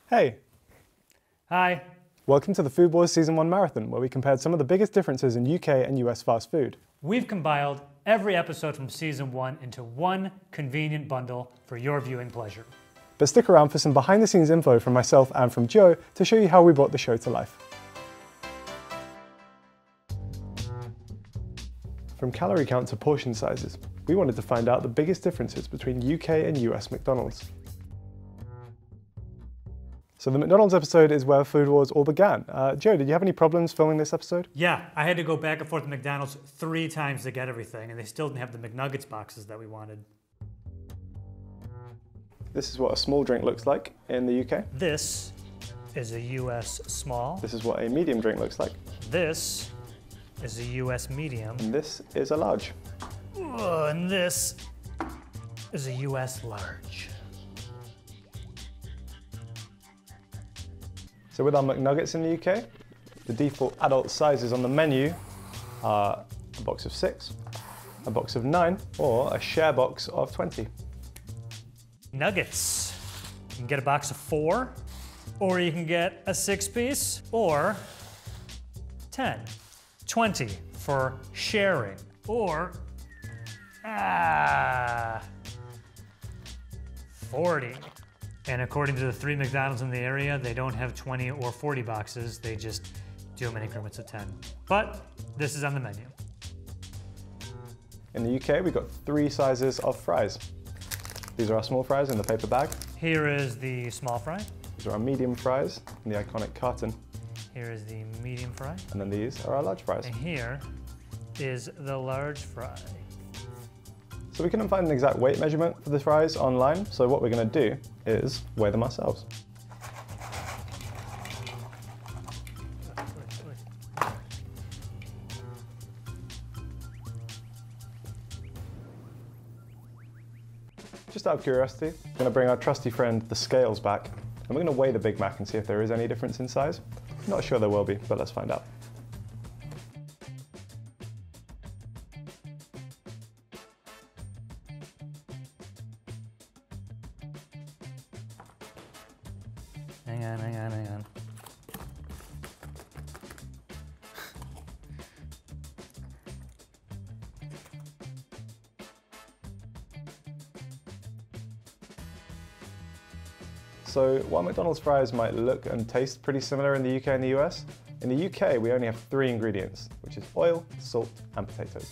Hey! Hi. Welcome to the Food Wars Season 1 Marathon, where we compared some of the biggest differences in UK and US fast food. We've compiled every episode from Season 1 into one convenient bundle for your viewing pleasure. But stick around for some behind-the-scenes info from myself and from Joe to show you how we brought the show to life. From calorie count to portion sizes, we wanted to find out the biggest differences between UK and US McDonald's. So the McDonald's episode is where Food Wars all began. Joe, did you have any problems filming this episode? Yeah, I had to go back and forth to McDonald's 3 times to get everything, and they still didn't have the McNuggets boxes that we wanted. This is what a small drink looks like in the UK. This is a US small. This is what a medium drink looks like. This is a US medium. And this is a large. And this is a US large. So with our McNuggets in the UK, the default adult sizes on the menu are a box of 6, a box of 9, or a share box of 20. Nuggets. You can get a box of 4, or you can get a 6-piece, or 10, 20 for sharing, or 40. And according to the 3 McDonald's in the area, they don't have 20 or 40 boxes. They just do them in increments of 10. But this is on the menu. In the UK, we got 3 sizes of fries. These are our small fries in the paper bag. Here is the small fry. These are our medium fries in the iconic carton. Here is the medium fry. And then these are our large fries. And here is the large fry. So we couldn't find an exact weight measurement for the fries online, so what we're going to do is weigh them ourselves. Just out of curiosity, I'm going to bring our trusty friend the scales back, and we're going to weigh the Big Mac and see if there is any difference in size. Not sure there will be, but let's find out. Hang on. So while McDonald's fries might look and taste pretty similar in the UK and the US, in the UK we only have 3 ingredients, which is oil, salt, and potatoes.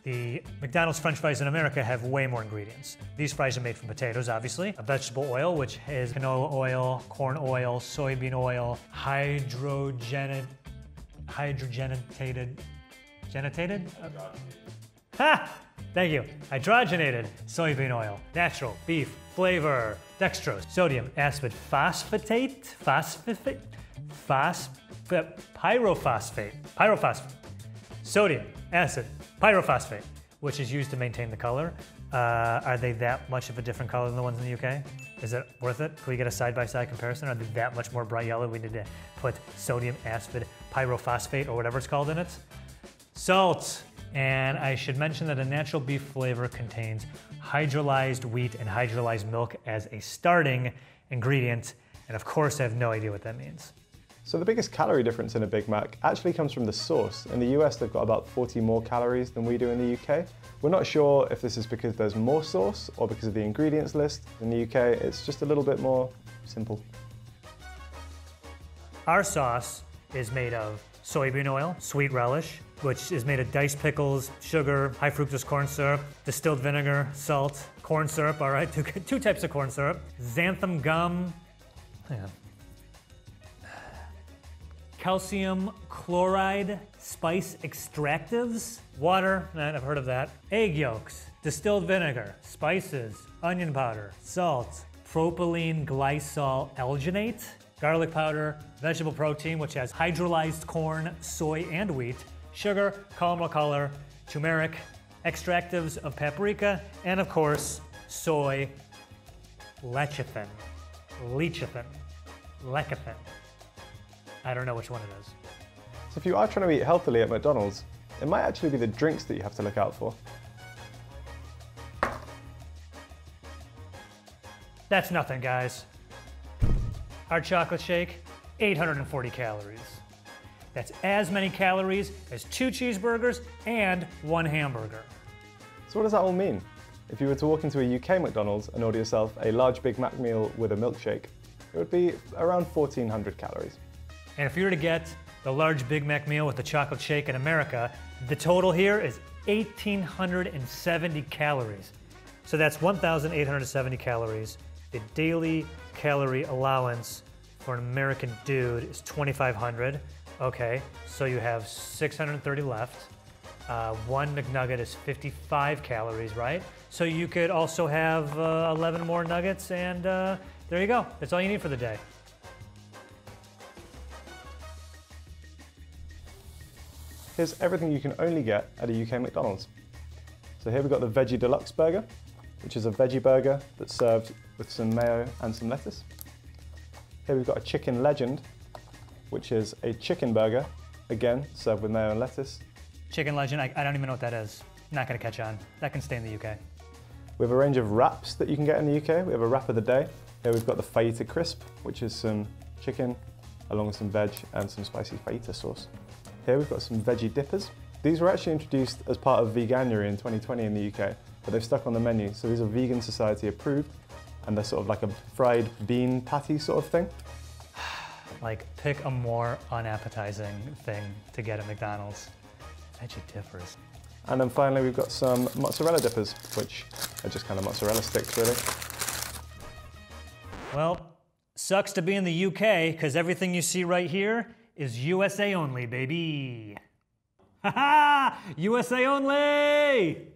The McDonald's French fries in America have way more ingredients. These fries are made from potatoes, obviously, a vegetable oil, which has canola oil, corn oil, soybean oil, hydrogenated, thank you. Hydrogenated soybean oil, natural beef flavor, dextrose, sodium, aspartate, pyrophosphate, sodium, acid, pyrophosphate, which is used to maintain the color. Are they that much of a different color than the ones in the UK? Is it worth it? Can we get a side-by-side comparison? Are they that much more bright yellow? We need to put sodium, acid, pyrophosphate, or whatever it's called in it. Salt. And I should mention that a natural beef flavor contains hydrolyzed wheat and hydrolyzed milk as a starting ingredient. And of course, I have no idea what that means. So the biggest calorie difference in a Big Mac actually comes from the sauce. In the US, they've got about 40 more calories than we do in the UK. We're not sure if this is because there's more sauce or because of the ingredients list. In the UK, it's just a little bit more simple. Our sauce is made of soybean oil, sweet relish, which is made of diced pickles, sugar, high fructose corn syrup, distilled vinegar, salt, corn syrup, all right, two types of corn syrup, xanthan gum, calcium chloride, spice extractives, water, I've heard of that, egg yolks, distilled vinegar, spices, onion powder, salt, propylene glycol alginate, garlic powder, vegetable protein, which has hydrolyzed corn, soy, and wheat, sugar, caramel color, turmeric, extractives of paprika, and of course, soy lecithin. I don't know which one it is. So if you are trying to eat healthily at McDonald's, it might actually be the drinks that you have to look out for. That's nothing, guys. Our chocolate shake, 840 calories. That's as many calories as 2 cheeseburgers and 1 hamburger. So what does that all mean? If you were to walk into a UK McDonald's and order yourself a large Big Mac meal with a milkshake, it would be around 1,400 calories. And if you were to get the large Big Mac meal with the chocolate shake in America, the total here is 1,870 calories. So that's 1,870 calories. The daily calorie allowance for an American dude is 2,500. Okay, so you have 630 left. 1 McNugget is 55 calories, right? So you could also have 11 more nuggets, and there you go. That's all you need for the day. Here's everything you can only get at a UK McDonald's. So here we've got the Veggie Deluxe Burger, which is a veggie burger that's served with some mayo and some lettuce. Here we've got a Chicken Legend, which is a chicken burger, again, served with mayo and lettuce. Chicken Legend, I don't even know what that is. Not gonna catch on. That can stay in the UK. We have a range of wraps that you can get in the UK. We have a wrap of the day. Here we've got the fajita crisp, which is some chicken, along with some veg and some spicy fajita sauce. Here we've got some veggie dippers. These were actually introduced as part of Veganuary in 2020 in the UK, but they've stuck on the menu. So these are Vegan Society approved, and they're sort of like a fried bean patty sort of thing. Like, pick a more unappetizing thing to get at McDonald's. Veggie dippers. And then finally we've got some mozzarella dippers, which are just kind of mozzarella sticks really. Well, sucks to be in the UK, because everything you see right here is USA only, baby. Ha-ha! USA only!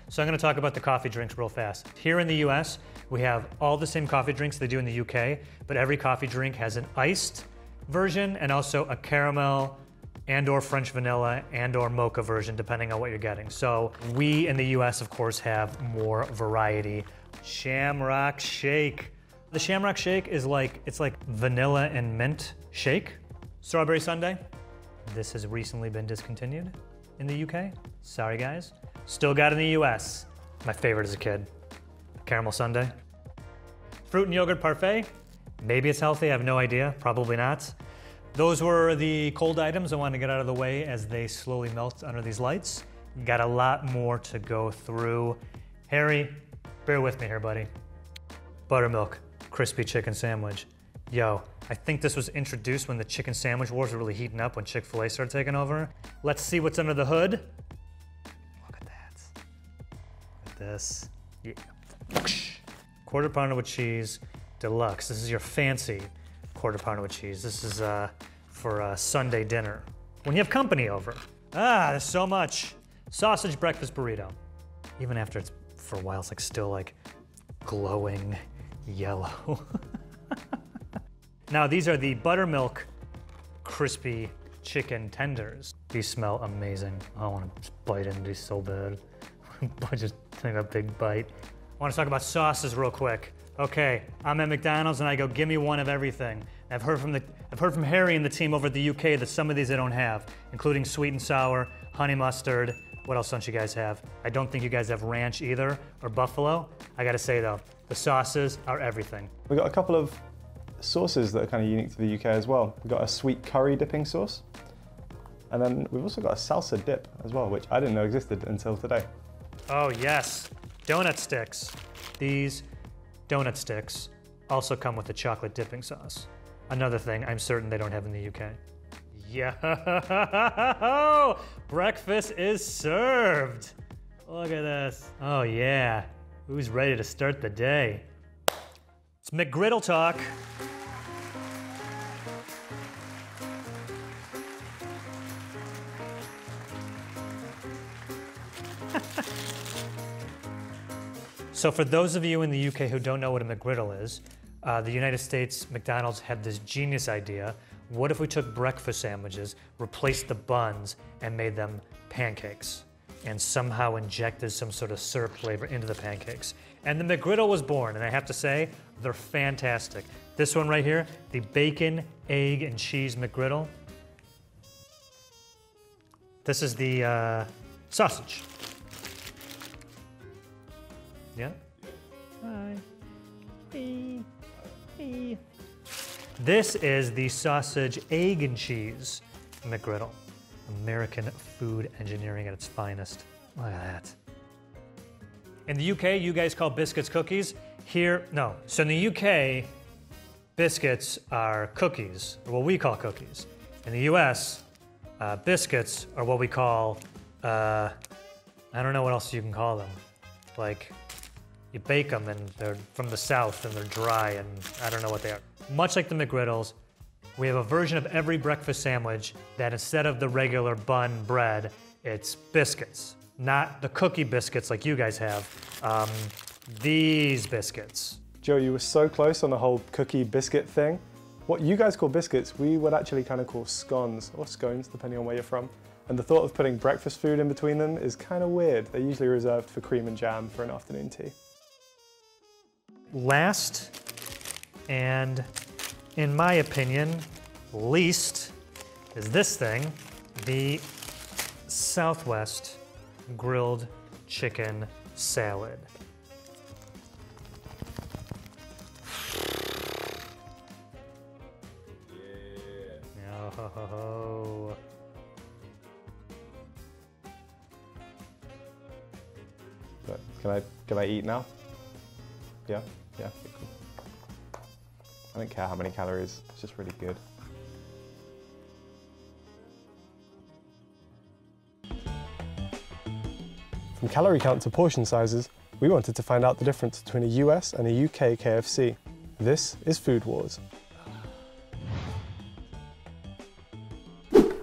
So I'm gonna talk about the coffee drinks real fast. Here in the US, we have all the same coffee drinks they do in the UK, but every coffee drink has an iced version and also a caramel and/or French vanilla and/or mocha version, depending on what you're getting. So we in the US, of course, have more variety. Shamrock Shake. The Shamrock Shake is it's like vanilla and mint shake. Strawberry sundae. This has recently been discontinued in the UK. Sorry, guys. Still got it in the US. My favorite as a kid. Caramel sundae. Fruit and yogurt parfait. Maybe it's healthy, I have no idea. Probably not. Those were the cold items I wanted to get out of the way as they slowly melt under these lights. Got a lot more to go through. Harry, bear with me here, buddy. Buttermilk, crispy chicken sandwich. Yo, I think this was introduced when the chicken sandwich wars were really heating up when Chick-fil-A started taking over. Let's see what's under the hood. Look at that. Look at this. Yeah. Quarter pounder with cheese, deluxe. This is your fancy quarter pounder with cheese. This is for Sunday dinner. When you have company over. There's so much. Sausage breakfast burrito. Even after it's, for a while, it's still glowing yellow. Now these are the buttermilk crispy chicken tenders. These smell amazing. I want to bite into these so bad. I just take a big bite. I want to talk about sauces real quick. Okay, I'm at McDonald's and I go, give me one of everything. I've heard from Harry and the team over at the UK that some of these they don't have, including sweet and sour, honey mustard. What else don't you guys have? I don't think you guys have ranch either, or buffalo. I gotta say though, the sauces are everything. We've got a couple of sauces that are kind of unique to the UK as well. We've got a sweet curry dipping sauce, and then we've also got a salsa dip as well, which I didn't know existed until today. Oh yes, donut sticks. These donut sticks also come with a chocolate dipping sauce. Another thing I'm certain they don't have in the UK. Yo, breakfast is served. Look at this. Oh yeah, who's ready to start the day? It's McGriddle talk. So for those of you in the UK who don't know what a McGriddle is, the United States McDonald's had this genius idea. What if we took breakfast sandwiches, replaced the buns, and made them pancakes, and somehow injected some sort of syrup flavor into the pancakes? And the McGriddle was born, and I have to say, they're fantastic. This one right here, the bacon, egg, and cheese McGriddle. This is the sausage. Yeah? This is the sausage, egg, and cheese McGriddle. American food engineering at its finest. Look at that. In the UK, you guys call biscuits cookies. Here, no. So in the UK, biscuits are cookies, or what we call cookies. In the US, biscuits are what we call, I don't know what else you can call them. Like, you bake them and they're from the South and they're dry and I don't know what they are. Much like the McGriddles, we have a version of every breakfast sandwich that instead of the regular bun bread, it's biscuits. Not the cookie biscuits like you guys have, these biscuits. Joe, you were so close on the whole cookie biscuit thing. What you guys call biscuits, we would actually kind of call scones, or scones, depending on where you're from. And the thought of putting breakfast food in between them is kind of weird. They're usually reserved for cream and jam for an afternoon tea. Last, and in my opinion, least, is this thing, the Southwest grilled chicken salad. Oh. But can I eat now? Yeah, yeah, cool. I don't care how many calories, it's just really good. From calorie count to portion sizes, we wanted to find out the difference between a US and a UK KFC. This is Food Wars.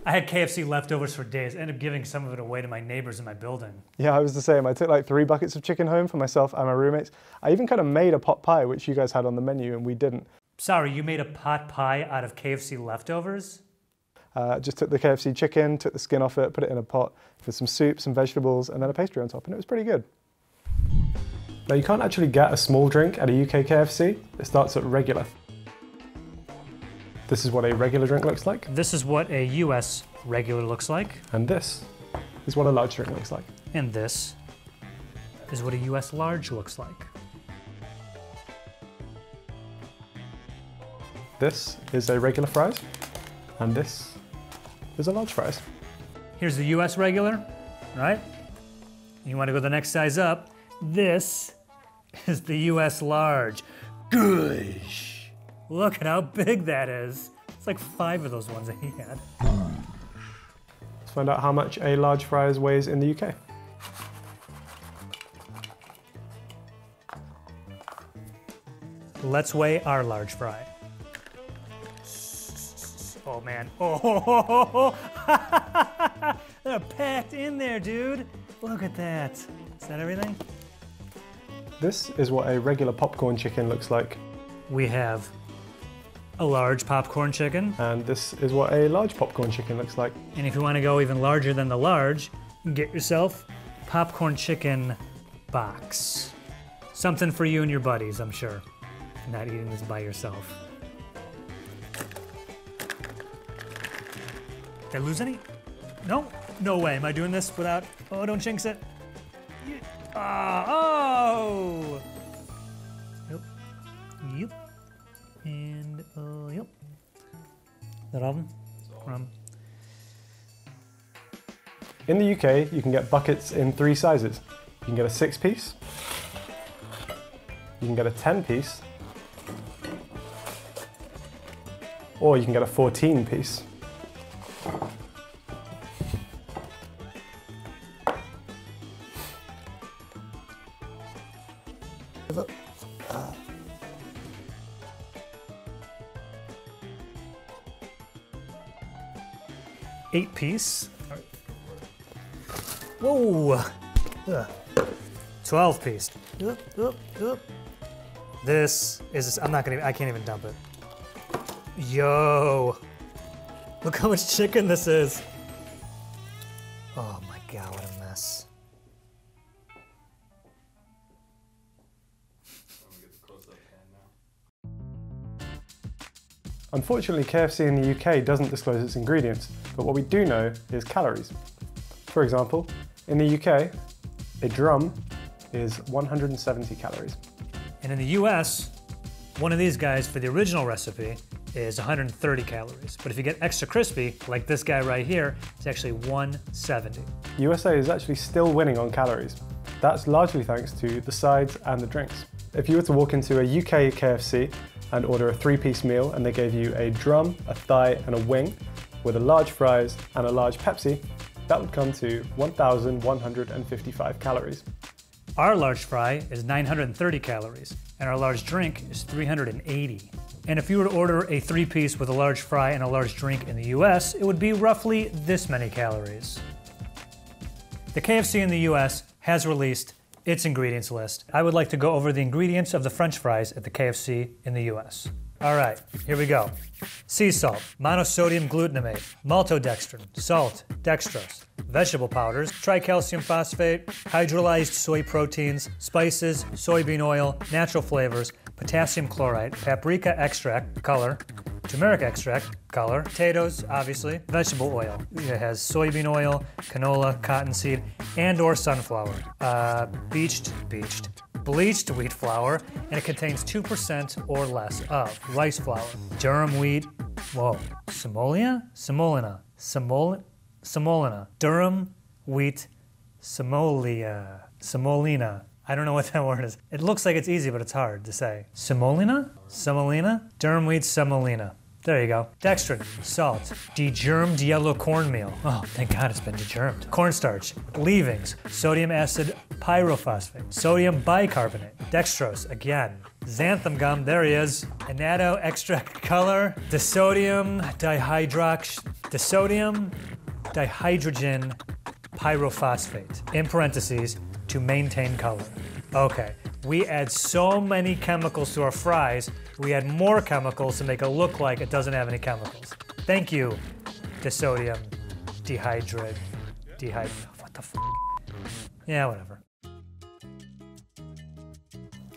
I had KFC leftovers for days. I ended up giving some of it away to my neighbors in my building. Yeah, I was the same. I took like 3 buckets of chicken home for myself and my roommates. I even kind of made a pot pie, which you guys had on the menu, and we didn't. Sorry, you made a pot pie out of KFC leftovers? Just took the KFC chicken, took the skin off it, put it in a pot with some soup, some vegetables, and then a pastry on top, and it was pretty good. Now, you can't actually get a small drink at a UK KFC. It starts at regular. This is what a regular drink looks like. This is what a US regular looks like. And this is what a large drink looks like. And this is what a US large looks like. This is a regular fries, and this is a large fries. Here's the US regular, right? You want to go the next size up. This is the US large. Gosh! Look at how big that is. It's like 5 of those ones that he had. Let's find out how much a large fries weighs in the UK. Let's weigh our large fry. Oh man. Oh, they're packed in there, dude. Look at that. Is that everything? This is what a regular popcorn chicken looks like. We have a large popcorn chicken. And this is what a large popcorn chicken looks like. And if you want to go even larger than the large, get yourself popcorn chicken box. Something for you and your buddies, I'm sure. Not eating this by yourself. Did I lose any? No? No way. Am I doing this without... Oh, don't jinx it. Oh! Yep. Yep. And, yep. Is that all of them? In the UK, you can get buckets in 3 sizes. You can get a 6-piece, you can get a 10-piece, or you can get a 14-piece. Eight-piece. Whoa! 12-piece. This is, I can't even dump it. Yo! Look how much chicken this is. Oh my God, what a mess. Unfortunately, KFC in the UK doesn't disclose its ingredients, but what we do know is calories. For example, in the UK, a drum is 170 calories. And in the US, one of these guys for the original recipe is 130 calories. But if you get extra crispy, like this guy right here, it's actually 170. USA is actually still winning on calories. That's largely thanks to the sides and the drinks. If you were to walk into a UK KFC and order a 3-piece meal and they gave you a drum, a thigh and a wing with a large fries and a large Pepsi, that would come to 1,155 calories. Our large fry is 930 calories, and our large drink is 380. And if you were to order a 3-piece with a large fry and a large drink in the US, it would be roughly this many calories. The KFC in the US has released its ingredients list. I would like to go over the ingredients of the French fries at the KFC in the US. All right, here we go. Sea salt, monosodium glutamate, maltodextrin, salt, dextrose, vegetable powders, tricalcium phosphate, hydrolyzed soy proteins, spices, soybean oil, natural flavors, potassium chloride, paprika extract, color, turmeric extract, color, potatoes, obviously, vegetable oil. It has soybean oil, canola, cottonseed, and or sunflower. Bleached wheat flour, and it contains 2% or less of rice flour, durum wheat, semolina, durum wheat, semolina. I don't know what that word is. It looks like it's easy, but it's hard to say. Semolina, durum wheat, semolina. There you go. Dextrin, salt, degermed yellow cornmeal. Oh, thank God it's been degermed. Cornstarch, leavings, sodium acid pyrophosphate, sodium bicarbonate, dextrose, again. Xanthan gum, there he is. Annatto extract color, disodium dihydrogen pyrophosphate, in parentheses, to maintain color. Okay, we add so many chemicals to our fries, we add more chemicals to make it look like it doesn't have any chemicals. Thank you, disodium what the f? Yeah, whatever.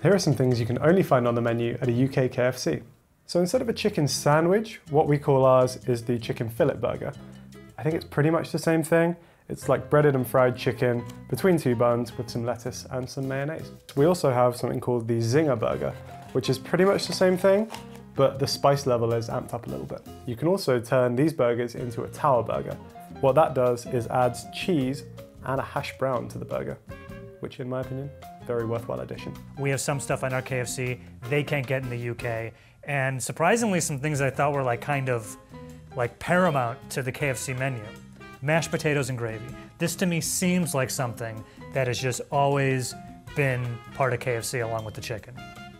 Here are some things you can only find on the menu at a UK KFC. So instead of a chicken sandwich, what we call ours is the chicken fillet burger. I think it's pretty much the same thing. It's like breaded and fried chicken between 2 buns with some lettuce and some mayonnaise. We also have something called the Zinger burger, which is pretty much the same thing, but the spice level is amped up a little bit. You can also turn these burgers into a tower burger. What that does is adds cheese and a hash brown to the burger, which in my opinion, very worthwhile addition. We have some stuff on our KFC they can't get in the UK, and surprisingly some things I thought were like kind of like paramount to the KFC menu. Mashed potatoes and gravy. This to me seems like something that has just always been part of KFC along with the chicken.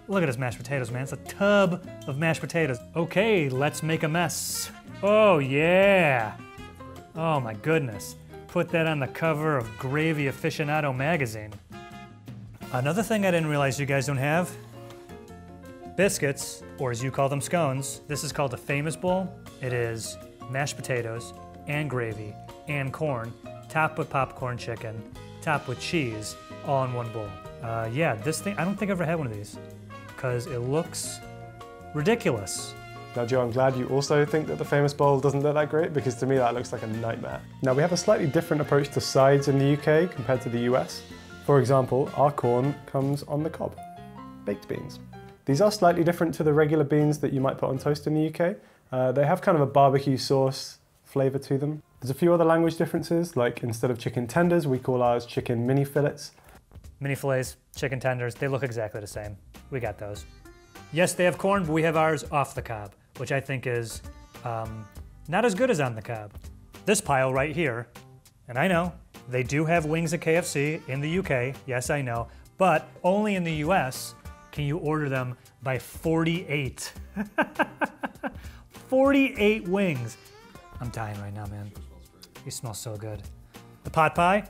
Look at this mashed potatoes, man. It's a tub of mashed potatoes. Okay, let's make a mess. Oh yeah. Oh my goodness. Put that on the cover of Gravy Aficionado magazine. Another thing I didn't realize you guys don't have, biscuits, or as you call them, scones. This is called a famous bowl. It is mashed potatoes and gravy and corn, topped with popcorn chicken, topped with cheese, all in one bowl. Yeah, this thing, I don't think I've ever had one of these because it looks ridiculous. Now Joe, I'm glad you also think that the famous bowl doesn't look that great, because to me that looks like a nightmare. Now we have a slightly different approach to sides in the UK compared to the US. For example, our corn comes on the cob, baked beans. These are slightly different to the regular beans that you might put on toast in the UK. They have kind of a barbecue sauce flavor to them. There's a few other language differences, like instead of chicken tenders, we call ours chicken mini fillets. Mini fillets, chicken tenders, they look exactly the same. We got those. Yes, they have corn, but we have ours off the cob, which I think is not as good as on the cob. This pile right here, and I know, they do have wings at KFC in the UK, yes I know, but only in the US can you order them by 48. 48 wings. I'm dying right now, man. You smell so good. The pot pie,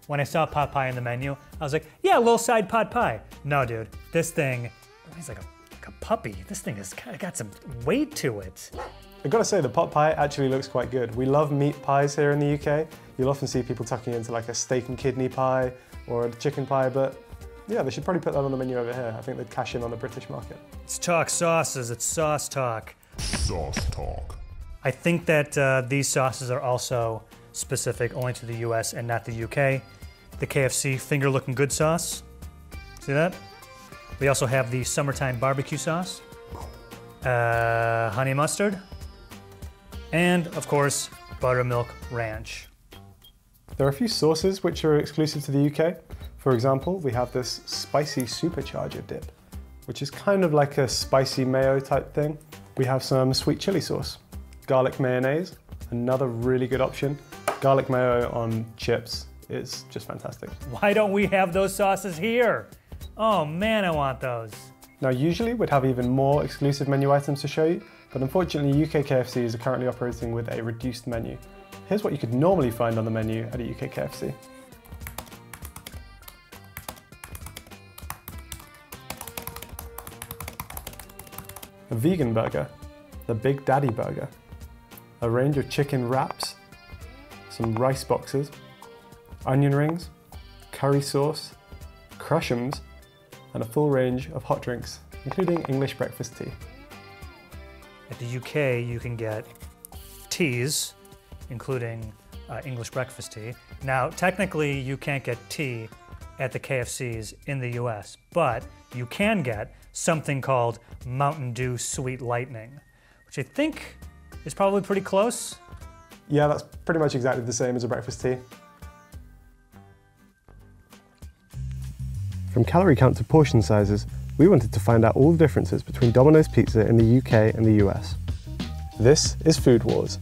when I saw pot pie in the menu, I was like, yeah, a little side pot pie. No, dude, this thing, it's like a puppy. This thing has got some weight to it. I've got to say, the pot pie actually looks quite good. We love meat pies here in the UK. You'll often see people tucking into like a steak and kidney pie or a chicken pie, but yeah, they should probably put that on the menu over here. I think they'd cash in on the British market. Let's talk sauces, it's sauce talk. Sauce talk. I think that these sauces are also specific only to the US and not the UK. The KFC finger looking good sauce. See that? We also have the summertime barbecue sauce. honey mustard, and of course, buttermilk ranch. There are a few sauces which are exclusive to the UK. For example, we have this spicy supercharger dip, which is kind of like a spicy mayo type thing. We have some sweet chili sauce, garlic mayonnaise, another really good option. Garlic mayo on chips is just fantastic. Why don't we have those sauces here? Oh man, I want those. Now usually we'd have even more exclusive menu items to show you, but unfortunately UK KFCs are currently operating with a reduced menu. Here's what you could normally find on the menu at a UK KFC. A vegan burger, the Big Daddy burger, a range of chicken wraps, some rice boxes, onion rings, curry sauce, crush'ems, and a full range of hot drinks, including English breakfast tea. At the UK, you can get teas, including English breakfast tea. Now, technically, you can't get tea at the KFCs in the US, but you can get something called Mountain Dew Sweet Lightning, which I think is probably pretty close. Yeah, that's pretty much exactly the same as a breakfast tea. From calorie count to portion sizes, we wanted to find out all the differences between Domino's Pizza in the UK and the US. This is Food Wars.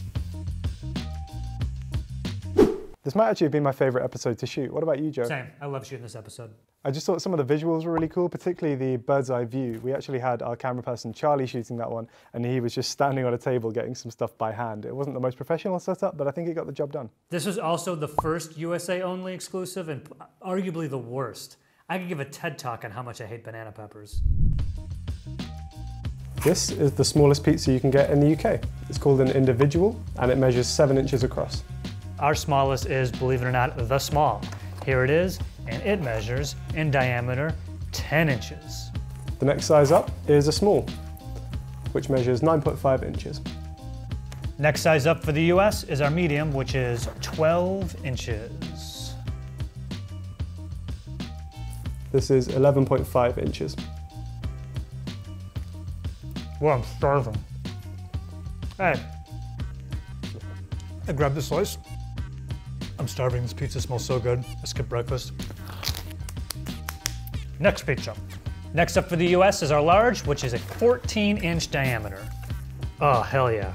This might actually have been my favourite episode to shoot. What about you, Joe? Same. I love shooting this episode. I just thought some of the visuals were really cool, particularly the bird's eye view. We actually had our camera person, Charlie, shooting that one, and he was just standing on a table getting some stuff by hand. It wasn't the most professional setup, but I think it got the job done. This was also the first USA only exclusive and arguably the worst. I could give a TED talk on how much I hate banana peppers. This is the smallest pizza you can get in the UK. It's called an individual, and it measures 7 inches across. Our smallest is, believe it or not, the small. Here it is, and it measures in diameter 10 inches. The next size up is a small, which measures 9.5 inches. Next size up for the US is our medium, which is 12 inches. This is 11.5 inches. Well, I'm starving. Hey, I grabbed this slice. I'm starving, this pizza smells so good. I skipped breakfast. Next pizza. Next up for the US is our large, which is a 14-inch diameter. Oh, hell yeah.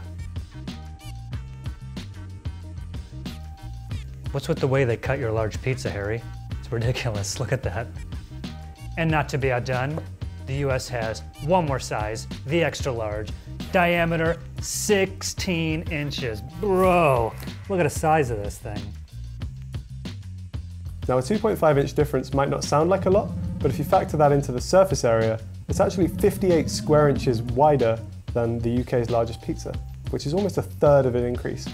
What's with the way they cut your large pizza, Harry? It's ridiculous, look at that. And not to be outdone, the US has one more size, the extra large, diameter 16 inches. Bro, look at the size of this thing. Now a 2.5 inch difference might not sound like a lot, but if you factor that into the surface area, it's actually 58 square inches wider than the UK's largest pizza, which is almost a third of an increase.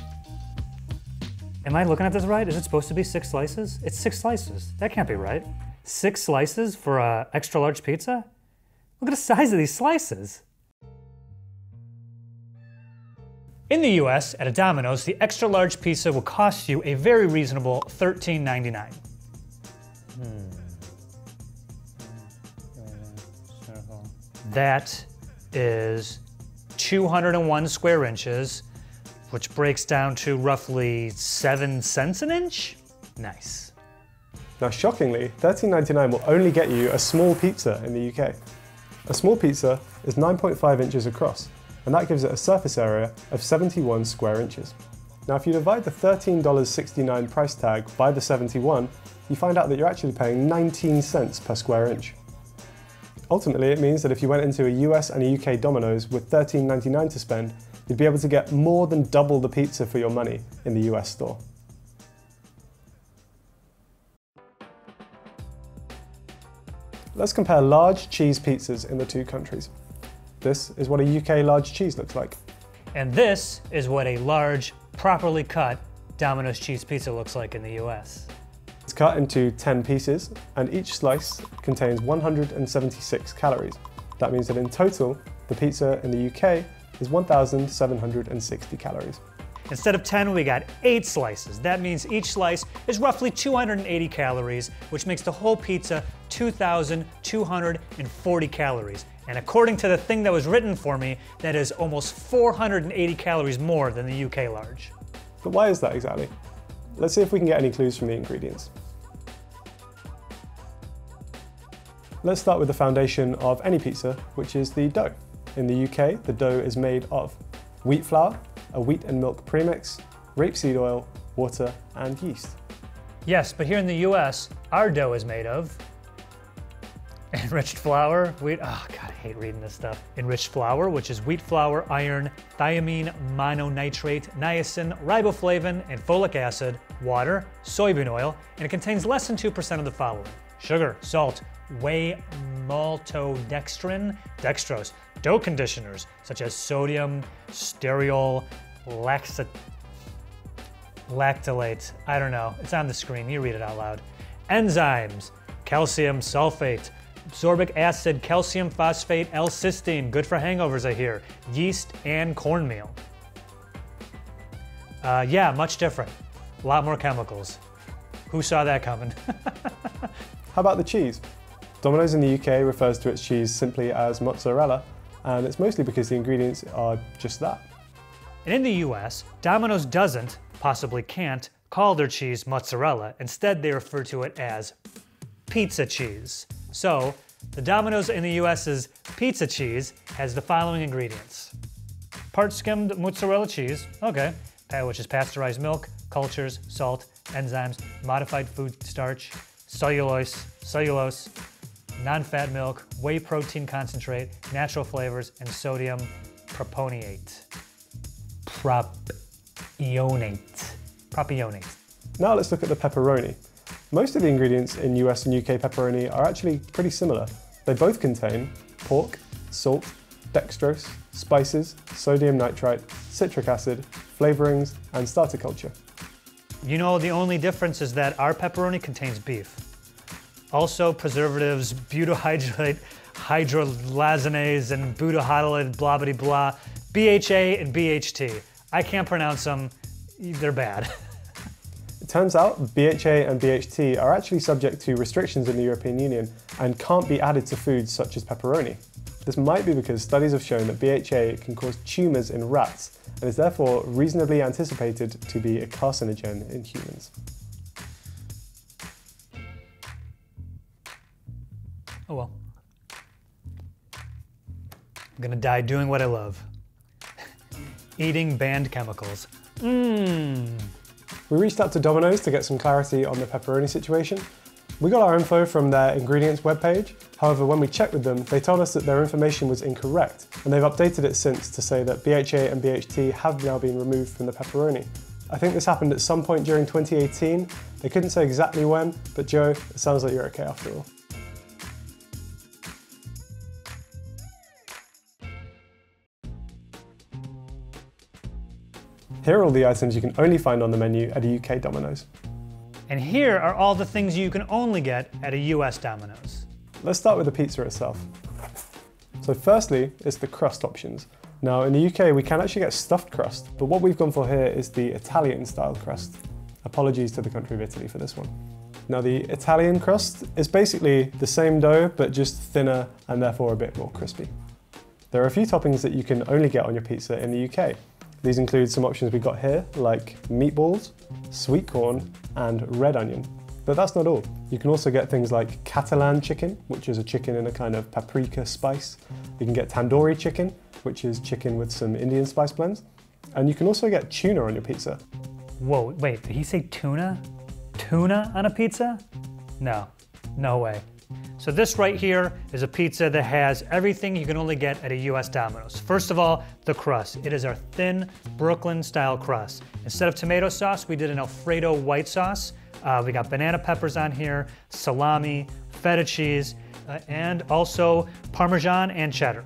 Am I looking at this right? Is it supposed to be 6 slices? It's 6 slices. That can't be right. 6 slices for an extra large pizza? Look at the size of these slices. In the US, at a Domino's, the extra large pizza will cost you a very reasonable $13.99. That is 201 square inches, which breaks down to roughly 7 cents an inch. Nice. Now shockingly, $13.99 will only get you a small pizza in the UK. A small pizza is 9.5 inches across, and that gives it a surface area of 71 square inches. Now if you divide the $13.69 price tag by the 71, you find out that you're actually paying 19 cents per square inch. Ultimately, it means that if you went into a US and a UK Domino's with $13.99 to spend, you'd be able to get more than double the pizza for your money in the US store. Let's compare large cheese pizzas in the two countries. This is what a UK large cheese looks like. And this is what a large, properly cut Domino's cheese pizza looks like in the US. It's cut into 10 pieces, and each slice contains 176 calories. That means that in total, the pizza in the UK is 1,760 calories. Instead of 10, we got 8 slices. That means each slice is roughly 280 calories, which makes the whole pizza 2,240 calories. And according to the thing that was written for me, that is almost 480 calories more than the UK large. But why is that exactly? Let's see if we can get any clues from the ingredients. Let's start with the foundation of any pizza, which is the dough. In the UK, the dough is made of wheat flour, a wheat and milk premix, rapeseed oil, water, and yeast. Yes, but here in the US, our dough is made of enriched flour, wheat, oh God, I hate reading this stuff. Enriched flour, which is wheat flour, iron, thiamine mononitrate, niacin, riboflavin, and folic acid, water, soybean oil, and it contains less than 2% of the following: sugar, salt, whey maltodextrin, dextrose, dough conditioners such as sodium, stearoyl, lactylate, I don't know, it's on the screen, you read it out loud. Enzymes, calcium sulfate, absorbic acid, calcium phosphate, L-cysteine, good for hangovers I hear, yeast, and cornmeal. Yeah, much different. A lot more chemicals. Who saw that coming? How about the cheese? Domino's in the UK refers to its cheese simply as mozzarella, and it's mostly because the ingredients are just that. And in the US, Domino's doesn't, possibly can't, call their cheese mozzarella. Instead, they refer to it as pizza cheese. So, the Domino's in the US's pizza cheese has the following ingredients: part skimmed mozzarella cheese, okay, which is pasteurized milk, cultures, salt, enzymes, modified food starch, cellulose, non-fat milk, whey protein concentrate, natural flavors, and sodium propionate. Propionate. Now let's look at the pepperoni. Most of the ingredients in US and UK pepperoni are actually pretty similar. They both contain pork, salt, dextrose, spices, sodium nitrite, citric acid, flavorings, and starter culture. You know, the only difference is that our pepperoni contains beef. Also preservatives, butyrate, hydrolysinase, and butyrhydrolate, blah, blah, blah, BHA and BHT. I can't pronounce them, they're bad. It turns out BHA and BHT are actually subject to restrictions in the European Union and can't be added to foods such as pepperoni. This might be because studies have shown that BHA can cause tumours in rats and is therefore reasonably anticipated to be a carcinogen in humans. Oh well. I'm gonna die doing what I love. Eating banned chemicals. We reached out to Domino's to get some clarity on the pepperoni situation. We got our info from their ingredients webpage. However, when we checked with them, they told us that their information was incorrect, and they've updated it since to say that BHA and BHT have now been removed from the pepperoni. I think this happened at some point during 2018. They couldn't say exactly when, but Joe, it sounds like you're okay after all. Here are all the items you can only find on the menu at a UK Domino's. And here are all the things you can only get at a US Domino's. Let's start with the pizza itself. So firstly, it's the crust options. Now in the UK we can actually get stuffed crust, but what we've gone for here is the Italian style crust. Apologies to the country of Italy for this one. Now the Italian crust is basically the same dough, but just thinner and therefore a bit more crispy. There are a few toppings that you can only get on your pizza in the UK. These include some options we got here, like meatballs, sweet corn, and red onion. But that's not all. You can also get things like Catalan chicken, which is a chicken in a kind of paprika spice. You can get tandoori chicken, which is chicken with some Indian spice blends. And you can also get tuna on your pizza. Whoa, wait, did he say tuna? Tuna on a pizza? No, no way. So this right here is a pizza that has everything you can only get at a US Domino's. First of all, the crust. It is our thin Brooklyn style crust. Instead of tomato sauce, we did an Alfredo white sauce. We got banana peppers on here, salami, feta cheese, and also Parmesan and cheddar.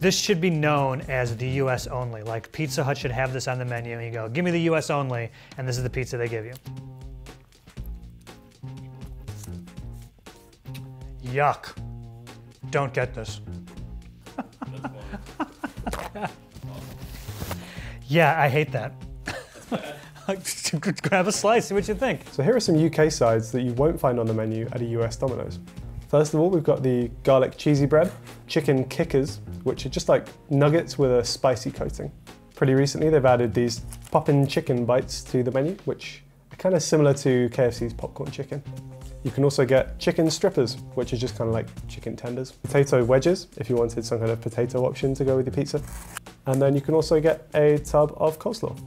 This should be known as the US only. Like Pizza Hut should have this on the menu and you go, give me the US only, and this is the pizza they give you. Yuck. Don't get this. Yeah, I hate that. Grab a slice, see what you think. So here are some UK sides that you won't find on the menu at a US Domino's. First of all, we've got the garlic cheesy bread, chicken kickers, which are just like nuggets with a spicy coating. Pretty recently, they've added these poppin' chicken bites to the menu, which are kind of similar to KFC's popcorn chicken. You can also get chicken strippers, which are just kind of like chicken tenders. Potato wedges, if you wanted some kind of potato option to go with your pizza. And then you can also get a tub of coleslaw.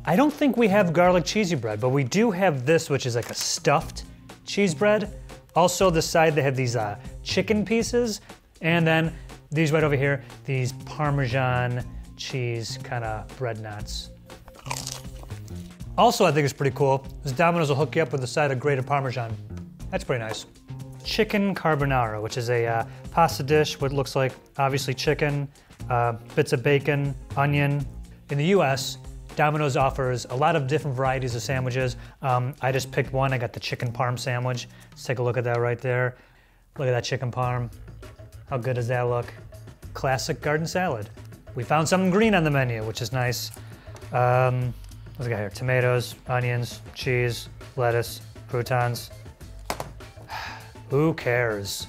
I don't think we have garlic cheesy bread, but we do have this, which is like a stuffed cheese bread. Also, the side they have these chicken pieces, and then these right over here, these Parmesan cheese kind of bread knots. Also, I think it's pretty cool, is Domino's will hook you up with a side of grated Parmesan. That's pretty nice. Chicken carbonara, which is a pasta dish, what looks like obviously chicken, bits of bacon, onion. In the US, Domino's offers a lot of different varieties of sandwiches. I just picked one. I got the chicken parm sandwich. Let's take a look at that right there. Look at that chicken parm. How good does that look? Classic garden salad. We found something green on the menu, which is nice. What's we got here? Tomatoes, onions, cheese, lettuce, croutons. Who cares?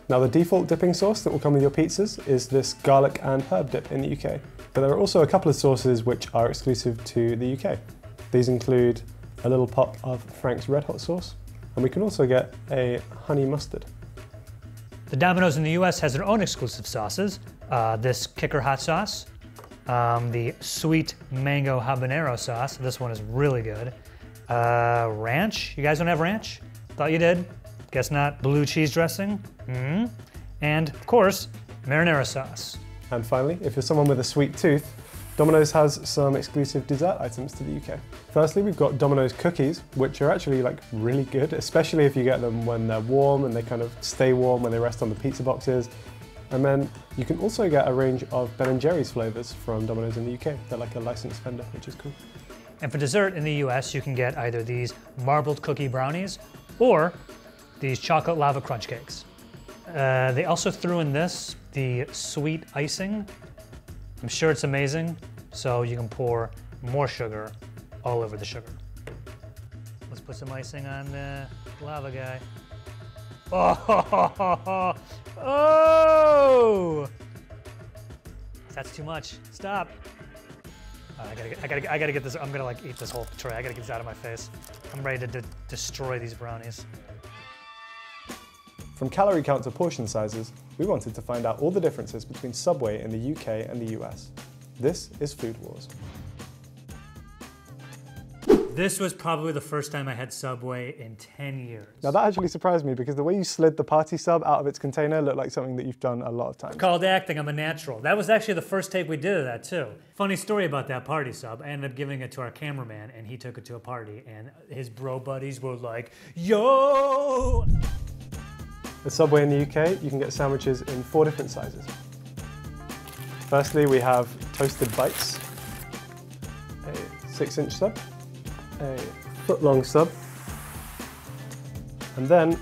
Now, the default dipping sauce that will come with your pizzas is this garlic and herb dip in the UK. But there are also a couple of sauces which are exclusive to the UK. These include a little pot of Frank's Red Hot sauce, and we can also get a honey mustard. The Domino's in the US has their own exclusive sauces. This kicker hot sauce, the sweet mango habanero sauce. This one is really good. Ranch, you guys don't have ranch? Thought you did. Guess not. Blue cheese dressing. And of course, marinara sauce. And finally, if you're someone with a sweet tooth, Domino's has some exclusive dessert items to the UK. Firstly, we've got Domino's cookies, which are actually like really good, especially if you get them when they're warm and they kind of stay warm when they rest on the pizza boxes. And then you can also get a range of Ben & Jerry's flavors from Domino's in the UK. They're like a licensed vendor, which is cool. And for dessert in the US, you can get either these marbled cookie brownies or these chocolate lava crunch cakes. They also threw in this, the sweet icing. I'm sure it's amazing, so you can pour more sugar all over the sugar. Let's put some icing on the lava guy. Oh! Oh! That's too much. Stop. I gotta get this. I'm gonna like eat this whole tray. I gotta get this out of my face. I'm ready to destroy these brownies. From calorie count to portion sizes, we wanted to find out all the differences between Subway in the UK and the US. This is Food Wars. This was probably the first time I had Subway in 10 years. Now that actually surprised me because the way you slid the party sub out of its container looked like something that you've done a lot of times. It's called acting, I'm a natural. That was actually the first take we did of that too. Funny story about that party sub, I ended up giving it to our cameraman and he took it to a party and his bro buddies were like, yo! At Subway in the UK, you can get sandwiches in 4 different sizes. Firstly, we have toasted bites, a 6-inch sub, a foot-long sub, and then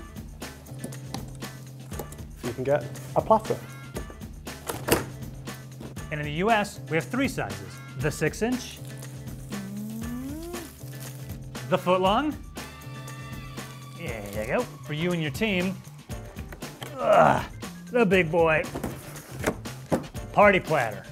you can get a platter. And in the US, we have 3 sizes. The 6-inch, the foot-long, there you go, for you and your team. The big boy. Party platter.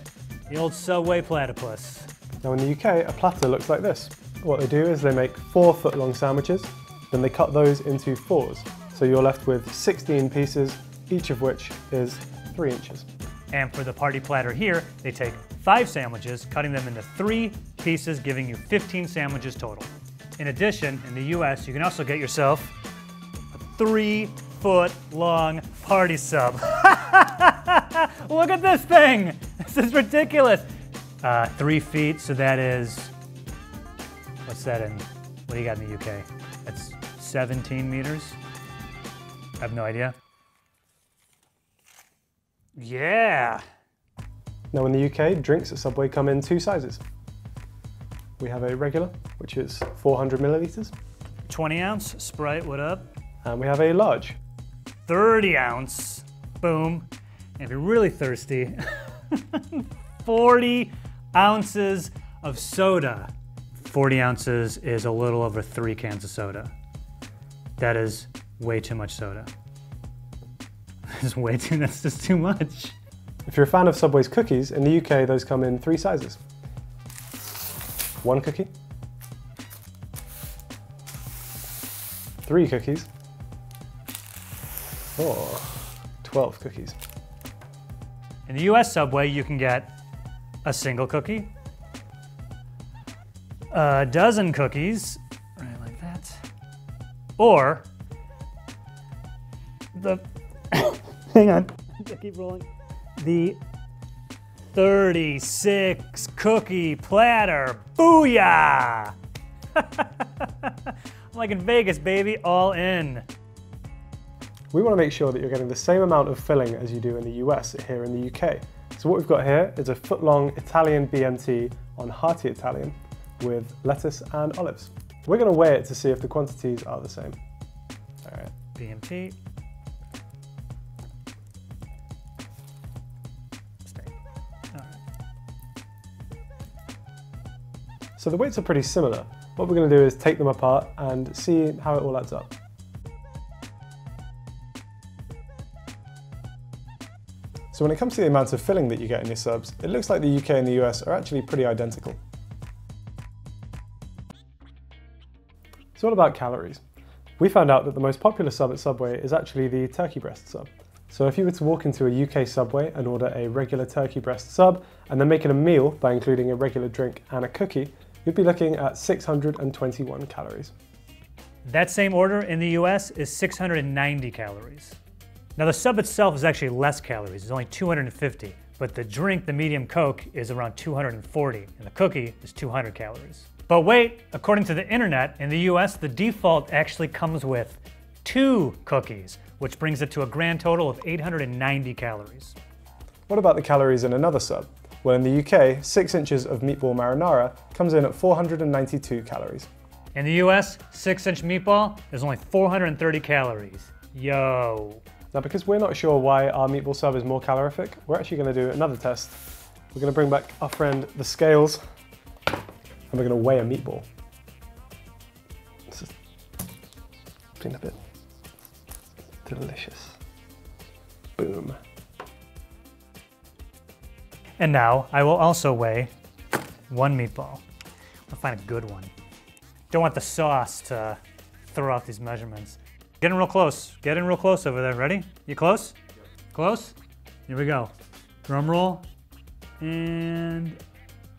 The old Subway platypus. Now in the UK, a platter looks like this. What they do is they make 4 foot-long sandwiches, then they cut those into 4s. So you're left with 16 pieces, each of which is 3 inches. And for the party platter here, they take 5 sandwiches, cutting them into 3 pieces, giving you 15 sandwiches total. In addition, in the US, you can also get yourself a 3-foot-long party sub. Look at this thing! This is ridiculous. 3 feet, so that is, what's that in, what do you got in the UK? That's 17 meters? I have no idea. Yeah. Now in the UK, drinks at Subway come in 2 sizes. We have a regular, which is 400 millilitres. 20 ounce, Sprite, what up? And we have a large. 30 ounce, boom. And if you're really thirsty, 40 ounces of soda. 40 ounces is a little over 3 cans of soda. That is way too much soda. That's just too much. If you're a fan of Subway's cookies, in the UK those come in 3 sizes. 1 cookie, 3 cookies, or 12 cookies. In the US Subway, you can get a single cookie, a dozen cookies, right like that, or the, hang on, keep rolling, the 36 cookie platter. Booyah! I'm like in Vegas, baby, all in. We want to make sure that you're getting the same amount of filling as you do in the US here in the UK. So what we've got here is a foot-long Italian BMT on hearty Italian with lettuce and olives. We're going to weigh it to see if the quantities are the same. All right. BMT. So the weights are pretty similar. What we're going to do is take them apart and see how it all adds up. So when it comes to the amounts of filling that you get in your subs, it looks like the UK and the US are actually pretty identical. So what about calories? We found out that the most popular sub at Subway is actually the turkey breast sub. So if you were to walk into a UK Subway and order a regular turkey breast sub, and then make it a meal by including a regular drink and a cookie, you'd be looking at 621 calories. That same order in the US is 690 calories. Now the sub itself is actually less calories, it's only 250, but the drink, the medium Coke, is around 240, and the cookie is 200 calories. But wait, according to the internet, in the US, the default actually comes with 2 cookies, which brings it to a grand total of 890 calories. What about the calories in another sub? Well, in the UK, 6 inches of meatball marinara comes in at 492 calories. In the US, 6-inch meatball is only 430 calories. Yo. Now, because we're not sure why our meatball sub is more calorific, we're actually going to do another test. We're going to bring back our friend the scales, and we're going to weigh a meatball. This is been a bit delicious. Boom. And now I will also weigh 1 meatball. I'll find a good one. Don't want the sauce to throw out these measurements. Get in real close. Get in real close over there. Ready? You close? Yep. Close? Here we go. Drum roll. And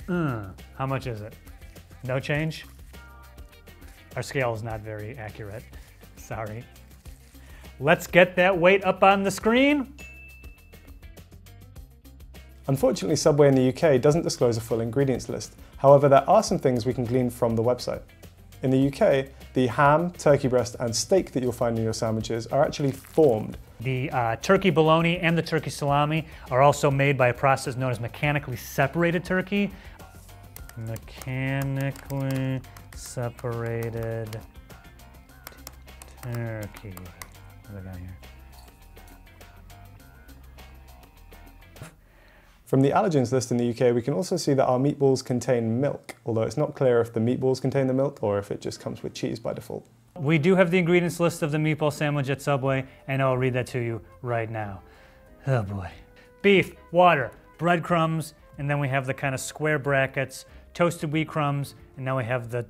how much is it? No change? Our scale is not very accurate. Sorry. Let's get that weight up on the screen. Unfortunately, Subway in the UK doesn't disclose a full ingredients list. However, there are some things we can glean from the website. In the UK, the ham, turkey breast, and steak that you'll find in your sandwiches are actually formed. The turkey bologna and the turkey salami are also made by a process known as mechanically separated turkey. Mechanically separated turkey. What do I got here? From the allergens list in the UK, we can also see that our meatballs contain milk, although it's not clear if the meatballs contain the milk or if it just comes with cheese by default. We do have the ingredients list of the meatball sandwich at Subway, and I'll read that to you right now. Oh boy. Beef, water, breadcrumbs, and then we have the kind of square brackets, toasted wheat crumbs, and now we have the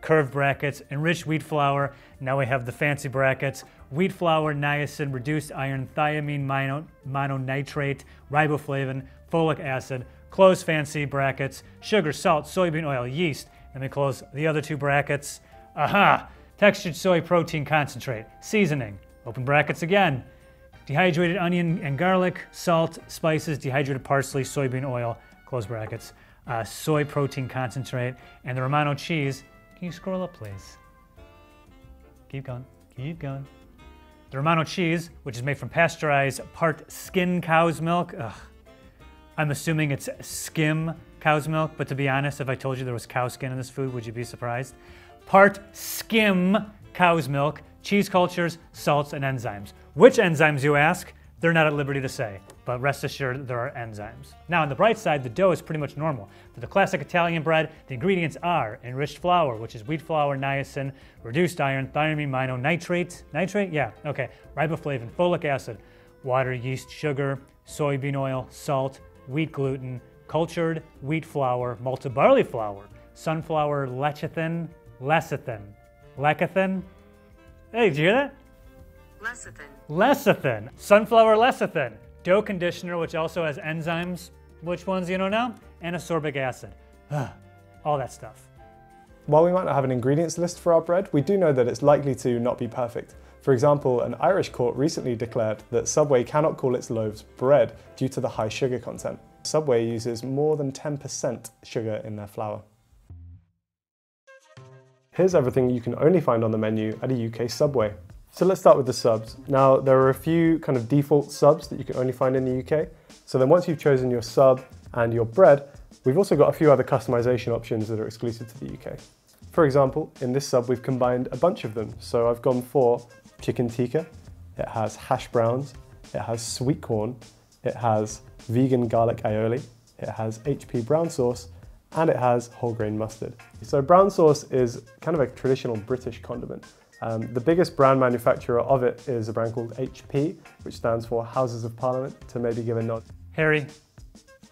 curved brackets, enriched wheat flour, now we have the fancy brackets, wheat flour, niacin, reduced iron, thiamine, mononitrate, riboflavin, folic acid, close fancy brackets, sugar, salt, soybean oil, yeast. Let me close the other 2 brackets. Aha! Textured soy protein concentrate, seasoning, open brackets again, dehydrated onion and garlic, salt, spices, dehydrated parsley, soybean oil, close brackets, soy protein concentrate, and the Romano cheese. Can you scroll up, please? Keep going, keep going. The Romano cheese, which is made from pasteurized part skin cow's milk. Ugh. I'm assuming it's skim cow's milk, but to be honest, if I told you there was cow skin in this food, would you be surprised? Part skim cow's milk, cheese cultures, salts, and enzymes. Which enzymes, you ask? They're not at liberty to say, but rest assured there are enzymes. Now, on the bright side, the dough is pretty much normal. For the classic Italian bread, the ingredients are enriched flour, which is wheat flour, niacin, reduced iron, thiamine, mononitrate, nitrate? Yeah, okay, riboflavin, folic acid, water, yeast, sugar, soybean oil, salt, wheat gluten, cultured wheat flour, malted barley flour, sunflower lecithin, lecithin. Hey, did you hear that? Lecithin. Sunflower lecithin. Dough conditioner, which also has enzymes. Which ones you know now? And ascorbic acid. All that stuff. While we might not have an ingredients list for our bread, we do know that it's likely to not be perfect. For example, an Irish court recently declared that Subway cannot call its loaves bread due to the high sugar content. Subway uses more than 10% sugar in their flour. Here's everything you can only find on the menu at a UK Subway. So let's start with the subs. Now, there are a few kind of default subs that you can only find in the UK. So then once you've chosen your sub and your bread, we've also got a few other customization options that are exclusive to the UK. For example, in this sub, we've combined a bunch of them. So I've gone for chicken tikka, it has hash browns, it has sweet corn, it has vegan garlic aioli, it has HP brown sauce, and it has whole grain mustard. So brown sauce is kind of a traditional British condiment. The biggest brand manufacturer of it is a brand called HP, which stands for Houses of Parliament, to maybe give a nod. Harry,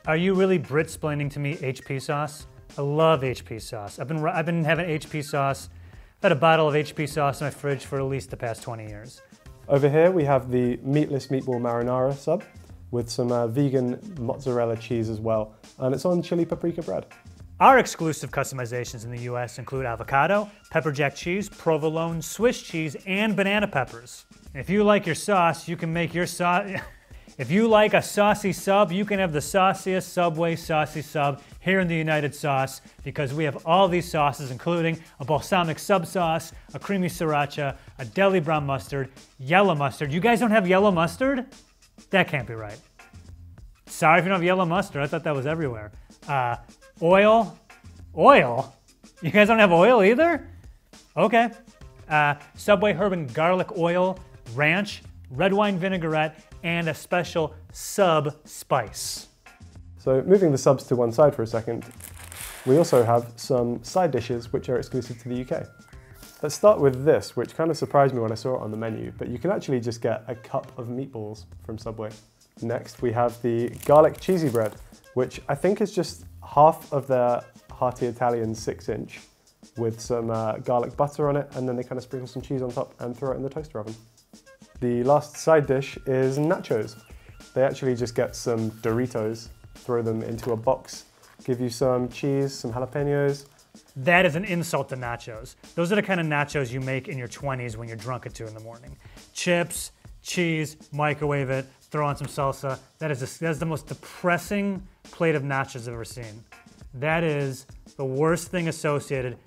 are you really Brit-splaining to me HP sauce? I love HP sauce. I've been having HP sauce. I've had a bottle of HP sauce in my fridge for at least the past 20 years. Over here we have the meatless meatball marinara sub with some vegan mozzarella cheese as well, and it's on chili paprika bread. Our exclusive customizations in the US include avocado, pepper jack cheese, provolone, Swiss cheese, and banana peppers. If you like your sauce, you can make your sauce. If you like a saucy sub, you can have the sauciest Subway saucy sub here in the United Sauce, because we have all these sauces, including a balsamic sub sauce, a creamy sriracha, a deli brown mustard, yellow mustard. You guys don't have yellow mustard? That can't be right. Sorry if you don't have yellow mustard. I thought that was everywhere. Oil? You guys don't have oil either? Okay. Subway herb and garlic oil, ranch, red wine vinaigrette, and a special sub spice. So moving the subs to one side for a second, we also have some side dishes which are exclusive to the UK. Let's start with this, which kind of surprised me when I saw it on the menu, but you can actually just get a cup of meatballs from Subway. Next, we have the garlic cheesy bread, which I think is just half of their hearty Italian 6-inch with some garlic butter on it, and then they kind of sprinkle some cheese on top and throw it in the toaster oven. The last side dish is nachos. They actually just get some Doritos, throw them into a box, give you some cheese, some jalapenos. That is an insult to nachos. Those are the kind of nachos you make in your 20s when you're drunk at 2 in the morning. Chips, cheese, microwave it, throw on some salsa. That is the most depressing plate of nachos I've ever seen. That is the worst thing associated,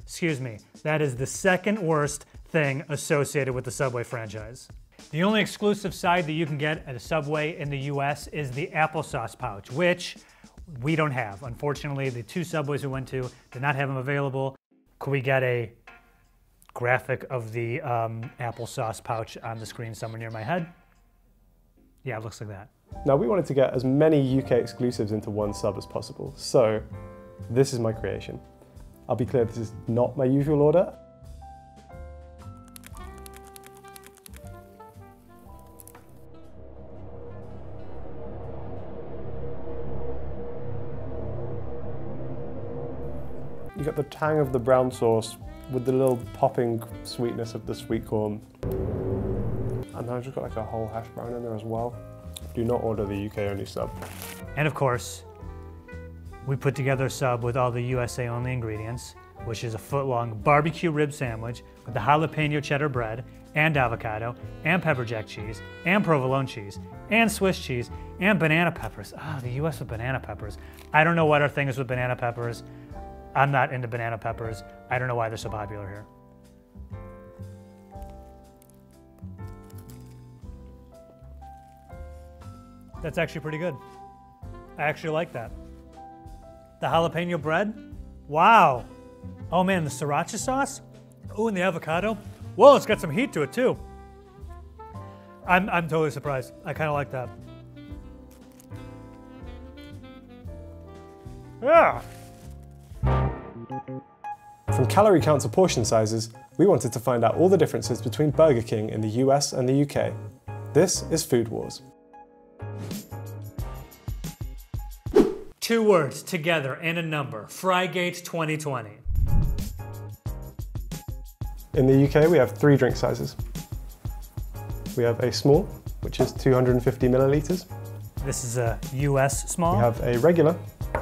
that is the second worst thing associated with the Subway franchise. The only exclusive side that you can get at a Subway in the US is the applesauce pouch, which we don't have. Unfortunately, the 2 Subways we went to did not have them available. Could we get a graphic of the applesauce pouch on the screen somewhere near my head? Yeah, it looks like that. Now, we wanted to get as many UK exclusives into one sub as possible, so this is my creation. I'll be clear, this is not my usual order. You got the tang of the brown sauce with the little popping sweetness of the sweet corn. And I've just got like a whole hash brown in there as well. Do not order the UK only sub. And of course, we put together a sub with all the USA only ingredients, which is a foot-long barbecue rib sandwich with the jalapeno cheddar bread and avocado and pepper jack cheese and provolone cheese and Swiss cheese and banana peppers. The US with banana peppers. I don't know what our thing is with banana peppers. I'm not into banana peppers. I don't know why they're so popular here. That's actually pretty good. I actually like that. The jalapeno bread, wow. Oh man, the sriracha sauce. Oh, and the avocado. Whoa, it's got some heat to it too. I'm totally surprised. I kind of like that. Yeah. From calorie counts to portion sizes, we wanted to find out all the differences between Burger King in the US and the UK. This is Food Wars. 2 words together and a number. Frygate 2020. In the UK, we have 3 drink sizes. We have a small, which is 250 millilitres. This is a US small. We have a regular,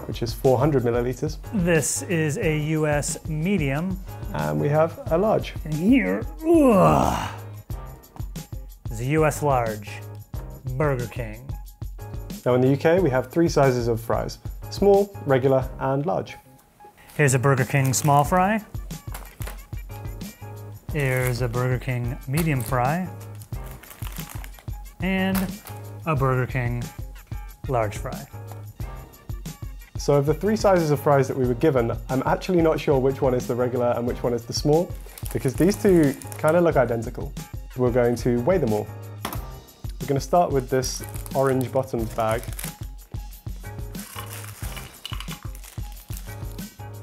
which is 400 millilitres. This is a US medium. And we have a large. And here, ugh, is a US large. Burger King. Now in the UK, we have 3 sizes of fries. Small, regular, and large. Here's a Burger King small fry. Here's a Burger King medium fry. And a Burger King large fry. So of the 3 sizes of fries that we were given, I'm actually not sure which one is the regular and which one is the small, because these two kind of look identical. We're going to weigh them all. We're going to start with this orange bottomed bag.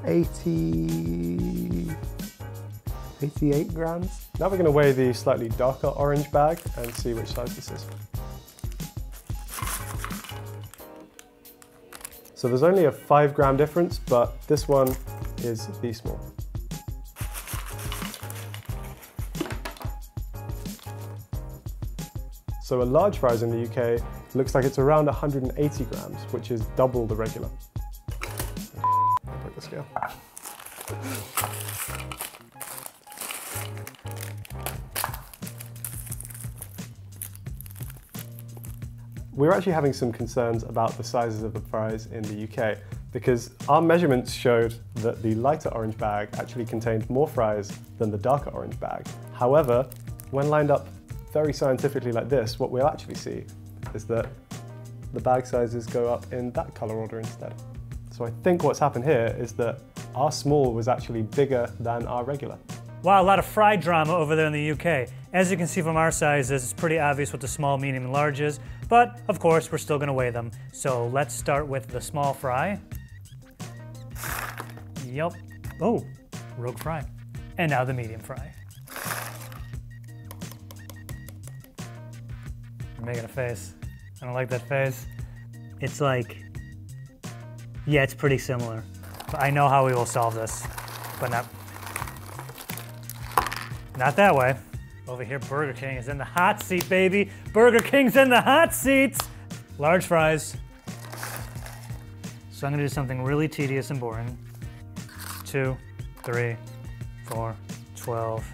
88 grams. Now we're going to weigh the slightly darker orange bag and see which size this is. So there's only a 5 gram difference, but this one is the small. So a large fries in the UK looks like it's around 180 grams, which is double the regular. I'll break the scale. We're actually having some concerns about the sizes of the fries in the UK because our measurements showed that the lighter orange bag actually contained more fries than the darker orange bag. However, when lined up very scientifically like this, what we'll actually see is that the bag sizes go up in that color order instead. So I think what's happened here is that our small was actually bigger than our regular. Wow, a lot of fry drama over there in the UK. As you can see from our sizes, it's pretty obvious what the small, medium, and large is, but of course we're still gonna weigh them. So let's start with the small fry. Yup. Oh, rogue fry. And now the medium fry. I'm making a face. I don't like that face. It's like, yeah, it's pretty similar. But I know how we will solve this, but not that way. Over here, Burger King is in the hot seat, baby. Burger King's in the hot seats. Large fries. So I'm gonna do something really tedious and boring. 2, 3, 4, 12,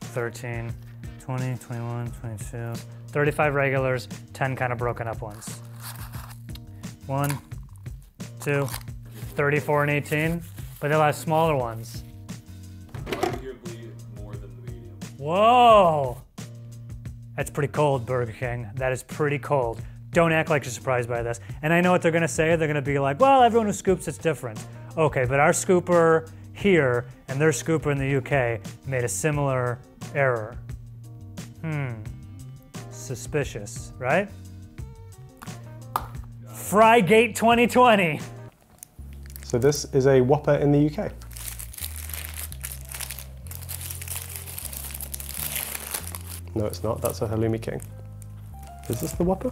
13, 20, 21, 22, 35 regulars, 10 kind of broken up ones. 1, 2, 34 and 18, but they'll have smaller ones. Arguably more than the medium. Whoa! That's pretty cold, Burger King. That is pretty cold. Don't act like you're surprised by this. And I know what they're gonna say. They're gonna be like, well, everyone who scoops, it's different. Okay, but our scooper here and their scooper in the UK made a similar error. Suspicious, right? Frygate 2020. So this is a Whopper in the UK. No, it's not. That's a Halloumi King. Is this the Whopper?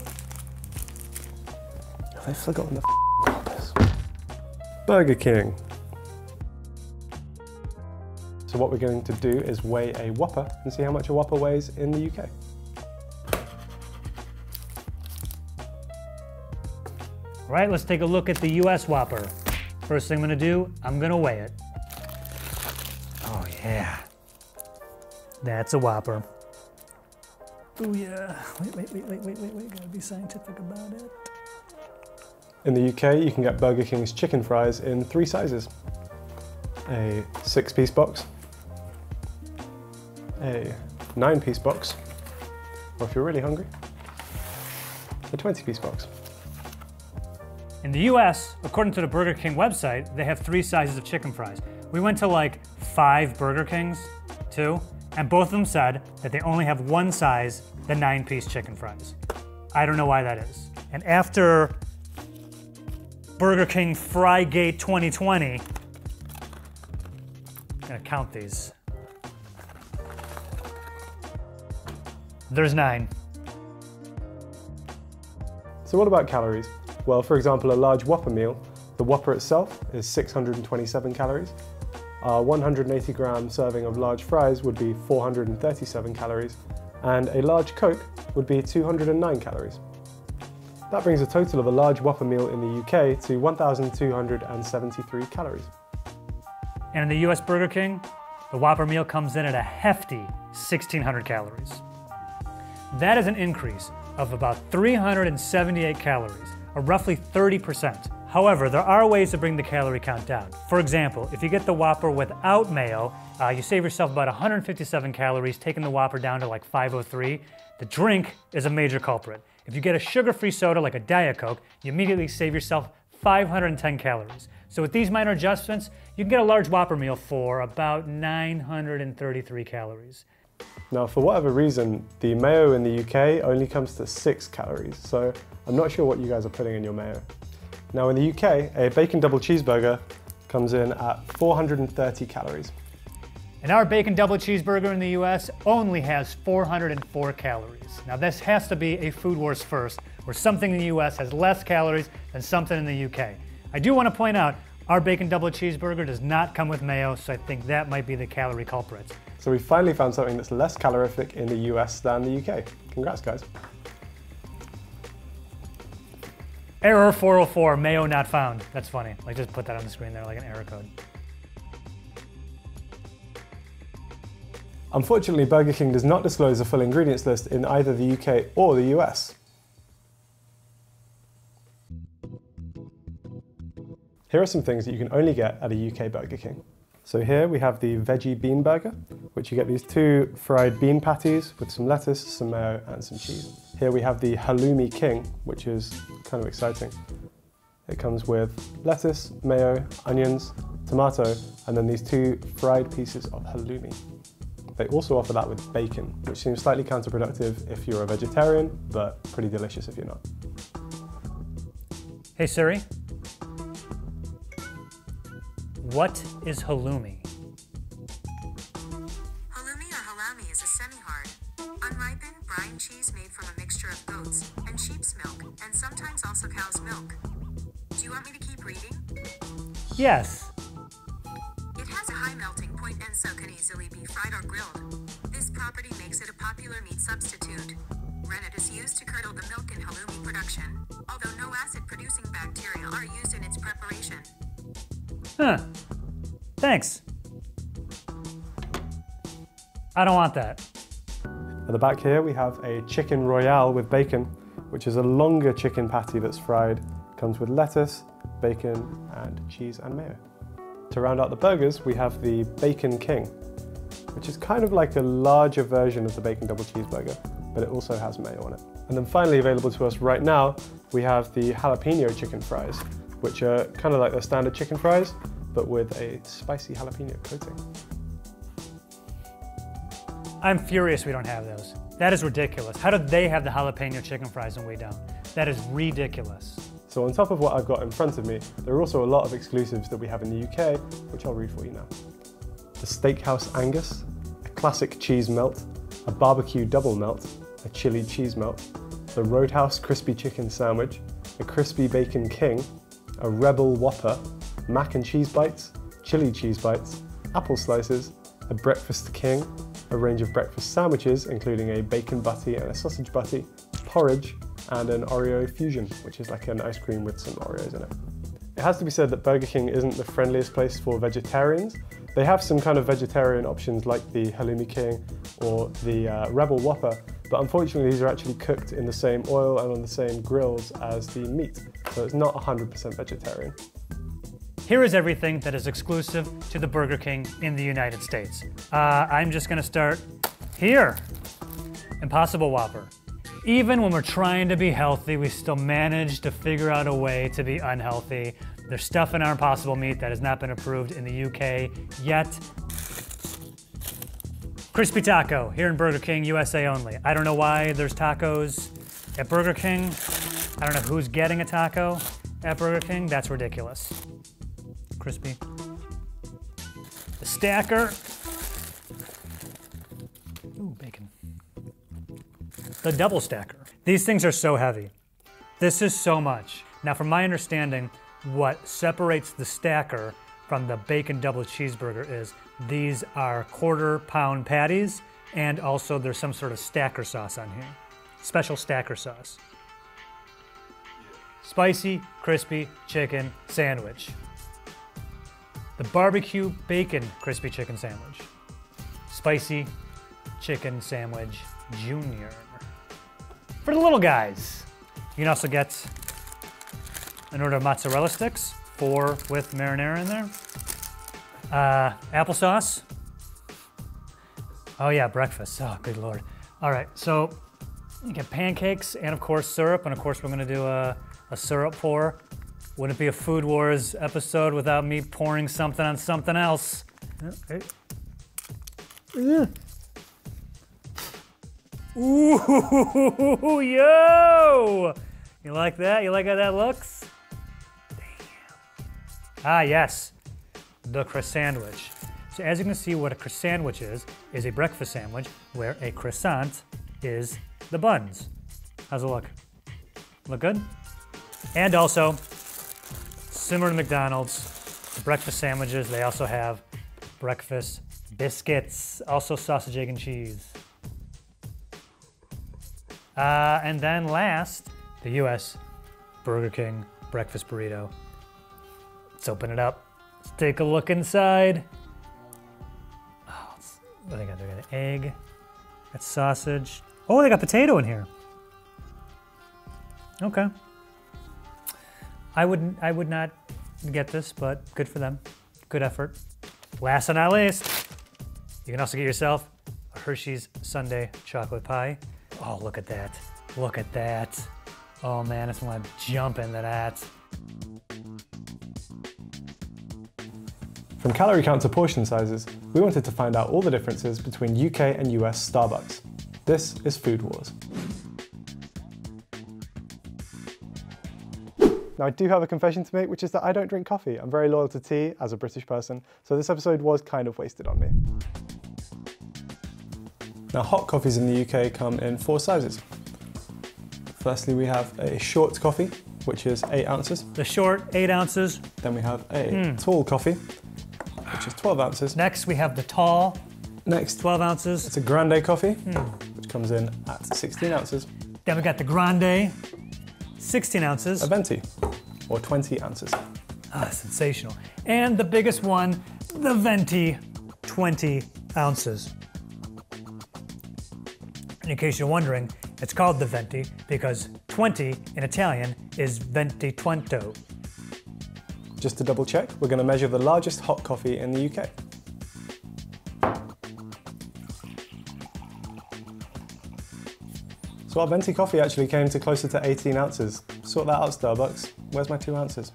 Have I forgotten the Whoppers? Burger King. So what we're going to do is weigh a Whopper and see how much a Whopper weighs in the UK. All right, let's take a look at the US Whopper. First thing I'm gonna do, I'm gonna weigh it. Oh yeah. That's a Whopper. Oh yeah. Wait, gotta be scientific about it. In the UK, you can get Burger King's chicken fries in 3 sizes. A 6-piece box, a 9-piece box, or if you're really hungry, a 20-piece box. In the US, according to the Burger King website, they have 3 sizes of chicken fries. We went to like 5 Burger Kings, 2, and both of them said that they only have 1 size, the 9-piece chicken fries. I don't know why that is. And after Burger King Frygate 2020, I'm gonna count these. There's 9. So what about calories? Well, for example, a large Whopper meal The Whopper itself is 627 calories. Our 180 gram serving of large fries would be 437 calories, and a large Coke would be 209 calories. That brings a total of a large Whopper meal in the UK to 1,273 calories. And in the US Burger King, the Whopper meal comes in at a hefty 1,600 calories. That is an increase of about 378 calories, or roughly 30%. However, there are ways to bring the calorie count down. For example, if you get the Whopper without mayo, you save yourself about 157 calories, taking the Whopper down to like 503. The drink is a major culprit. If you get a sugar-free soda like a Diet Coke, you immediately save yourself 510 calories. So with these minor adjustments, you can get a large Whopper meal for about 933 calories. Now, for whatever reason, the mayo in the UK only comes to 6 calories, so I'm not sure what you guys are putting in your mayo. Now in the UK, a bacon double cheeseburger comes in at 430 calories. And our bacon double cheeseburger in the US only has 404 calories. Now this has to be a Food Wars first, where something in the US has less calories than something in the UK. I do want to point out, our bacon double cheeseburger does not come with mayo, so I think that might be the calorie culprit. So we finally found something that's less calorific in the US than the UK. Congrats, guys. Error 404, mayo not found. That's funny. Like, just put that on the screen there like an error code. Unfortunately, Burger King does not disclose a full ingredients list in either the UK or the US. Here are some things that you can only get at a UK Burger King. So here we have the veggie bean burger, which you get these 2 fried bean patties with some lettuce, some mayo and some cheese. Here we have the Halloumi King, which is kind of exciting. It comes with lettuce, mayo, onions, tomato, and then these 2 fried pieces of halloumi. They also offer that with bacon, which seems slightly counterproductive if you're a vegetarian, but pretty delicious if you're not. Hey Siri, what is halloumi? Halloumi or halloumi is a semi-hard, unripened brine cheese made from a mixture of goats and sheep's milk, and sometimes also cow's milk. Do you want me to keep reading? Yes. It has a high melting point and so can easily be fried or grilled. This property makes it a popular meat substitute. Rennet is used to curdle the milk in halloumi production, although no acid-producing bacteria are used in its preparation. Huh. Thanks. I don't want that. At the back here we have a chicken royale with bacon, which is a longer chicken patty that's fried. Comes with lettuce, bacon, and cheese and mayo. To round out the burgers, we have the Bacon King, which is kind of like a larger version of the bacon double cheeseburger, but it also has mayo on it. And then finally available to us right now, we have the jalapeno chicken fries, which are kind of like the standard chicken fries, but with a spicy jalapeno coating. I'm furious we don't have those. That is ridiculous. How do they have the jalapeno chicken fries and we don't? That is ridiculous. So on top of what I've got in front of me, there are also a lot of exclusives that we have in the UK, which I'll read for you now. The Steakhouse Angus, a classic cheese melt, a barbecue double melt, a chili cheese melt, the Roadhouse crispy chicken sandwich, a crispy bacon king, a rebel whopper, mac and cheese bites, chili cheese bites, apple slices, a breakfast king, a range of breakfast sandwiches including a bacon butty and a sausage butty, porridge, and an Oreo fusion, which is like an ice cream with some Oreos in it. It has to be said that Burger King isn't the friendliest place for vegetarians. They have some kind of vegetarian options like the Halloumi King or the Rebel Whopper, but unfortunately these are actually cooked in the same oil and on the same grills as the meat, so it's not 100% vegetarian. Here is everything that is exclusive to the Burger King in the United States. I'm just gonna start here. Impossible Whopper. Even when we're trying to be healthy, we still manage to figure out a way to be unhealthy. There's stuff in our Impossible meat that has not been approved in the UK yet. Crispy taco, here in Burger King, USA only. I don't know why there's tacos at Burger King. I don't know who's getting a taco at Burger King. That's ridiculous. Crispy. The stacker. Ooh, bacon. The double stacker. These things are so heavy. This is so much. Now, from my understanding, what separates the stacker from the bacon double cheeseburger is these are 1/4 pound patties, and also there's some sort of stacker sauce on here. Special stacker sauce. Spicy, crispy chicken sandwich. The barbecue bacon crispy chicken sandwich. Spicy chicken sandwich junior. For the little guys. You can also get an order of mozzarella sticks, 4 with marinara in there. Applesauce. Oh yeah, breakfast. Oh, good Lord. All right, so you get pancakes and of course syrup, and of course we're gonna do a syrup pour. Wouldn't be a Food Wars episode without me pouring something on something else. Okay. Ooh, yo! You like that? You like how that looks? Damn. Ah, yes, the croissant sandwich. So as you can see, what a croissant sandwich is a breakfast sandwich where a croissant is the buns. How's it look? Look good? And also, similar to McDonald's, breakfast sandwiches, they also have breakfast biscuits, also sausage, egg, and cheese. And then last, the US Burger King breakfast burrito. Let's open it up. Let's take a look inside. Oh, what they got? They got an egg, got sausage. Oh, they got potato in here. Okay. I would not get this, but good for them. Good effort. Last but not least, you can also get yourself a Hershey's Sundae chocolate pie. Oh, look at that. Look at that. Oh man, I just want to jump into that. From calorie count to portion sizes, we wanted to find out all the differences between UK and US Starbucks. This is Food Wars. Now I do have a confession to make, which is that I don't drink coffee. I'm very loyal to tea as a British person, so this episode was kind of wasted on me. Now hot coffees in the UK come in 4 sizes. Firstly, we have a short coffee, which is 8 ounces. The short, 8 ounces. Then we have a tall coffee, which is 12 ounces. Next, we have the tall. Next, 12 ounces. it's a grande coffee, which comes in at 16 ounces. Then we got the grande, 16 ounces. A venti, or 20 ounces. Ah, sensational. And the biggest one, the venti, 20 ounces. And in case you're wondering, it's called the venti because 20 in Italian is venti twento. Just to double check, we're going to measure the largest hot coffee in the UK. So our venti coffee actually came to closer to 18 ounces. Sort that out, Starbucks. Where's my 2 ounces?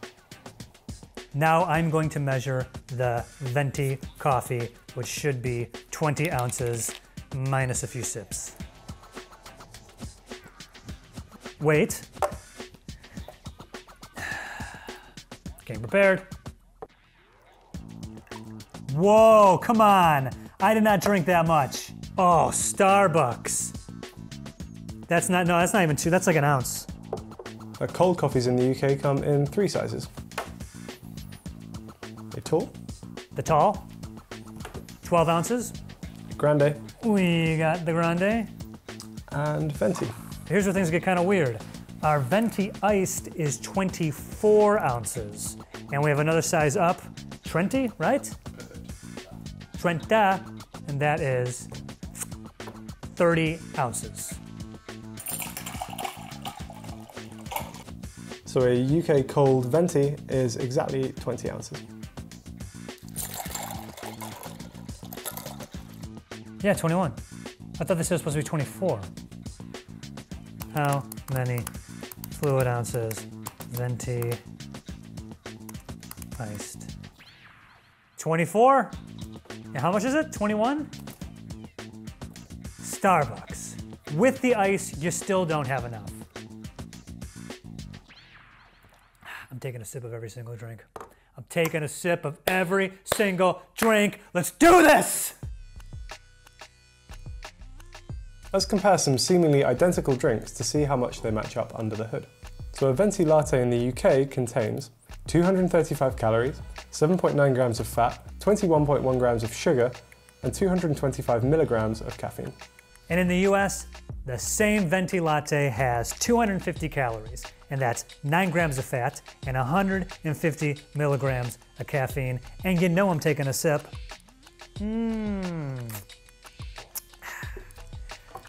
Now I'm going to measure the venti coffee, which should be 20 ounces minus a few sips. Wait. Getting prepared. Whoa, come on. I did not drink that much. Oh, Starbucks. That's not even 2, that's like an ounce. Cold coffees in the UK come in 3 sizes. A tall. The tall, 12 ounces. Grande. We got the grande. And venti. Here's where things get kind of weird. Our venti iced is 24 ounces. And we have another size up, 20, right? 20, and that is 30 ounces. So a UK cold venti is exactly 20 ounces. Yeah, 21. I thought this was supposed to be 24. How many fluid ounces venti iced? 24? And how much is it? 21? Starbucks. With the ice, you still don't have enough. I'm taking a sip of every single drink. I'm taking a sip of every single drink. Let's do this! Let's compare some seemingly identical drinks to see how much they match up under the hood. So a venti latte in the UK contains 235 calories, 7.9 grams of fat, 21.1 grams of sugar, and 225 milligrams of caffeine. And in the US, the same venti latte has 250 calories, and that's 9 grams of fat and 150 milligrams of caffeine. And you know I'm taking a sip.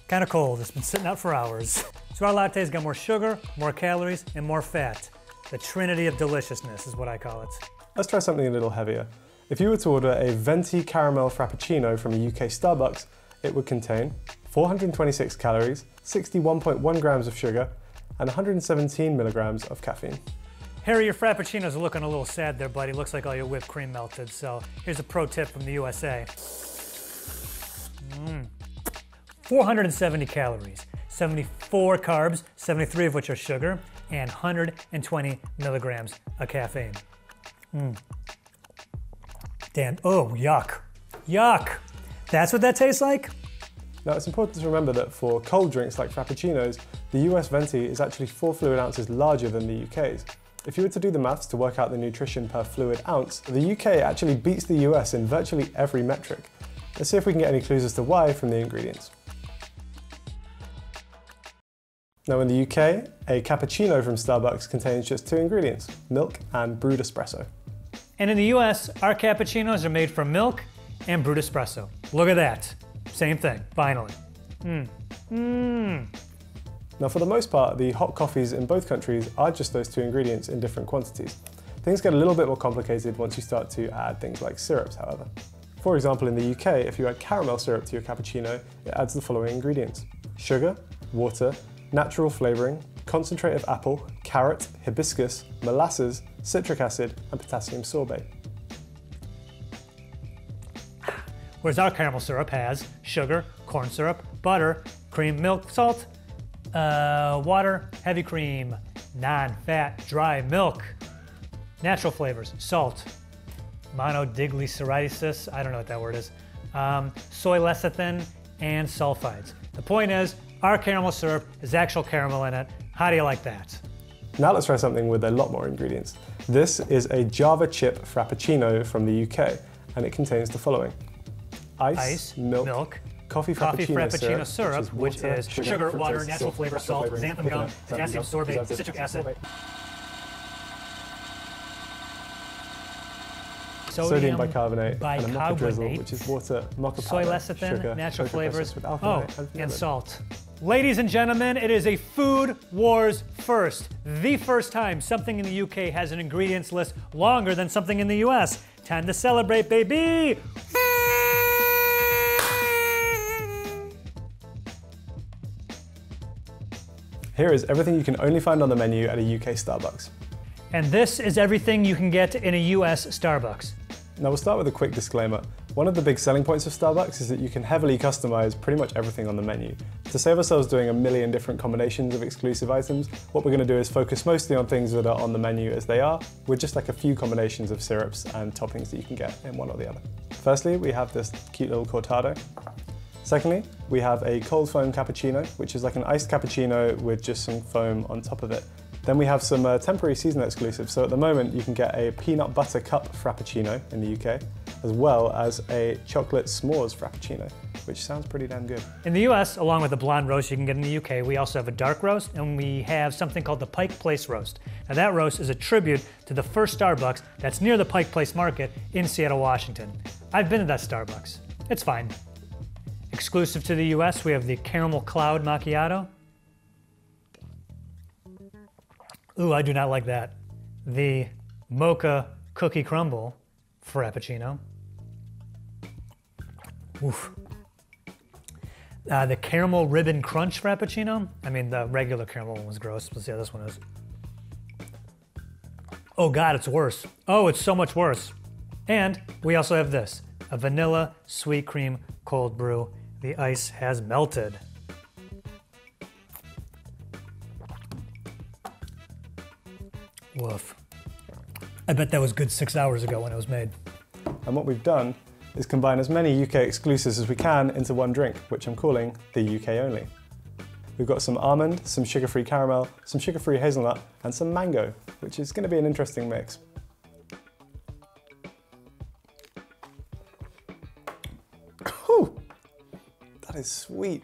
Kind of cold, it's been sitting out for hours. So our latte's got more sugar, more calories, and more fat. The trinity of deliciousness is what I call it. Let's try something a little heavier. If you were to order a venti caramel frappuccino from a UK Starbucks, it would contain 426 calories, 61.1 grams of sugar, and 117 milligrams of caffeine. Harry, your frappuccinos are looking a little sad there, buddy. Looks like all your whipped cream melted. So here's a pro tip from the USA. 470 calories, 74 carbs, 73 of which are sugar, and 120 milligrams of caffeine. Damn, oh, yuck. Yuck. That's what that tastes like? Now it's important to remember that for cold drinks like frappuccinos, the US venti is actually 4 fluid ounces larger than the UK's. If you were to do the maths to work out the nutrition per fluid ounce, the UK actually beats the US in virtually every metric. Let's see if we can get any clues as to why from the ingredients. Now in the UK, a cappuccino from Starbucks contains just 2 ingredients, milk and brewed espresso. And in the US, our cappuccinos are made from milk and brewed espresso. Look at that. Same thing, finally. Now for the most part, the hot coffees in both countries are just those 2 ingredients in different quantities. Things get a little bit more complicated once you start to add things like syrups, however. For example, in the UK, if you add caramel syrup to your cappuccino, it adds the following ingredients: sugar, water, natural flavouring, concentrate of apple, carrot, hibiscus, molasses, citric acid, and potassium sorbate. Whereas our caramel syrup has sugar, corn syrup, butter, cream, milk, salt, water, heavy cream, non-fat, dry milk, natural flavors, salt, monodiglyceridosis, I don't know what that word is, soy lecithin, and sulfides. The point is, our caramel syrup has actual caramel in it. How do you like that? Now let's try something with a lot more ingredients. This is a Java chip frappuccino from the UK, and it contains the following: ice, milk, coffee frappuccino syrup, which is sugar, water, natural flavor, salt, xanthan gum, potassium sorbate, citric acid, sodium bicarbonate, and a mocha drizzle, which is water, mocha soy powder, lecithin, sugar, natural flavors, with alcohol, and salt. Ladies and gentlemen, it is a food wars first. The first time something in the UK has an ingredients list longer than something in the US. Time to celebrate, baby! Here is everything you can only find on the menu at a UK Starbucks. And this is everything you can get in a US Starbucks. Now we'll start with a quick disclaimer. One of the big selling points of Starbucks is that you can heavily customize pretty much everything on the menu. To save ourselves doing a million different combinations of exclusive items, what we're going to do is focus mostly on things that are on the menu as they are, with just like a few combinations of syrups and toppings that you can get in one or the other. Firstly, we have this cute little cortado. Secondly, we have a cold foam cappuccino, which is like an iced cappuccino with just some foam on top of it. Then we have some temporary seasonal exclusives. So at the moment, you can get a peanut butter cup frappuccino in the UK, as well as a chocolate s'mores frappuccino, which sounds pretty damn good. In the US, along with the blonde roast you can get in the UK, we also have a dark roast, and we have something called the Pike Place roast. Now that roast is a tribute to the first Starbucks that's near the Pike Place Market in Seattle, Washington. I've been to that Starbucks. It's fine. Exclusive to the US, we have the Caramel Cloud Macchiato. Ooh, I do not like that. The Mocha Cookie Crumble Frappuccino. Oof. The Caramel Ribbon Crunch Frappuccino. I mean, the regular caramel one was gross. Let's see how this one is. Oh God, it's worse. Oh, it's so much worse. And we also have this, a vanilla sweet cream cold brew. The ice has melted. Woof. I bet that was good 6 hours ago when it was made. And what we've done is combine as many UK exclusives as we can into one drink, which I'm calling the UK only. We've got some almond, some sugar-free caramel, some sugar-free hazelnut, and some mango. which is going to be an interesting mix. Whew, that is sweet.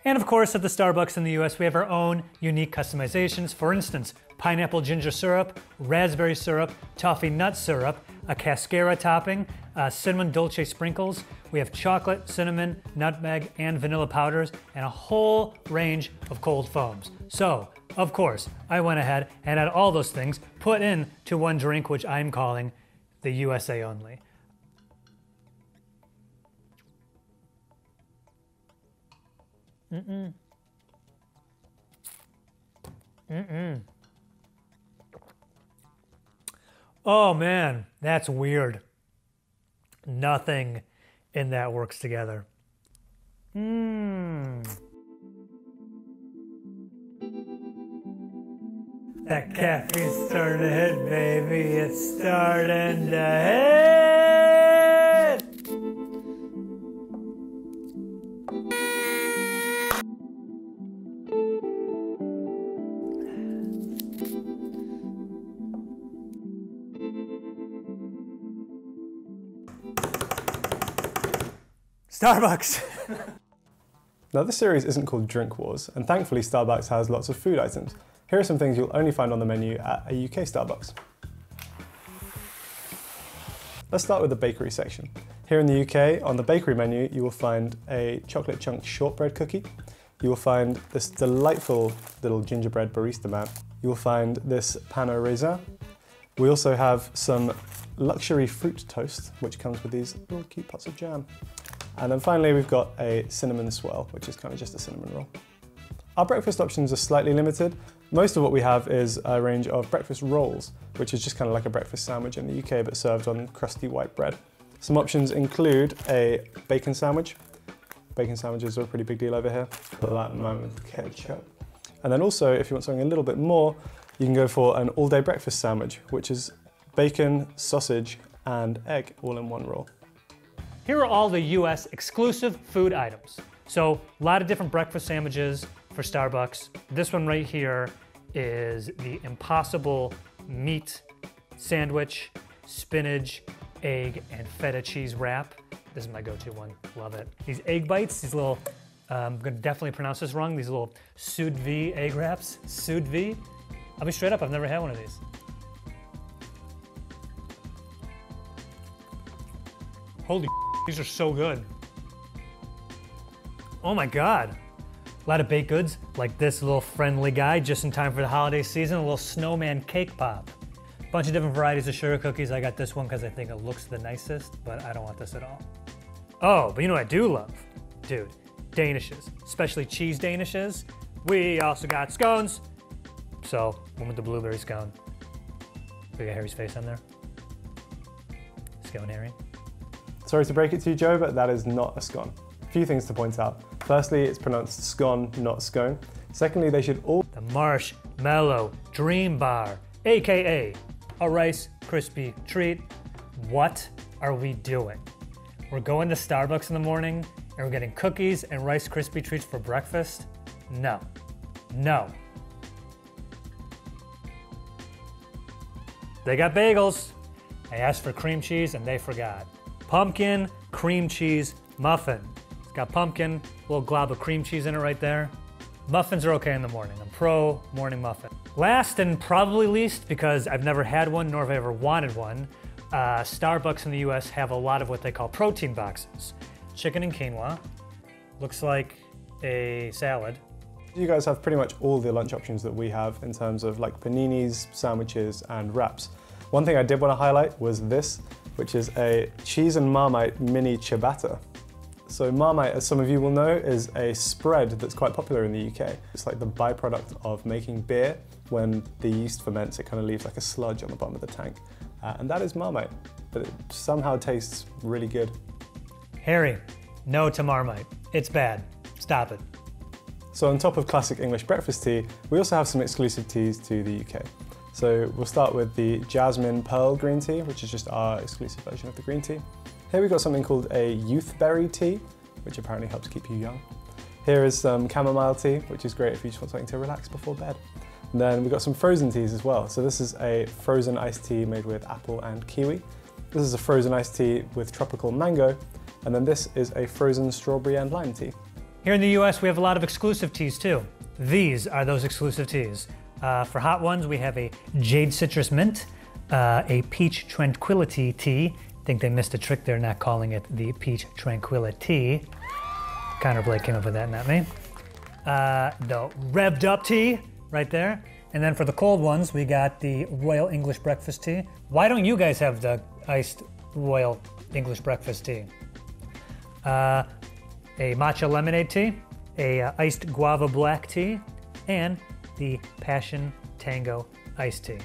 And of course, at the Starbucks in the US, we have our own unique customizations. For instance, pineapple ginger syrup, raspberry syrup, toffee nut syrup, a cascara topping, cinnamon dolce sprinkles. We have chocolate, cinnamon, nutmeg, and vanilla powders, and a whole range of cold foams. So, of course, I went ahead and had all those things put into one drink, which I'm calling the USA only. Oh man, that's weird. Nothing in that works together. That caffeine's starting to hit, baby. It's starting to hit. Starbucks. Now this series isn't called Drink Wars, and thankfully Starbucks has lots of food items. Here are some things you'll only find on the menu at a UK Starbucks. Let's start with the bakery section. Here in the UK, on the bakery menu, you will find a chocolate chunk shortbread cookie. You will find this delightful little gingerbread barista man. You will find this pain au raisin. We also have some luxury fruit toast, which comes with these little cute pots of jam. And then finally, we've got a cinnamon swirl, which is kind of just a cinnamon roll. Our breakfast options are slightly limited. Most of what we have is a range of breakfast rolls, which is just kind of like a breakfast sandwich in the UK, but served on crusty white bread. Some options include a bacon sandwich. Bacon sandwiches are a pretty big deal over here. Put that in mind with ketchup. And then also, if you want something a little bit more, you can go for an all-day breakfast sandwich, which is bacon, sausage, and egg all in one roll. Here are all the US exclusive food items. So a lot of different breakfast sandwiches for Starbucks. This one right here is the Impossible Meat Sandwich, spinach, egg, and feta cheese wrap. This is my go-to one, love it. These egg bites, these little, I'm gonna definitely pronounce this wrong, these little sous vide egg wraps, sous vide. I'll be straight up, I've never had one of these. Holy these are so good. Oh my God. A lot of baked goods, like this little friendly guy, just in time for the holiday season, a little snowman cake pop. Bunch of different varieties of sugar cookies. I got this one because I think it looks the nicest, but I don't want this at all. Oh, but you know what I do love? Dude, Danishes, especially cheese Danishes. We also got scones. So, one with the blueberry scone. We got Harry's face on there. Scone Harry. Sorry to break it to you, Joe, but that is not a scone. A few things to point out. Firstly, it's pronounced scone, not scone. Secondly, they should all... The Marshmallow Dream Bar, AKA a Rice Krispie treat. What are we doing? We're going to Starbucks in the morning and we're getting cookies and Rice Krispie treats for breakfast? No. No. They got bagels. I asked for cream cheese and they forgot. Pumpkin cream cheese muffin. It's got pumpkin, a little glob of cream cheese in it right there. Muffins are okay in the morning. I'm pro morning muffin. Last and probably least, because I've never had one nor have I ever wanted one, Starbucks in the US have a lot of what they call protein boxes. Chicken and quinoa. Looks like a salad. You guys have pretty much all the lunch options that we have in terms of like paninis, sandwiches, and wraps. One thing I did want to highlight was this, which is a cheese and Marmite mini ciabatta. So Marmite, as some of you will know, is a spread that's quite popular in the UK. It's like the byproduct of making beer. When the yeast ferments, it kind of leaves like a sludge on the bottom of the tank. And that is Marmite, but it somehow tastes really good. Harry, no to Marmite. It's bad. Stop it. So on top of classic English breakfast tea, we also have some exclusive teas to the UK. So we'll start with the Jasmine Pearl Green Tea, which is just our exclusive version of the green tea. Here we've got something called a youth berry tea, which apparently helps keep you young. Here is some chamomile tea, which is great if you just want something to relax before bed. And then we've got some frozen teas as well. So this is a frozen iced tea made with apple and kiwi. This is a frozen iced tea with tropical mango. And then this is a frozen strawberry and lime tea. Here in the US, we have a lot of exclusive teas too. These are those exclusive teas. For hot ones, we have a Jade Citrus Mint, a Peach Tranquility Tea. I think they missed a trick there not calling it the Peach Tranquility. Connor Blake came up with that, not me. The Revved Up Tea, right there. And then for the cold ones, we got the Royal English Breakfast Tea. Why don't you guys have the iced Royal English Breakfast Tea? A matcha lemonade tea, a iced guava black tea, and the Passion Tango iced tea.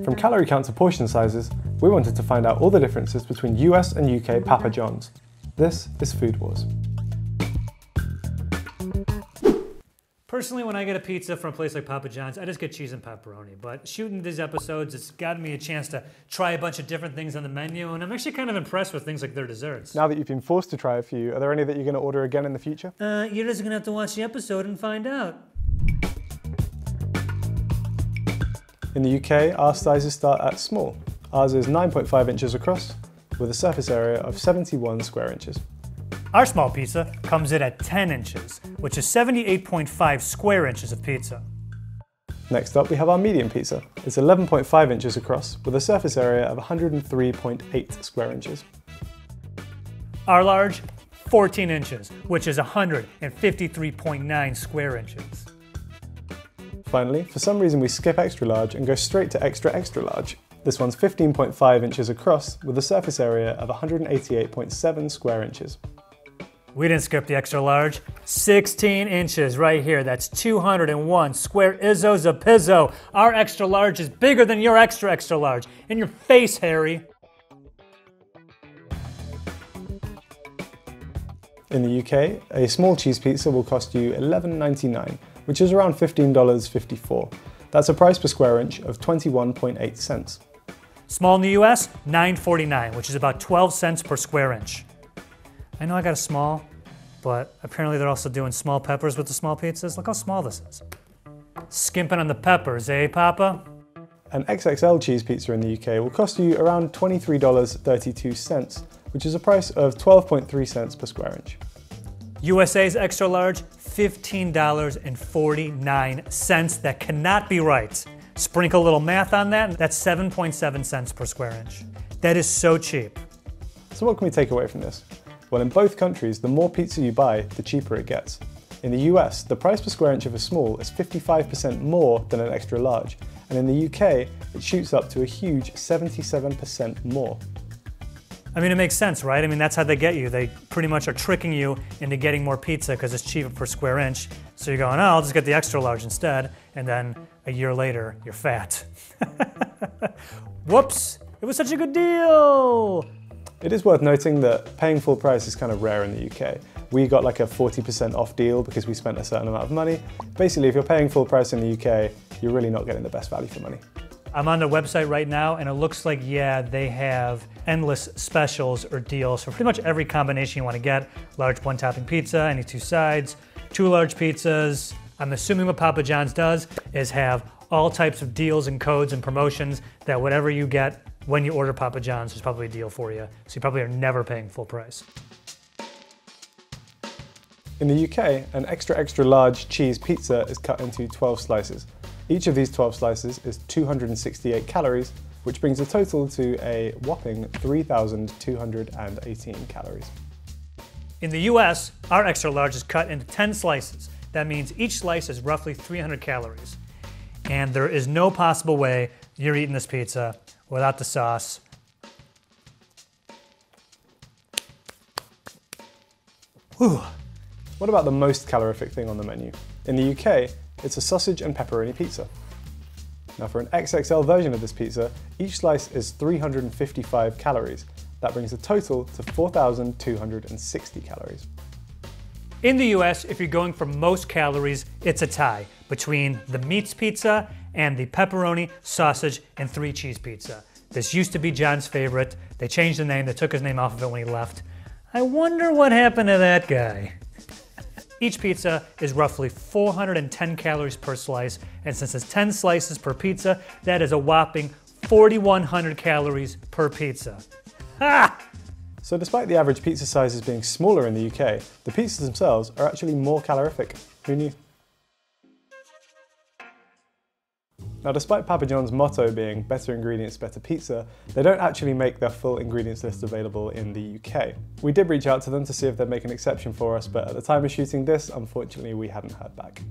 From calorie count to portion sizes, we wanted to find out all the differences between US and UK Papa John's. This is Food Wars. Personally, when I get a pizza from a place like Papa John's, I just get cheese and pepperoni. But shooting these episodes, it's gotten me a chance to try a bunch of different things on the menu, and I'm actually kind of impressed with things like their desserts. Now that you've been forced to try a few, are there any that you're going to order again in the future? You're just gonna have to watch the episode and find out. In the UK, our sizes start at small. Ours is 9.5 inches across, with a surface area of 71 square inches. Our small pizza comes in at 10 inches, which is 78.5 square inches of pizza. Next up, we have our medium pizza. It's 11.5 inches across, with a surface area of 103.8 square inches. Our large, 14 inches, which is 153.9 square inches. Finally, for some reason we skip extra large and go straight to extra extra large. This one's 15.5 inches across, with a surface area of 188.7 square inches. We didn't skip the extra large. 16 inches right here. That's 201 square izzos of pizzo. Our extra large is bigger than your extra extra large. In your face, Harry. In the UK, a small cheese pizza will cost you $11.99, which is around $15.54. That's a price per square inch of 21.8 cents. Small in the US, $9.49, which is about 12 cents per square inch. I know I got a small, but apparently they're also doing small peppers with the small pizzas. Look how small this is. Skimping on the peppers, eh, Papa? An XXL cheese pizza in the UK will cost you around $23.32, which is a price of 12.3 cents per square inch. USA's extra large, $15.49. That cannot be right. Sprinkle a little math on that, that's 7.7 cents per square inch. That is so cheap. So what can we take away from this? Well, in both countries, the more pizza you buy, the cheaper it gets. In the US, the price per square inch of a small is 55% more than an extra large, and in the UK, it shoots up to a huge 77% more. I mean, it makes sense, right? I mean, that's how they get you. They pretty much are tricking you into getting more pizza because it's cheaper per square inch. So you're going, oh, I'll just get the extra large instead, and then a year later, you're fat. Whoops, it was such a good deal. It is worth noting that paying full price is kind of rare in the UK. We got like a 40% off deal because we spent a certain amount of money. Basically, if you're paying full price in the UK, you're really not getting the best value for money. I'm on their website right now, and it looks like, yeah, they have endless specials or deals for pretty much every combination you want to get. Large one-topping pizza, any two sides, 2 large pizzas. I'm assuming what Papa John's does is have all types of deals and codes and promotions that whatever you get when you order Papa John's, there's probably a deal for you. So you probably are never paying full price. In the UK, an extra extra large cheese pizza is cut into 12 slices. Each of these 12 slices is 268 calories, which brings the total to a whopping 3,218 calories. In the US, our extra large is cut into 10 slices. That means each slice is roughly 300 calories. And there is no possible way you're eating this pizza without the sauce. Whew. What about the most calorific thing on the menu? In the UK, it's a sausage and pepperoni pizza. Now for an XXL version of this pizza, each slice is 355 calories. That brings the total to 4,260 calories. In the US, if you're going for most calories, it's a tie between the meats pizza and the pepperoni, sausage, and 3 cheese pizza. This used to be John's favorite. They changed the name. They took his name off of it when he left. I wonder what happened to that guy. Each pizza is roughly 410 calories per slice, and since it's 10 slices per pizza, that is a whopping 4,100 calories per pizza. Ha! So despite the average pizza sizes being smaller in the UK, the pizzas themselves are actually more calorific. Who knew? Now, despite Papa John's motto being better ingredients, better pizza, they don't actually make their full ingredients list available in the UK. We did reach out to them to see if they'd make an exception for us, but at the time of shooting this, unfortunately, we hadn't heard back.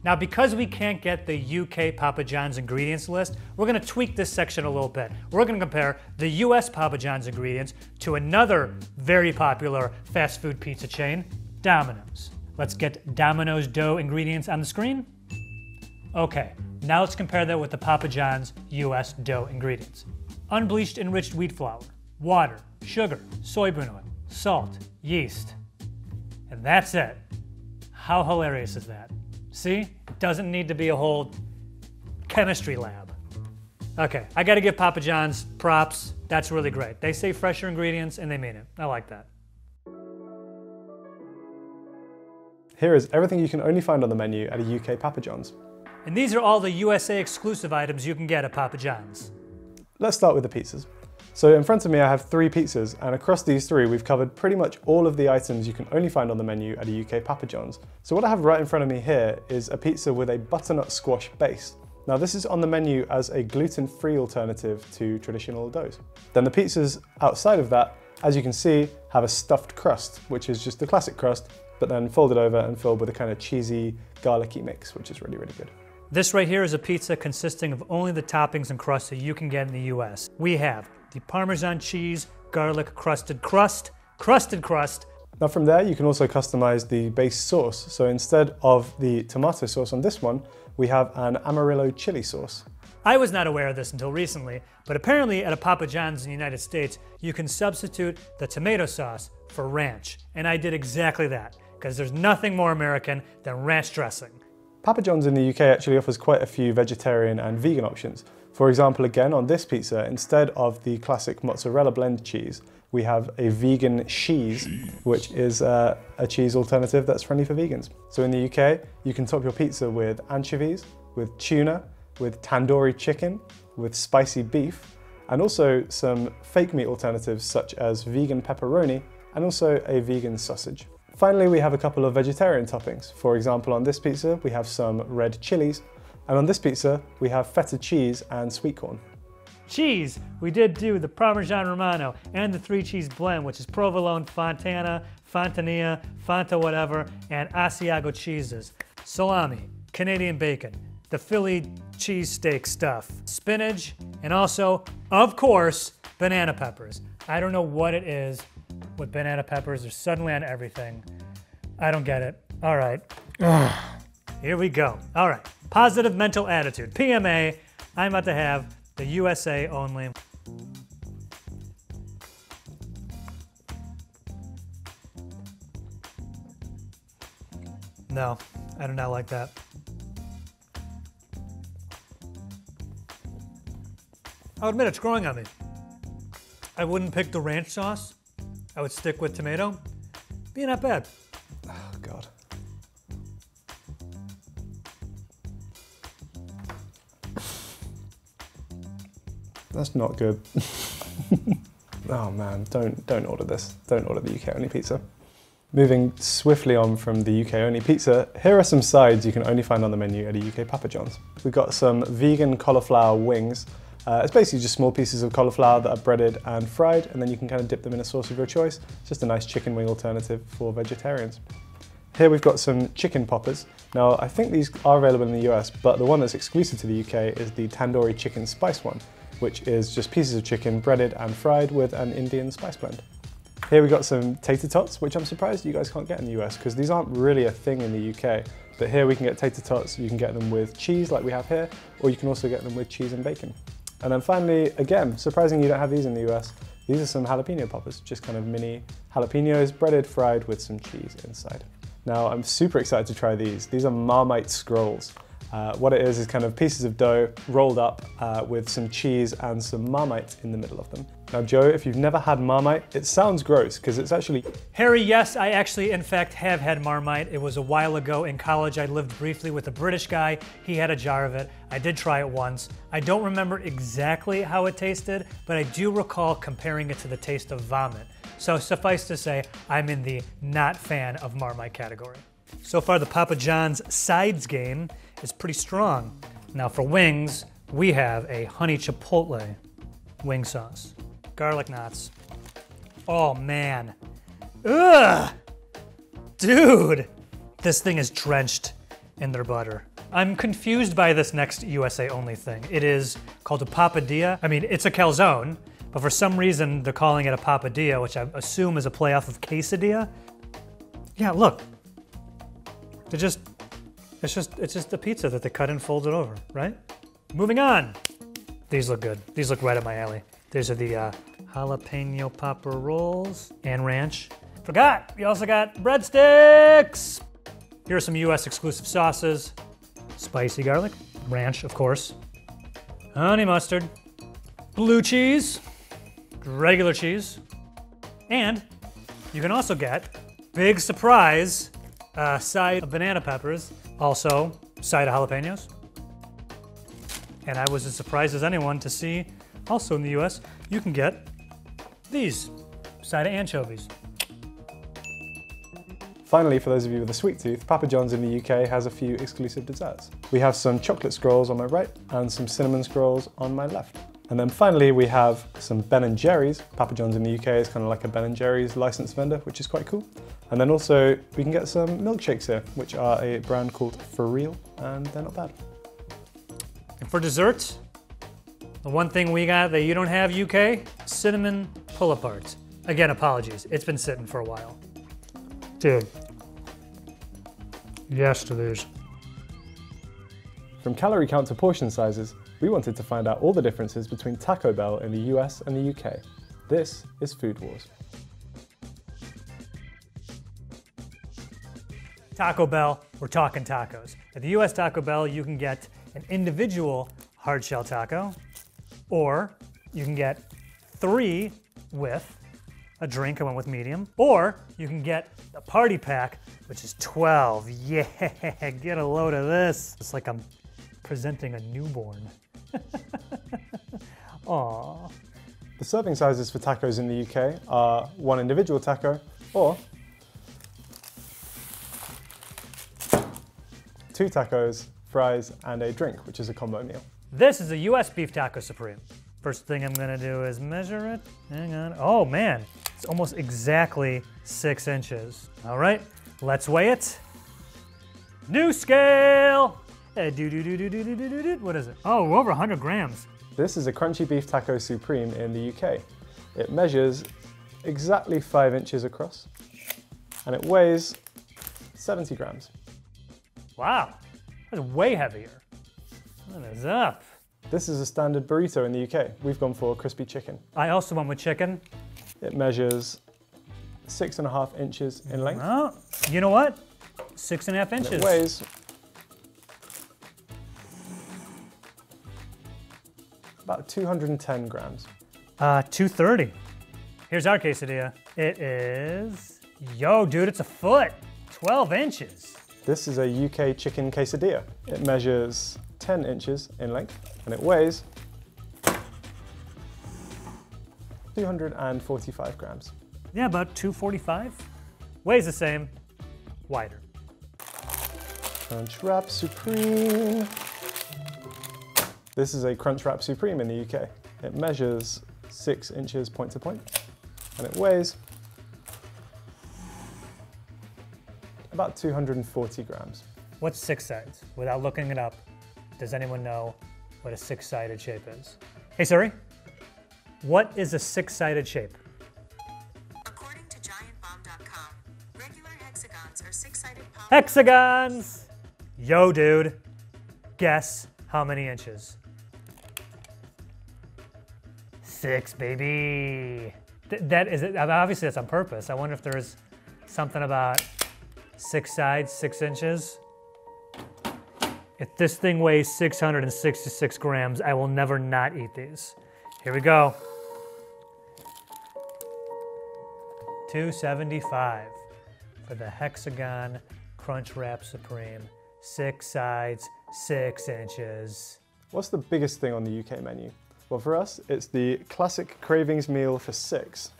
Now, because we can't get the UK Papa John's ingredients list, we're gonna tweak this section a little bit. We're gonna compare the US Papa John's ingredients to another very popular fast food pizza chain, Domino's. Let's get Domino's dough ingredients on the screen. Okay, now let's compare that with the Papa John's US dough ingredients. Unbleached enriched wheat flour, water, sugar, soybean oil, salt, yeast. And that's it. How hilarious is that? See? Doesn't need to be a whole chemistry lab. Okay, I gotta give Papa John's props. That's really great. They say fresher ingredients and they mean it. I like that. Here is everything you can only find on the menu at a UK Papa John's. And these are all the USA exclusive items you can get at Papa John's. Let's start with the pizzas. So in front of me I have 3 pizzas, and across these 3 we've covered pretty much all of the items you can only find on the menu at a UK Papa John's. So what I have right in front of me here is a pizza with a butternut squash base. Now this is on the menu as a gluten-free alternative to traditional doughs. Then the pizzas outside of that, as you can see, have a stuffed crust, which is just the classic crust, but then folded over and filled with a kind of cheesy, garlicky mix, which is really, really good. This right here is a pizza consisting of only the toppings and crust that you can get in the US. We have the Parmesan cheese, garlic crusted crust. Now from there, you can also customize the base sauce. So instead of the tomato sauce on this one, we have an Amarillo chili sauce. I was not aware of this until recently, but apparently at a Papa John's in the United States, you can substitute the tomato sauce for ranch. And I did exactly that, because there's nothing more American than ranch dressing. Papa John's in the UK actually offers quite a few vegetarian and vegan options. For example, again on this pizza, instead of the classic mozzarella blend cheese, we have a vegan cheese, which is a cheese alternative that's friendly for vegans. So in the UK, you can top your pizza with anchovies, with tuna, with tandoori chicken, with spicy beef, and also some fake meat alternatives such as vegan pepperoni and also a vegan sausage. Finally, we have a couple of vegetarian toppings. For example, on this pizza, we have some red chilies, and on this pizza, we have feta cheese and sweet corn. Cheese! We did do the Parmesan Romano and the 3-cheese blend, which is provolone, fontana, fontanilla, fanta whatever, and Asiago cheeses. Salami, Canadian bacon, the Philly cheesesteak stuff, spinach, and also, of course, banana peppers. I don't know what it is with banana peppers. They're suddenly on everything. I don't get it. All right. Here we go. All right. Positive mental attitude. PMA. I'm about to have the USA only. No, I do not like that. I'll admit it's growing on me. I wouldn't pick the ranch sauce. I would stick with tomato. Be not bad. Oh, God. That's not good. Oh man, don't order this. Don't order the UK only pizza. Moving swiftly on from the UK only pizza, here are some sides you can only find on the menu at a UK Papa John's. We've got some vegan cauliflower wings. It's basically just small pieces of cauliflower that are breaded and fried, and then you can kind of dip them in a sauce of your choice. It's just a nice chicken wing alternative for vegetarians. Here we've got some chicken poppers. Now, I think these are available in the US, but the one that's exclusive to the UK is the tandoori chicken spice one, which is just pieces of chicken breaded and fried with an Indian spice blend. Here we got some tater tots, which I'm surprised you guys can't get in the US because these aren't really a thing in the UK. But here we can get tater tots, you can get them with cheese like we have here, or you can also get them with cheese and bacon. And then finally, again, surprising you don't have these in the US, these are some jalapeno poppers, just kind of mini jalapenos, breaded, fried with some cheese inside. Now, I'm super excited to try these. These are Marmite scrolls. What it is kind of pieces of dough rolled up with some cheese and some Marmite in the middle of them. Now Joe, if you've never had Marmite, it sounds gross because it's actually... Harry, yes, I actually in fact have had Marmite. It was a while ago in college. I lived briefly with a British guy. He had a jar of it. I did try it once. I don't remember exactly how it tasted, but I do recall comparing it to the taste of vomit. So suffice to say, I'm in the not fan of Marmite category. So far the Papa John's sides game is pretty strong. Now for wings, we have a honey chipotle wing sauce. Garlic knots. Oh man. Ugh! Dude! This thing is drenched in their butter. I'm confused by this next USA only thing. It is called a papadilla. I mean, it's a calzone, but for some reason they're calling it a papadilla, which I assume is a play off of quesadilla. Yeah, look. It's just a pizza that they cut and fold it over, right? Moving on. These look good. These look right up my alley. These are the jalapeno popper rolls and ranch. Forgot, we also got breadsticks. Here are some US exclusive sauces. Spicy garlic, ranch, of course. Honey mustard, blue cheese, regular cheese. And you can also get, big surprise, side of banana peppers, also side of jalapenos. And I was as surprised as anyone to see, also in the US, you can get these, side of anchovies. Finally, for those of you with a sweet tooth, Papa John's in the UK has a few exclusive desserts. We have some chocolate scrolls on my right and some cinnamon scrolls on my left. And then finally, we have some Ben & Jerry's. Papa John's in the UK is kind of like a Ben & Jerry's licensed vendor, which is quite cool. And then also, we can get some milkshakes here, which are a brand called For Real, and they're not bad. And for dessert, the one thing we got that you don't have, UK, cinnamon pull-aparts. Again, apologies, it's been sitting for a while. Dude, yes to these. From calorie count to portion sizes, we wanted to find out all the differences between Taco Bell in the US and the UK. This is Food Wars. Taco Bell, we're talking tacos. At the US Taco Bell, you can get an individual hard shell taco, or you can get 3 with a drink. I went with medium. Or you can get the party pack, which is 12. Yeah, get a load of this. It's like I'm presenting a newborn. Aww. The serving sizes for tacos in the UK are 1 individual taco, or 2 tacos, fries, and a drink, which is a combo meal. This is a US Beef Taco Supreme. First thing I'm gonna do is measure it. Hang on. Oh man, it's almost exactly 6 inches. All right, let's weigh it. New scale. What is it? Oh, we're over 100 grams. This is a crunchy beef taco supreme in the UK. It measures exactly 5 inches across, and it weighs 70 grams. Wow, that's way heavier. What is up? This is a standard burrito in the UK. We've gone for crispy chicken. I also went with chicken. It measures 6.5 inches in length. Oh, you know what? 6.5 inches. And it weighs about 210 grams. 230. Here's our quesadilla. It is, yo dude, it's a foot, 12 inches. This is a UK chicken quesadilla. It measures 10 inches in length, and it weighs 245 grams. Yeah, about 245. Weighs the same, wider. Crunch Wrap Supreme. This is a Crunch Wrap Supreme in the UK. It measures 6 inches point to point, and it weighs about 240 grams. What's 6 sides? Without looking it up, does anyone know what a 6-sided shape is? Hey Siri, what is a 6-sided shape? According to giantbomb.com, regular hexagons are 6-sided polygon. Hexagons! Yo dude, guess how many inches? 6, baby. That is it. Obviously that's on purpose. I wonder if there's something about 6 sides, 6 inches. If this thing weighs 666 grams, I will never not eat these. Here we go. $2.75 for the Hexagon Crunch Wrap Supreme. 6 sides, 6 inches. What's the biggest thing on the UK menu? Well, for us, it's the classic cravings meal for 6.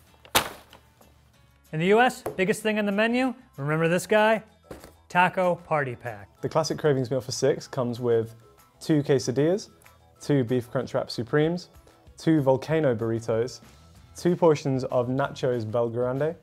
In the US, biggest thing on the menu, remember this guy? Taco Party Pack. The classic cravings meal for 6 comes with 2 quesadillas, 2 beef crunch wrap supremes, 2 volcano burritos, 2 portions of nachos Bel Grande,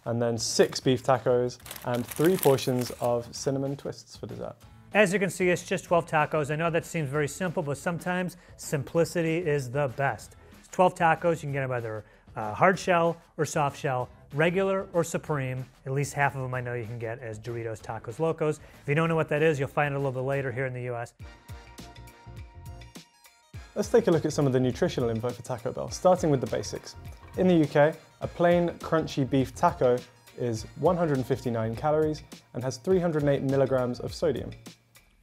and then 6 beef tacos and 3 portions of cinnamon twists for dessert. As you can see, it's just 12 tacos. I know that seems very simple, but sometimes simplicity is the best. It's 12 tacos. You can get them either hard shell or soft shell, regular or supreme. At least half of them I know you can get as Doritos Tacos Locos. If you don't know what that is, you'll find it a little bit later here in the US. Let's take a look at some of the nutritional info for Taco Bell, starting with the basics. In the UK, a plain crunchy beef taco is 159 calories and has 308 milligrams of sodium.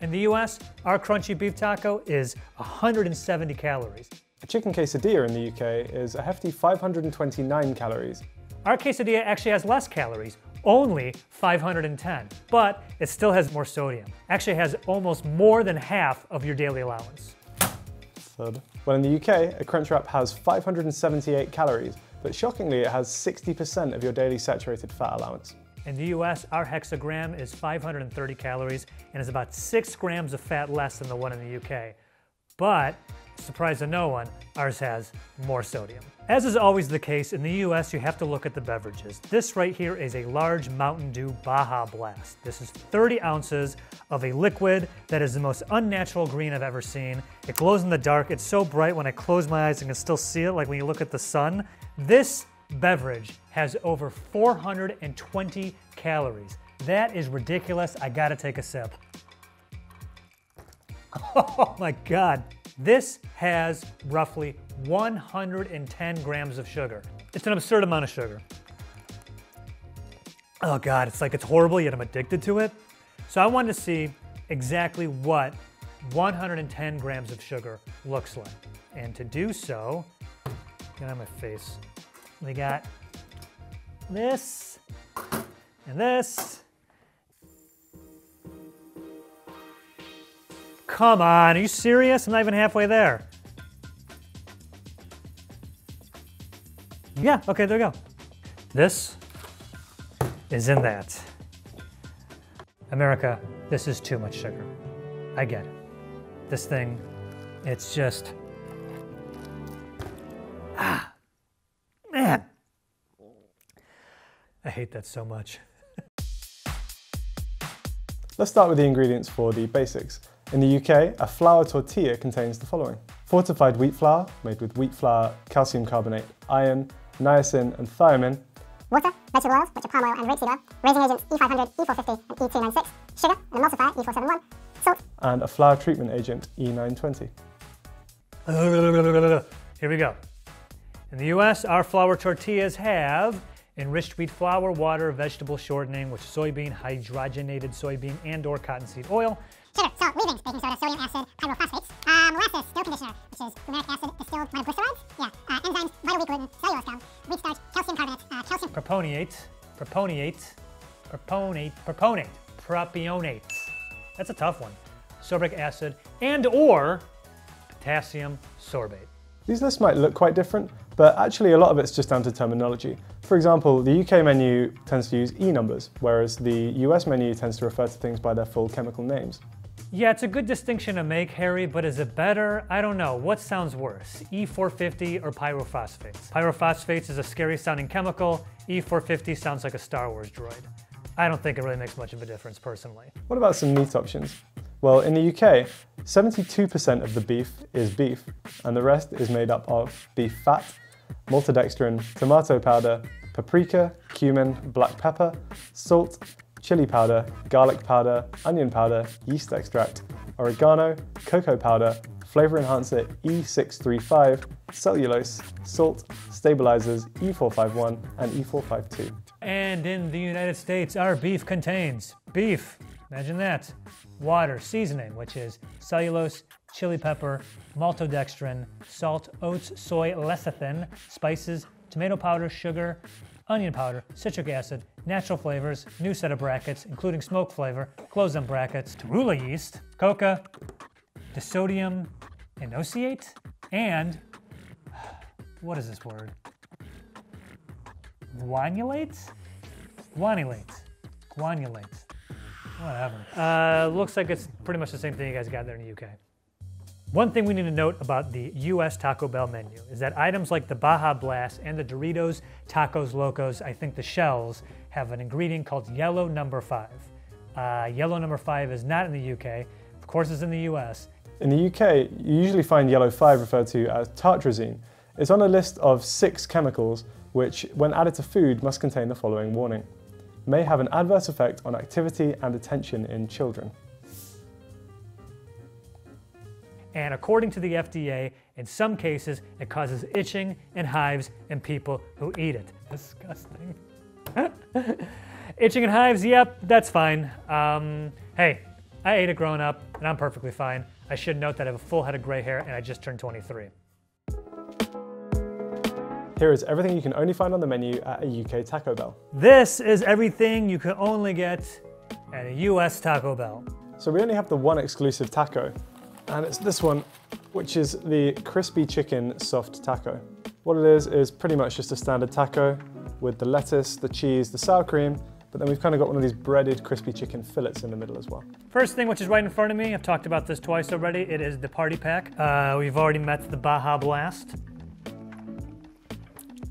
In the US, our crunchy beef taco is 170 calories. A chicken quesadilla in the UK is a hefty 529 calories. Our quesadilla actually has less calories, only 510, but it still has more sodium. Actually has almost more than half of your daily allowance. Thud. Well, in the UK, a crunch wrap has 578 calories, but shockingly it has 60% of your daily saturated fat allowance. In the US, our hexagram is 530 calories and is about 6 grams of fat less than the one in the UK. But, surprise to no one, ours has more sodium. As is always the case, in the US, you have to look at the beverages. This right here is a large Mountain Dew Baja Blast. This is 30 ounces of a liquid that is the most unnatural green I've ever seen. It glows in the dark. It's so bright when I close my eyes, I can still see it, like when you look at the sun. This beverage has over 420 calories. That is ridiculous. I gotta take a sip. Oh my God. This has roughly 110 grams of sugar. It's an absurd amount of sugar. Oh God, it's like it's horrible, yet I'm addicted to it. So I wanted to see exactly what 110 grams of sugar looks like. And to do so, get on my face. We got this and this. Come on, are you serious? I'm not even halfway there. Yeah, okay, there we go. This is in that. America, this is too much sugar. I get it. This thing, it's just, man. I hate that so much. Let's start with the ingredients for the basics. In the UK, a flour tortilla contains the following: fortified wheat flour, made with wheat flour, calcium carbonate, iron, niacin, and thiamine. Water, vegetable oils, which are palm oil and rapeseed oil, raising agents E500, E450, and E296, sugar, an emulsifier, E471, salt, and a flour treatment agent, E920. Here we go. In the US, our flour tortillas have enriched wheat flour, water, vegetable shortening, which is soybean, hydrogenated soybean, and/or cottonseed oil. sugar, salt, leavings, baking soda, sodium acid, pyrophosphates, molasses, dough conditioner, which is fumaric acid, distilled monoglycerides, enzymes, vital wheat gluten, cellulose gum, wheat starch, calcium carbonate, calcium propionate. That's a tough one. Sorbic acid and/or potassium sorbate. These lists might look quite different, but actually a lot of it's just down to terminology. For example, the UK menu tends to use E numbers, whereas the US menu tends to refer to things by their full chemical names. Yeah, it's a good distinction to make, Harry, but is it better? I don't know. What sounds worse, E450 or pyrophosphates? Pyrophosphates is a scary sounding chemical. E450 sounds like a Star Wars droid. I don't think it really makes much of a difference personally. What about some meat options? Well, in the UK, 72% of the beef is beef, and the rest is made up of beef fat, maltodextrin, tomato powder, paprika, cumin, black pepper, salt, chili powder, garlic powder, onion powder, yeast extract, oregano, cocoa powder, flavor enhancer E635, cellulose, salt, stabilizers E451 and E452. And in the United States, our beef contains beef, Imagine that. Water, seasoning, which is cellulose, chili pepper, maltodextrin, salt, oats, soy, lecithin, spices, tomato powder, sugar, onion powder, citric acid, natural flavors, new set of brackets, including smoke flavor, close them brackets, Tarula yeast, coca, disodium inosite, and, what is this word? Guanylate? Guanylate. Whatever. Looks like it's pretty much the same thing you guys got there in the UK. One thing we need to note about the US Taco Bell menu is that items like the Baja Blast and the Doritos, Tacos Locos, I think the shells, have an ingredient called yellow number 5. Yellow number 5 is not in the UK, of course it's in the US. In the UK, you usually find yellow 5 referred to as tartrazine. It's on a list of 6 chemicals which, when added to food, must contain the following warning. May have an adverse effect on activity and attention in children. And according to the FDA, in some cases, it causes itching and hives in people who eat it. Disgusting. Itching and hives, yep, that's fine. Hey, I ate it growing up, and I'm perfectly fine. I should note that I have a full head of gray hair, and I just turned 23. Here is everything you can only find on the menu at a UK Taco Bell. This is everything you can only get at a US Taco Bell. So we only have the one exclusive taco, and it's this one, which is the crispy chicken soft taco. What it is pretty much just a standard taco with the lettuce, the cheese, the sour cream, but then we've kind of got one of these breaded crispy chicken fillets in the middle as well. First thing, which is right in front of me, I've talked about this twice already, it is the party pack. We've already met the Baja Blast.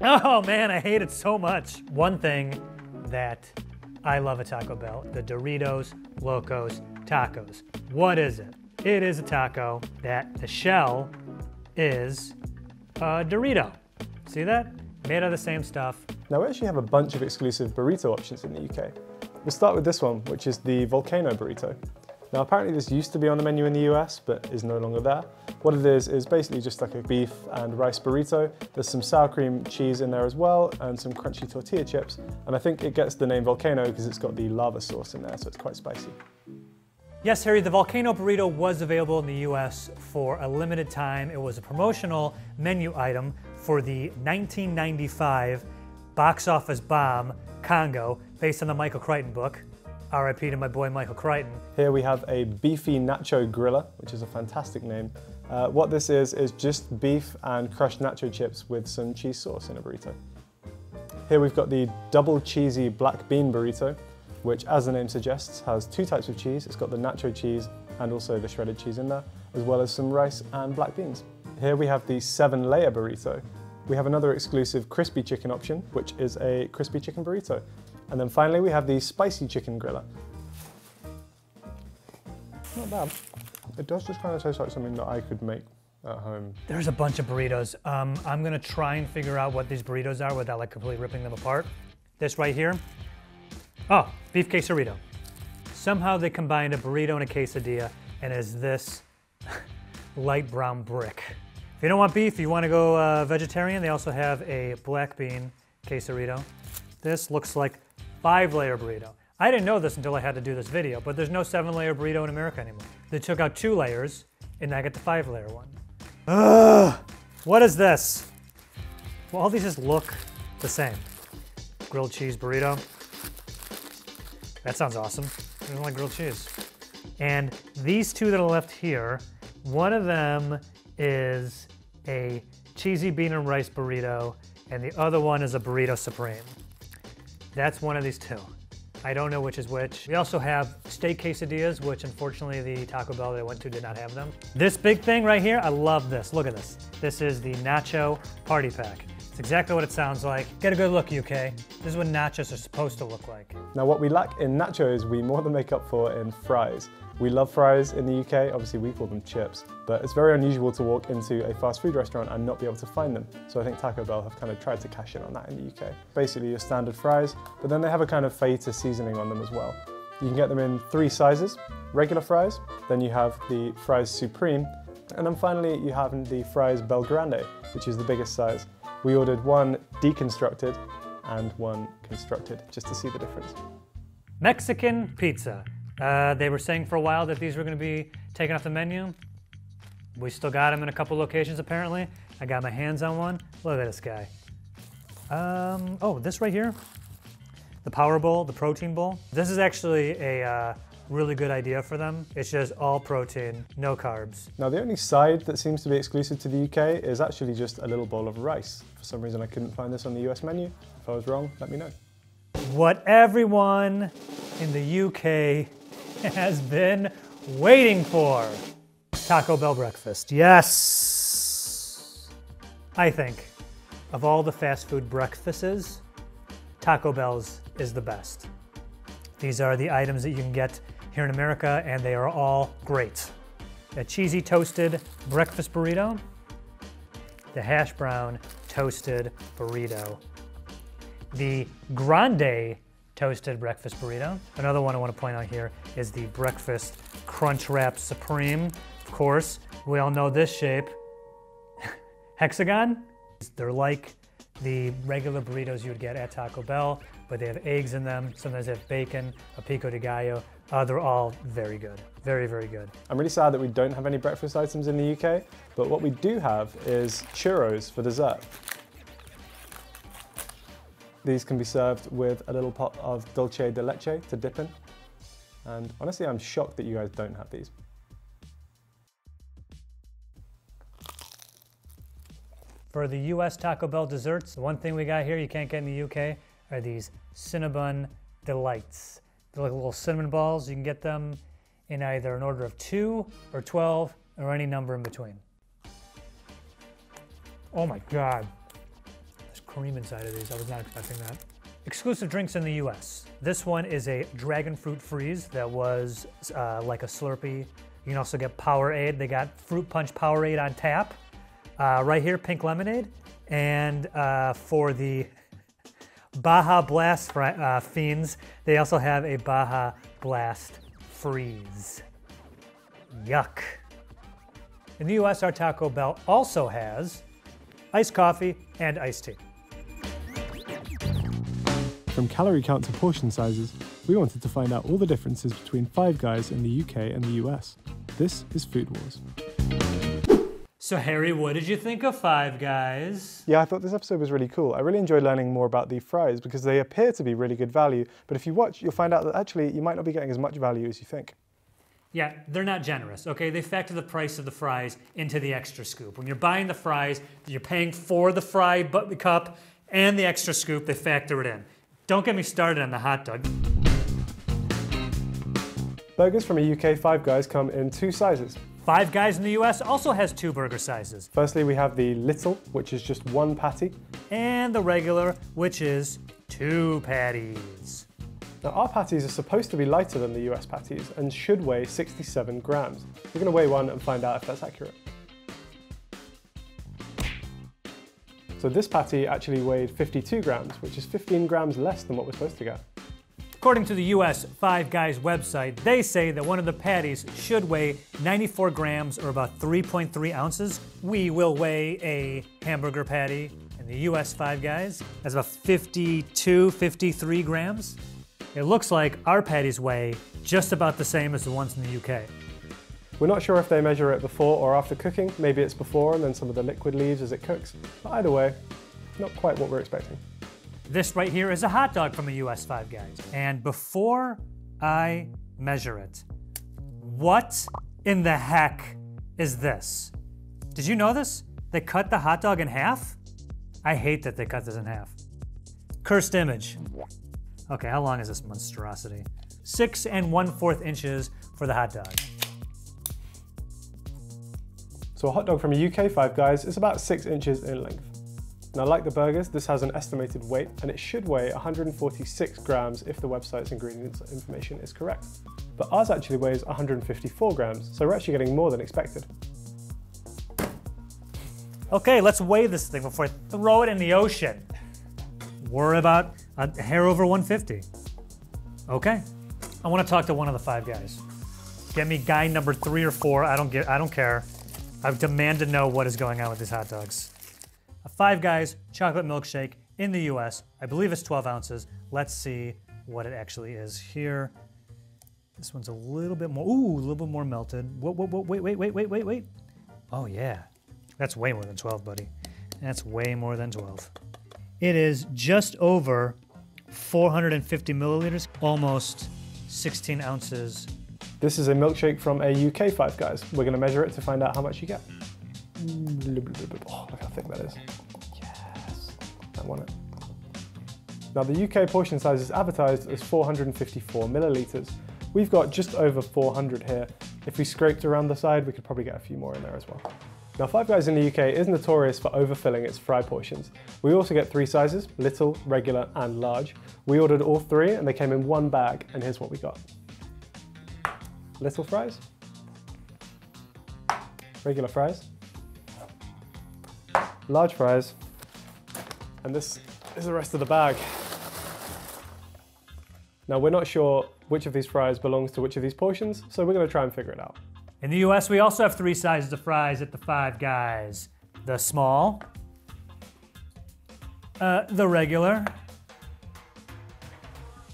Oh man, I hate it so much. One thing that I love at Taco Bell, the Doritos Locos Tacos. What is it? It is a taco that the shell is a Dorito. See that? Made out of the same stuff. Now we actually have a bunch of exclusive burrito options in the UK. We'll start with this one, which is the Volcano Burrito. Now apparently this used to be on the menu in the US, but is no longer there. What it is basically just like a beef and rice burrito. There's some sour cream cheese in there as well, and some crunchy tortilla chips. And I think it gets the name Volcano because it's got the lava sauce in there, so it's quite spicy. Yes, Harry, the Volcano Burrito was available in the US for a limited time. It was a promotional menu item for the 1995 box office bomb, Congo, based on the Michael Crichton book. R.I.P. to my boy Michael Crichton. Here we have a beefy nacho griller, which is a fantastic name. What this is just beef and crushed nacho chips with some cheese sauce in a burrito. Here we've got the double cheesy black bean burrito, which, as the name suggests, has 2 types of cheese. It's got the nacho cheese and also the shredded cheese in there, as well as some rice and black beans. Here we have the 7-layer burrito. We have another exclusive crispy chicken option, which is a crispy chicken burrito. And then finally we have the spicy chicken griller. Not bad. It does just kind of taste like something that I could make at home. There's a bunch of burritos. I'm gonna try and figure out what these burritos are without like completely ripping them apart. This right here. Oh, beef quesarito. Somehow they combined a burrito and a quesadilla and is this light brown brick. If you don't want beef, you want to go vegetarian, they also have a black bean quesarito. This looks like 5-layer burrito. I didn't know this until I had to do this video, but there's no 7-layer burrito in America anymore. They took out 2 layers, and I get the 5-layer one. Ugh! What is this? Well, all these just look the same. Grilled cheese burrito. That sounds awesome. I don't like grilled cheese. And these 2 that are left here, one of them is a cheesy bean and rice burrito, and the other one is a burrito supreme. That's one of these 2. I don't know which is which. We also have steak quesadillas, which unfortunately the Taco Bell that I went to did not have them. This big thing right here, I love this. Look at this. This is the Nacho Party Pack. It's exactly what it sounds like. Get a good look, UK. This is what nachos are supposed to look like. Now what we lack in nachos, we more than make up for in fries. We love fries in the UK, obviously we call them chips, but it's very unusual to walk into a fast food restaurant and not be able to find them. So I think Taco Bell have kind of tried to cash in on that in the UK. Basically your standard fries, but then they have a kind of feta seasoning on them as well. You can get them in 3 sizes, regular fries, then you have the fries supreme, and then finally you have the fries Bel Grande, which is the biggest size. We ordered 1 deconstructed and 1 constructed, just to see the difference. Mexican pizza. They were saying for a while that these were going to be taken off the menu. We still got them in a couple locations apparently. I got my hands on one. Look at this guy. Oh, this right here, the Power Bowl, the protein bowl. This is actually a really good idea for them. It's just all protein, no carbs. Now the only side that seems to be exclusive to the UK is actually just a little bowl of rice. For some reason I couldn't find this on the US menu. If I was wrong, let me know. What everyone in the UK has been waiting for. Taco Bell breakfast, yes! I think of all the fast food breakfasts, Taco Bell's is the best. These are the items that you can get here in America, and they are all great. A cheesy toasted breakfast burrito, the hash brown toasted burrito, the grande toasted breakfast burrito. Another one I want to point out here is the breakfast crunch wrap supreme. Of course, we all know this shape. Hexagon. They're like the regular burritos you would get at Taco Bell, but they have eggs in them. Sometimes they have bacon, a pico de gallo. They're all very good. Very, very good. I'm really sad that we don't have any breakfast items in the UK, but what we do have is churros for dessert. These can be served with a little pot of dulce de leche to dip in. And honestly, I'm shocked that you guys don't have these. For the US Taco Bell desserts, the one thing we got here you can't get in the UK are these Cinnabon Delights. They're like little cinnamon balls. You can get them in either an order of 2 or 12 or any number in between. Oh my God. There's cream inside of these. I was not expecting that. Exclusive drinks in the US. This one is a dragon fruit freeze that was like a Slurpee. You can also get Powerade. They got Fruit Punch Powerade on tap. Right here, pink lemonade. And for the Baja Blast fiends, they also have a Baja Blast freeze. Yuck. In the US, our Taco Bell also has iced coffee and iced tea. From calorie count to portion sizes, we wanted to find out all the differences between Five Guys in the UK and the US. This is Food Wars. So Harry, what did you think of Five Guys? Yeah, I thought this episode was really cool. I really enjoyed learning more about the fries because they appear to be really good value, but if you watch, you'll find out that actually you might not be getting as much value as you think. Yeah, they're not generous, okay? They factor the price of the fries into the extra scoop. When you're buying the fries, you're paying for the fry cup and the extra scoop, they factor it in. Don't get me started on the hot dog. Burgers from a UK Five Guys come in 2 sizes. Five Guys in the US also has 2 burger sizes. Firstly, we have the little, which is just 1 patty. And the regular, which is 2 patties. Now, our patties are supposed to be lighter than the US patties and should weigh 67 grams. We're going to weigh one and find out if that's accurate. So this patty actually weighed 52 grams, which is 15 grams less than what we're supposed to get. According to the US Five Guys website, they say that one of the patties should weigh 94 grams or about 3.3 ounces. We will weigh a hamburger patty in the US Five Guys. That's about 52, 53 grams. It looks like our patties weigh just about the same as the ones in the UK. We're not sure if they measure it before or after cooking. Maybe it's before and then some of the liquid leaves as it cooks. But either way, not quite what we're expecting. This right here is a hot dog from a US Five Guys. And before I measure it, what in the heck is this? Did you know this? They cut the hot dog in half? I hate that they cut this in half. Cursed image. Okay, how long is this monstrosity? 6 1/4 inches for the hot dog. So a hot dog from a UK Five Guys is about 6 inches in length. Now, like the burgers, this has an estimated weight and it should weigh 146 grams if the website's ingredients information is correct. But ours actually weighs 154 grams, so we're actually getting more than expected. Okay, let's weigh this thing before I throw it in the ocean. We're about a hair over 150. Okay, I want to talk to one of the Five Guys. Get me guy number 3 or 4, I don't care. I demand to know what is going on with these hot dogs. A Five Guys chocolate milkshake in the US. I believe it's 12 ounces. Let's see what it actually is here. This one's a little bit more, ooh, a little bit more melted. Wait. Oh yeah, that's way more than 12, buddy. That's way more than 12. It is just over 450 milliliters, almost 16 ounces. This is a milkshake from a UK Five Guys. We're going to measure it to find out how much you get. Oh, look how thick that is. Yes, I want it. Now the UK portion size is advertised as 454 milliliters. We've got just over 400 here. If we scraped around the side, we could probably get a few more in there as well. Now Five Guys in the UK is notorious for overfilling its fry portions. We also get 3 sizes, little, regular, and large. We ordered all 3 and they came in one bag, and here's what we got. Little fries, regular fries, large fries, and this is the rest of the bag. Now we're not sure which of these fries belongs to which of these portions, so we're going to try and figure it out. In the US, we also have 3 sizes of fries at the Five Guys. The small, the regular,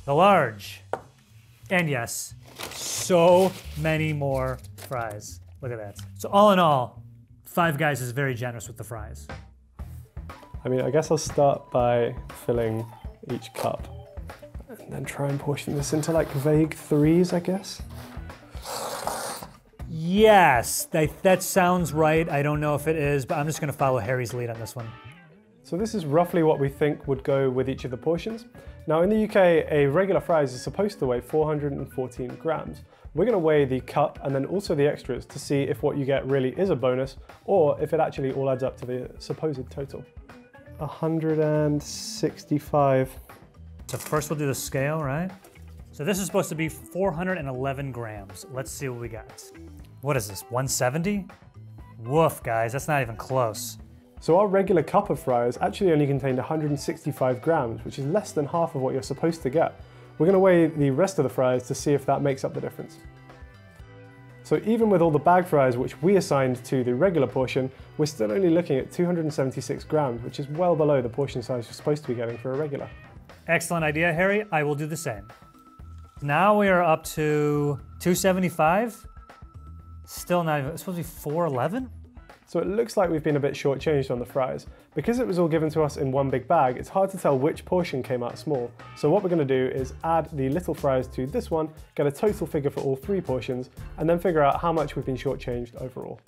the large, and yes, so many more fries. Look at that. So all in all, Five Guys is very generous with the fries. I mean, I guess I'll start by filling each cup and then try and portion this into like vague 3s, I guess. Yes, that sounds right. I don't know if it is, but I'm just gonna follow Harry's lead on this one. So this is roughly what we think would go with each of the portions. Now in the UK, a regular fries is supposed to weigh 414 grams. We're gonna weigh the cup and then also the extras to see if what you get really is a bonus or if it actually all adds up to the supposed total. 165. So first we'll do the scale, right? So this is supposed to be 411 grams. Let's see what we got. What is this, 170? Woof, guys, that's not even close. So our regular cup of fries actually only contained 165 grams, which is less than half of what you're supposed to get. We're gonna weigh the rest of the fries to see if that makes up the difference. So even with all the bag fries, which we assigned to the regular portion, we're still only looking at 276 grams, which is well below the portion size you're supposed to be getting for a regular. Excellent idea, Harry. I will do the same. Now we are up to 275. Still not even, it's supposed to be 411? So it looks like we've been a bit shortchanged on the fries. Because it was all given to us in one big bag, it's hard to tell which portion came out small. So what we're gonna do is add the little fries to this one, get a total figure for all 3 portions, and then figure out how much we've been shortchanged overall.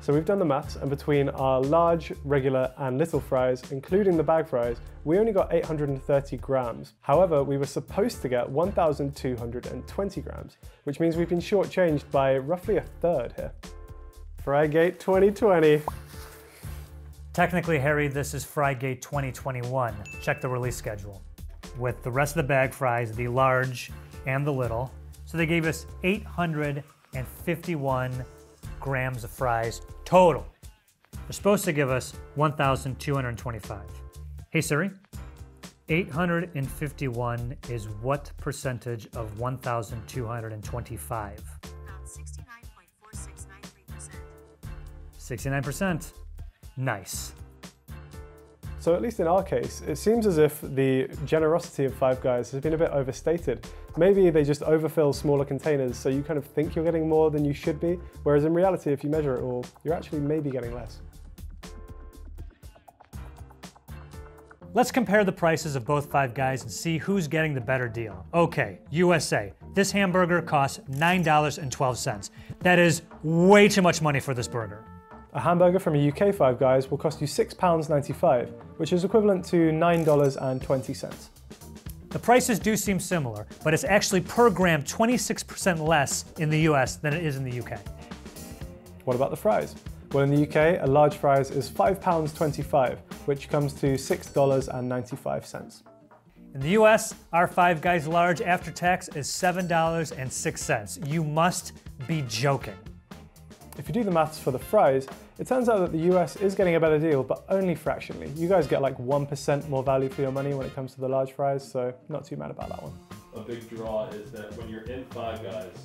So we've done the maths, and between our large, regular, and little fries, including the bag fries, we only got 830 grams. However, we were supposed to get 1,220 grams, which means we've been shortchanged by roughly a third here. Frygate 2020. Technically, Harry, this is Frygate 2021. Check the release schedule. With the rest of the bag fries, the large and the little. So they gave us 851 grams of fries total. They're supposed to give us 1,225. Hey Siri, 851 is what percentage of 1,225? About 69.4693%. 69%. Nice. So at least in our case, it seems as if the generosity of Five Guys has been a bit overstated. Maybe they just overfill smaller containers so you kind of think you're getting more than you should be, whereas in reality, if you measure it all, you're actually maybe getting less. Let's compare the prices of both Five Guys and see who's getting the better deal. Okay, USA. This hamburger costs $9.12. That is way too much money for this burger. A hamburger from a UK Five Guys will cost you £6.95, which is equivalent to $9.20. The prices do seem similar, but it's actually per gram 26% less in the US than it is in the UK. What about the fries? Well, in the UK, a large fries is £5.25, which comes to $6.95. In the US, our Five Guys large after tax is $7.06. You must be joking. If you do the maths for the fries, it turns out that the US is getting a better deal, but only fractionally. You guys get like 1% more value for your money when it comes to the large fries, so not too mad about that one. A big draw is that when you're in Five Guys,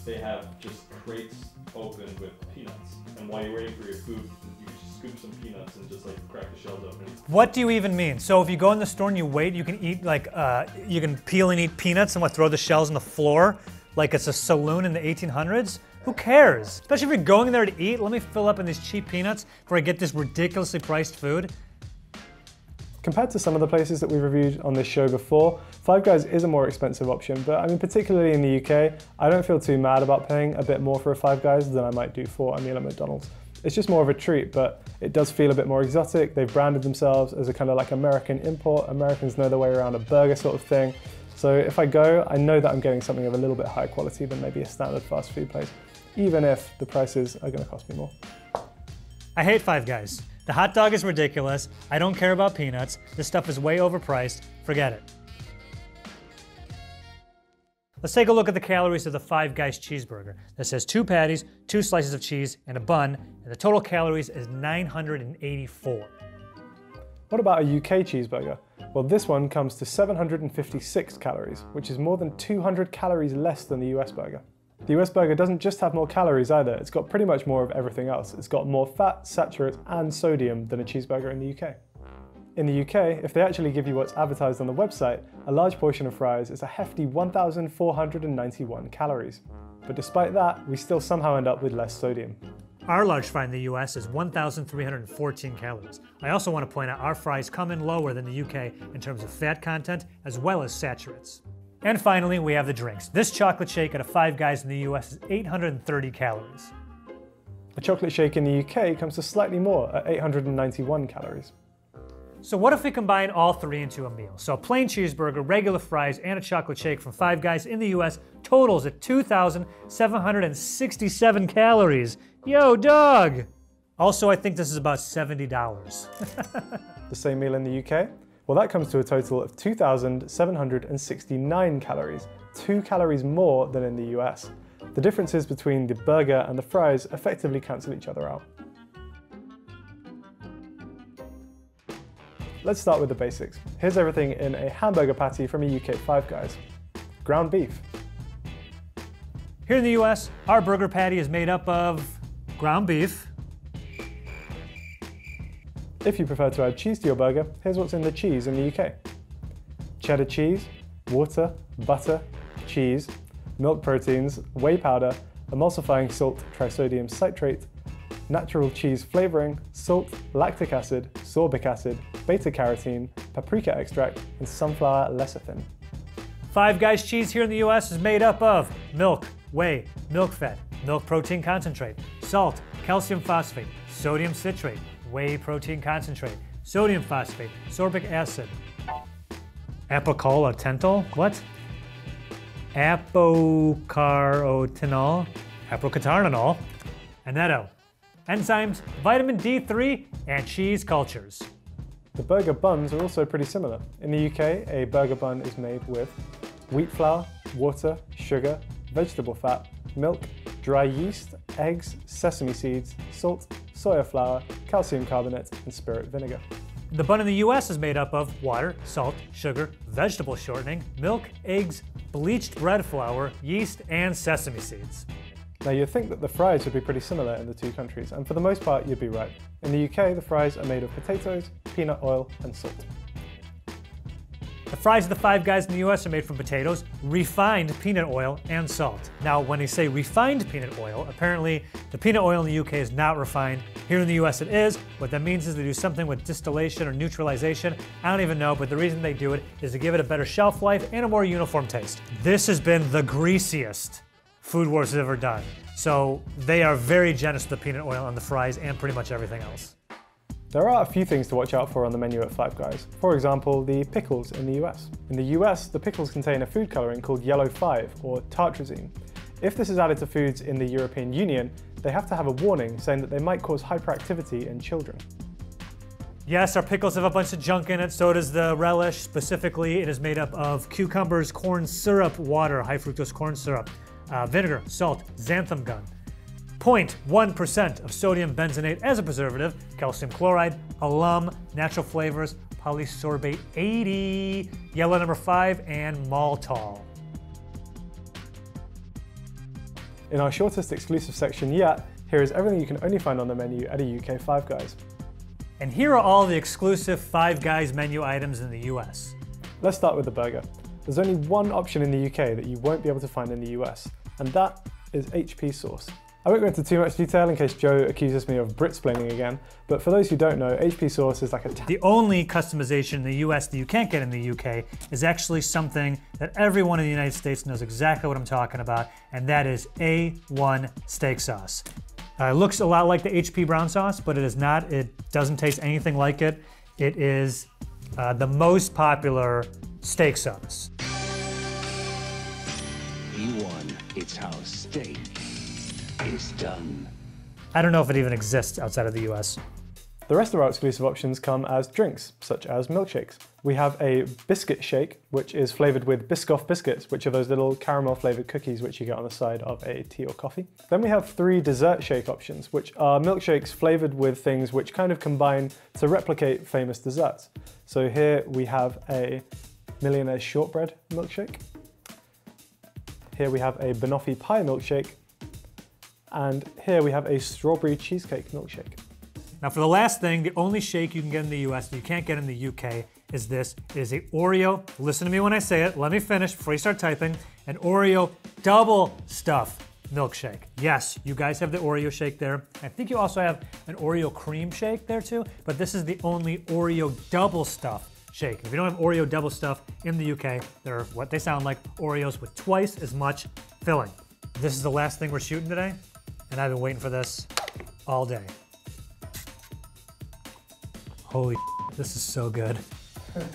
they have just crates open with peanuts. And while you're waiting for your food, you can just scoop some peanuts and just like crack the shells open. What do you even mean? So if you go in the store and you wait, you can eat like, you can peel and eat peanuts and throw the shells on the floor like it's a saloon in the 1800s? Who cares? Especially if you're going there to eat, let me fill up in these cheap peanuts before I get this ridiculously priced food. Compared to some of the places that we've reviewed on this show before, Five Guys is a more expensive option, but I mean, particularly in the UK, I don't feel too mad about paying a bit more for a Five Guys than I might do for a meal at McDonald's. It's just more of a treat, but it does feel a bit more exotic. They've branded themselves as a kind of like American import. Americans know their way around a burger sort of thing. So if I go, I know that I'm getting something of a little bit higher quality than maybe a standard fast food place, even if the prices are gonna cost me more. I hate Five Guys. The hot dog is ridiculous. I don't care about peanuts. This stuff is way overpriced. Forget it. Let's take a look at the calories of the Five Guys cheeseburger. This has 2 patties, 2 slices of cheese, and a bun, and the total calories is 984. What about a UK cheeseburger? Well, this one comes to 756 calories, which is more than 200 calories less than the US burger. The US burger doesn't just have more calories either, it's got pretty much more of everything else. It's got more fat, saturates, and sodium than a cheeseburger in the UK. In the UK, if they actually give you what's advertised on the website, a large portion of fries is a hefty 1,491 calories. But despite that, we still somehow end up with less sodium. Our large fry in the US is 1,314 calories. I also want to point out our fries come in lower than the UK in terms of fat content as well as saturates. And finally, we have the drinks. This chocolate shake at a Five Guys in the US is 830 calories. A chocolate shake in the UK comes to slightly more at 891 calories. So what if we combine all 3 into a meal? So a plain cheeseburger, regular fries, and a chocolate shake from Five Guys in the US totals at 2,767 calories. Yo, dog! Also, I think this is about $70. The same meal in the UK? Well, that comes to a total of 2,769 calories, 2 calories more than in the US. The differences between the burger and the fries effectively cancel each other out. Let's start with the basics. Here's everything in a hamburger patty from a UK Five Guys. Ground beef. Here in the US, our burger patty is made up of ground beef. If you prefer to add cheese to your burger, here's what's in the cheese in the UK. Cheddar cheese, water, butter, cheese, milk proteins, whey powder, emulsifying salt trisodium citrate, natural cheese flavoring, salt, lactic acid, sorbic acid, beta-carotene, paprika extract, and sunflower lecithin. Five Guys cheese here in the US is made up of milk, whey, milk fat, milk protein concentrate, salt, calcium phosphate, sodium citrate, whey protein concentrate, sodium phosphate, sorbic acid, apocarotenol, what? Apocarotenol, annetto, enzymes, vitamin D3, and cheese cultures. The burger buns are also pretty similar. In the UK, a burger bun is made with wheat flour, water, sugar, vegetable fat, milk, dry yeast, eggs, sesame seeds, salt, soya flour, calcium carbonate, and spirit vinegar. The bun in the US is made up of water, salt, sugar, vegetable shortening, milk, eggs, bleached bread flour, yeast, and sesame seeds. Now you'd think that the fries would be pretty similar in the 2 countries, and for the most part you'd be right. In the UK, the fries are made of potatoes, peanut oil, and salt. The fries of the Five Guys in the US are made from potatoes, refined peanut oil, and salt. Now, when they say refined peanut oil, apparently the peanut oil in the UK is not refined. Here in the US it is. What that means is they do something with distillation or neutralization. I don't even know, but the reason they do it is to give it a better shelf life and a more uniform taste. This has been the greasiest Food Wars has ever done. So they are very generous with the peanut oil on the fries and pretty much everything else. There are a few things to watch out for on the menu at Five Guys. For example, the pickles in the US. In the US, the pickles contain a food coloring called yellow 5, or tartrazine. If this is added to foods in the European Union, they have to have a warning saying that they might cause hyperactivity in children. Yes, our pickles have a bunch of junk in it, so does the relish. Specifically, it is made up of cucumbers, corn syrup, water, high fructose corn syrup, vinegar, salt, xanthan gum, 0.1% of sodium benzenate as a preservative, calcium chloride, alum, natural flavors, polysorbate 80, yellow number 5, and maltol. In our shortest exclusive section yet, here is everything you can only find on the menu at a UK Five Guys. And here are all the exclusive Five Guys menu items in the US. Let's start with the burger. There's only one option in the UK that you won't be able to find in the US, and that is HP sauce. I won't go into too much detail in case Joe accuses me of Britsplaining again, but for those who don't know, HP sauce is like a... The only customization in the US that you can't get in the UK is actually something that everyone in the United States knows exactly what I'm talking about, and that is A1 steak sauce. It looks a lot like the HP brown sauce, but it is not. It doesn't taste anything like it. It is the most popular steak sauce. A1, it's how steak is done. I don't know if it even exists outside of the US. The rest of our exclusive options come as drinks, such as milkshakes. We have a biscuit shake, which is flavored with Biscoff biscuits, which are those little caramel flavored cookies which you get on the side of a tea or coffee. Then we have 3 dessert shake options, which are milkshakes flavored with things which kind of combine to replicate famous desserts. So here we have a Millionaire's Shortbread milkshake. Here we have a banoffee pie milkshake. And here we have a strawberry cheesecake milkshake. Now for the last thing, the only shake you can get in the US that you can't get in the UK is this. It is a Oreo, listen to me when I say it, let me finish before you start typing, an Oreo double stuff milkshake. Yes, you guys have the Oreo shake there. I think you also have an Oreo cream shake there too, but this is the only Oreo double stuff shake. If you don't have Oreo double stuff in the UK, they're what they sound like, Oreos with twice as much filling. This is the last thing we're shooting today, and I've been waiting for this all day. Holy this is so good.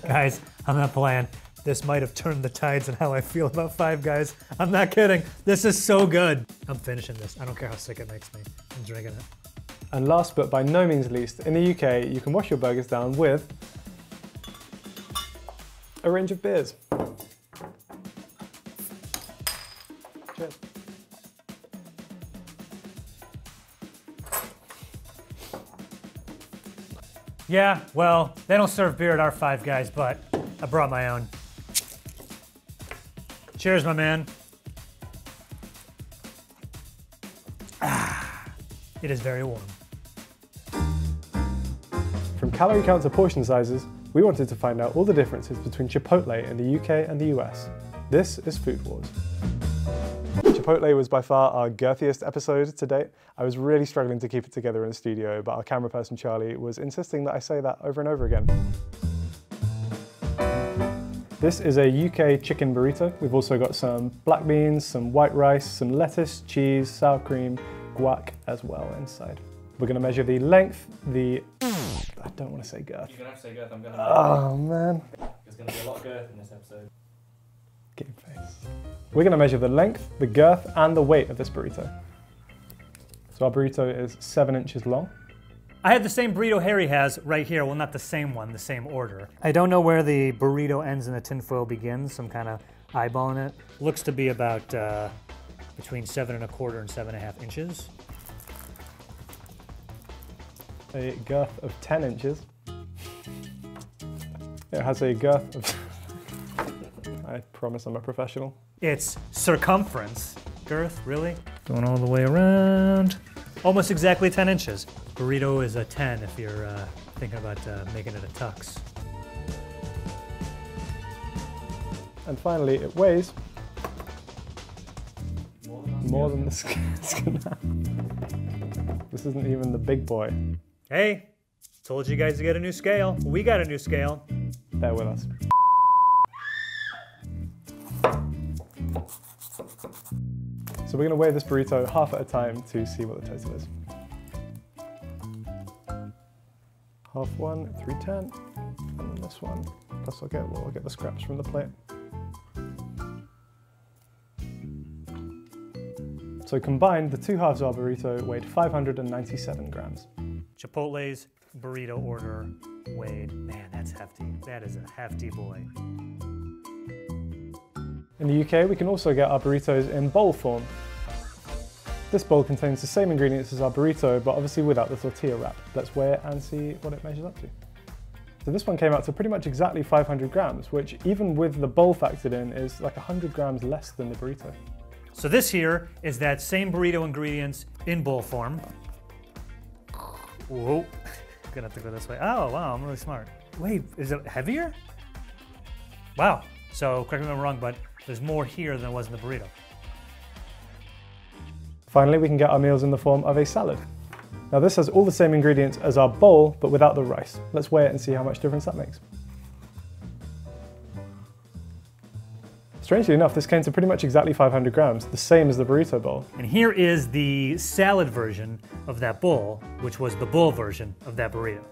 Guys, I'm not playing. This might have turned the tides in how I feel about Five Guys. I'm not kidding. This is so good. I'm finishing this. I don't care how sick it makes me. I'm drinking it. And last but by no means least, in the UK, you can wash your burgers down with a range of beers. Cheers. Yeah, well, they don't serve beer at our Five Guys, but I brought my own. Cheers, my man. It is very warm. From calorie count to portion sizes, we wanted to find out all the differences between Chipotle in the UK and the US. This is Food Wars. Chipotle was by far our girthiest episode to date. I was really struggling to keep it together in the studio, but our camera person Charlie was insisting that I say that over and over again. This is a UK chicken burrito. We've also got some black beans, some white rice, some lettuce, cheese, sour cream, guac as well inside. We're gonna measure the length, I don't want to say girth. You're gonna have to say girth, I'm gonna... Oh man. There's gonna be a lot of girth in this episode. Game face. We're gonna measure the length, the girth, and the weight of this burrito. So our burrito is 7 inches long. I have the same burrito Harry has right here. Well, not the same one, the same order. I don't know where the burrito ends and the tinfoil begins, so I'm kind of eyeballing it. Looks to be about between 7 1/4 and 7 1/2 inches. A girth of 10 inches. It has a girth of... I promise I'm a professional. It's circumference. Girth, really? Going all the way around. Almost exactly 10 inches. Burrito is a 10 if you're thinking about making it a tux. And finally, it weighs more than the skin. This isn't even the big boy. Hey, told you guys to get a new scale. We got a new scale. Bear with us. So we're going to weigh this burrito half at a time to see what the total is. Half one, 310, and then this one. Plus I'll get the scraps from the plate. So combined, the two halves of our burrito weighed 597 grams. Chipotle's burrito order weighed, man, that's hefty. That is a hefty boy. In the UK, we can also get our burritos in bowl form. This bowl contains the same ingredients as our burrito, but obviously without the tortilla wrap. Let's weigh it and see what it measures up to. So this one came out to pretty much exactly 500 grams, which even with the bowl factored in is like 100 grams less than the burrito. So this here is that same burrito ingredients in bowl form. Whoa, gonna have to go this way. Oh, wow, I'm really smart. Wait, is it heavier? Wow, So correct me if I'm wrong, but there's more here than there was in the burrito. Finally, we can get our meals in the form of a salad. Now this has all the same ingredients as our bowl, but without the rice. Let's weigh it and see how much difference that makes. Strangely enough, this came to pretty much exactly 500 grams, the same as the burrito bowl. And here is the salad version of that bowl, which was the bowl version of that burrito.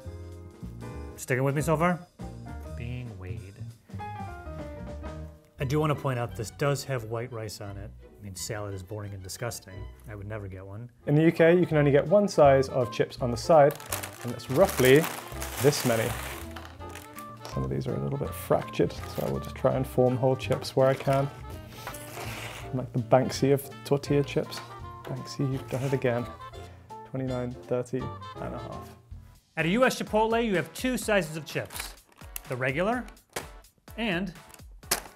Sticking with me so far? Being weighed. I do want to point out this does have white rice on it. I mean, salad is boring and disgusting. I would never get one. In the UK, you can only get one size of chips on the side, and it's roughly this many. Some of these are a little bit fractured, so I will just try and form whole chips where I can. I'm like the Banksy of tortilla chips. Banksy, you've done it again. 29, 30 and a half. At a US Chipotle, you have two sizes of chips. The regular and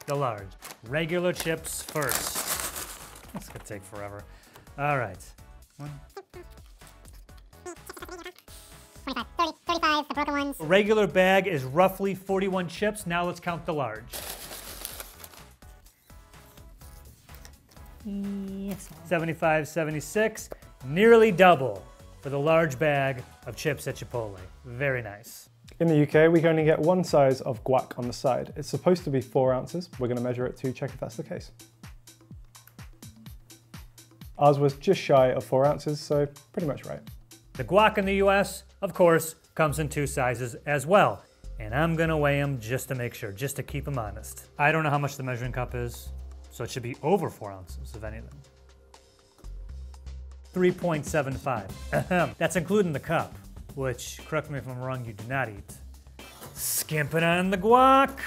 the large. Regular chips first. That's gonna take forever. All right. 25, 30, 35, the broken ones. A regular bag is roughly 41 chips. Now let's count the large. Yes. 75, 76, nearly double for the large bag of chips at Chipotle. Very nice. In the UK, we can only get one size of guac on the side. It's supposed to be 4 ounces. We're gonna measure it to check if that's the case. Ours was just shy of 4 ounces, so pretty much right. The guac in the US, of course, comes in two sizes as well. And I'm gonna weigh them just to make sure, just to keep them honest. I don't know how much the measuring cup is, so it should be over 4 ounces, if anything. 3.75. That's including the cup, which, correct me if I'm wrong, you do not eat. Skimping on the guac.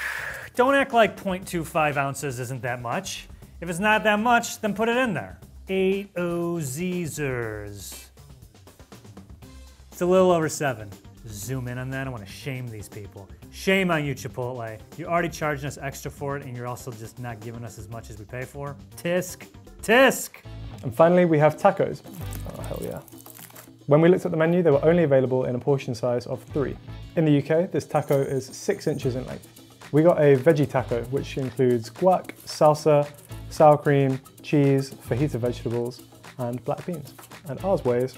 Don't act like 0.25 ounces isn't that much. If it's not that much, then put it in there. 8 Ozzers. It's a little over 7. Zoom in on that. I want to shame these people. Shame on you, Chipotle. You're already charging us extra for it, and you're also just not giving us as much as we pay for. Tisk. Tisk. And finally, we have tacos. Oh, hell yeah. When we looked at the menu, they were only available in a portion size of 3. In the UK, this taco is 6 inches in length. We got a veggie taco, which includes guac, salsa, sour cream, cheese, fajita vegetables, and black beans. And ours weighs.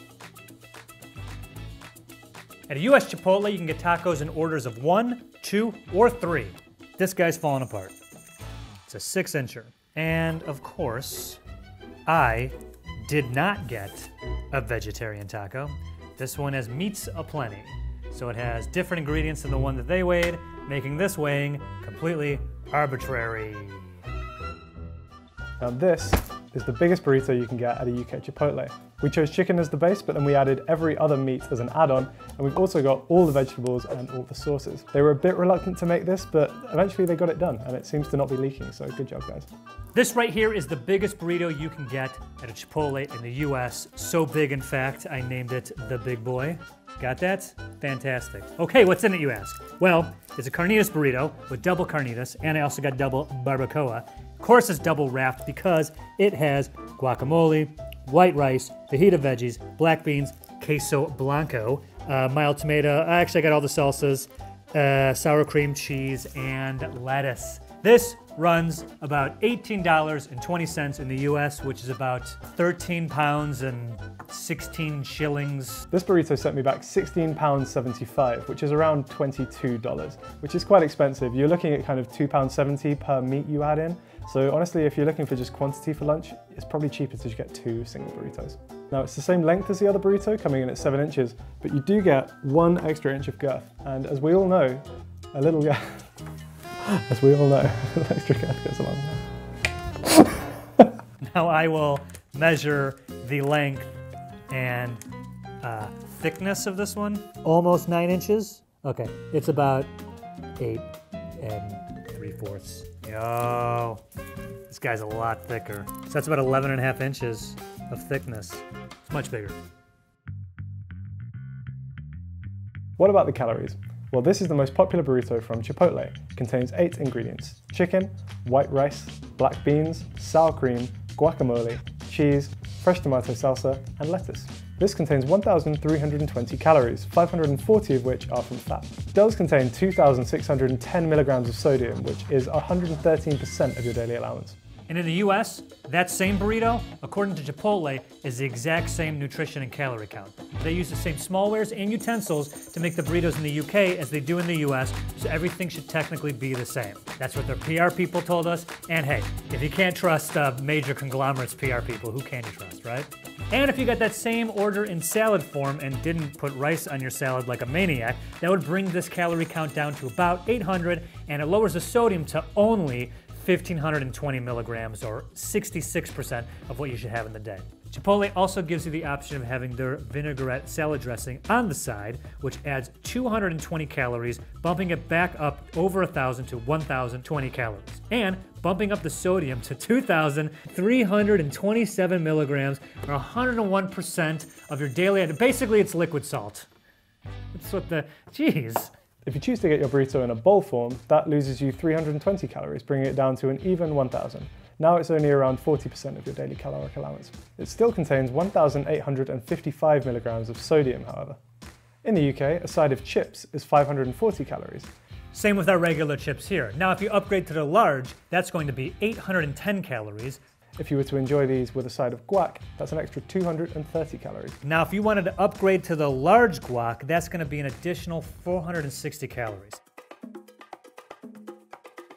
At a US Chipotle, you can get tacos in orders of 1, 2, or 3. This guy's falling apart. It's a 6-incher. And of course, I did not get a vegetarian taco. This one has meats aplenty. So it has different ingredients than the one that they weighed, making this weighing completely arbitrary. Now this is the biggest burrito you can get at a UK Chipotle. We chose chicken as the base, but then we added every other meat as an add-on, and we've also got all the vegetables and all the sauces. They were a bit reluctant to make this, but eventually they got it done, and it seems to not be leaking, so good job, guys. This right here is the biggest burrito you can get at a Chipotle in the US. So big, in fact, I named it the Big Boy. Got that? Fantastic. Okay, what's in it, you ask? Well, it's a carnitas burrito with double carnitas, and I also got double barbacoa. Of course it's double wrapped because it has guacamole, white rice, fajita veggies, black beans, queso blanco, mild tomato. I actually got all the salsas, sour cream, cheese, and lettuce. This runs about $18.20 in the US, which is about 13 pounds and 16 shillings. This burrito sent me back £16.75, which is around $22, which is quite expensive. You're looking at kind of £2.70 per meat you add in. So honestly, if you're looking for just quantity for lunch, it's probably cheaper to just get 2 single burritos. Now it's the same length as the other burrito, coming in at 7 inches, but you do get 1 extra inch of girth. And as we all know, a little girth, as we all know, an extra girth goes a long way. Now I will measure the length and thickness of this one. Almost 9 inches. Okay, it's about 8 3/4. Yo, this guy's a lot thicker. So that's about 11.5 inches of thickness. It's much bigger. What about the calories? Well, this is the most popular burrito from Chipotle. It contains 8 ingredients: chicken, white rice, black beans, sour cream, guacamole, cheese, fresh tomato salsa, and lettuce. This contains 1,320 calories, 540 of which are from fat. It does contain 2,610 milligrams of sodium, which is 113% of your daily allowance. And in the US, that same burrito, according to Chipotle, is the exact same nutrition and calorie count. They use the same smallwares and utensils to make the burritos in the UK as they do in the US, so everything should technically be the same. That's what their PR people told us, and hey, if you can't trust major conglomerates' PR people, who can you trust, right? And if you got that same order in salad form and didn't put rice on your salad like a maniac, that would bring this calorie count down to about 800, and it lowers the sodium to only 1,520 milligrams, or 66% of what you should have in the day. Chipotle also gives you the option of having their vinaigrette salad dressing on the side, which adds 220 calories, bumping it back up over 1,000 to 1,020 calories, and bumping up the sodium to 2,327 milligrams, or 101% of your daily. Basically, it's liquid salt. That's what geez. If you choose to get your burrito in a bowl form, that loses you 320 calories, bringing it down to an even 1,000. Now it's only around 40% of your daily caloric allowance. It still contains 1,855 milligrams of sodium, however. In the UK, a side of chips is 540 calories. Same with our regular chips here. Now, if you upgrade to the large, that's going to be 810 calories. If you were to enjoy these with a side of guac, that's an extra 230 calories. Now, if you wanted to upgrade to the large guac, that's going to be an additional 460 calories.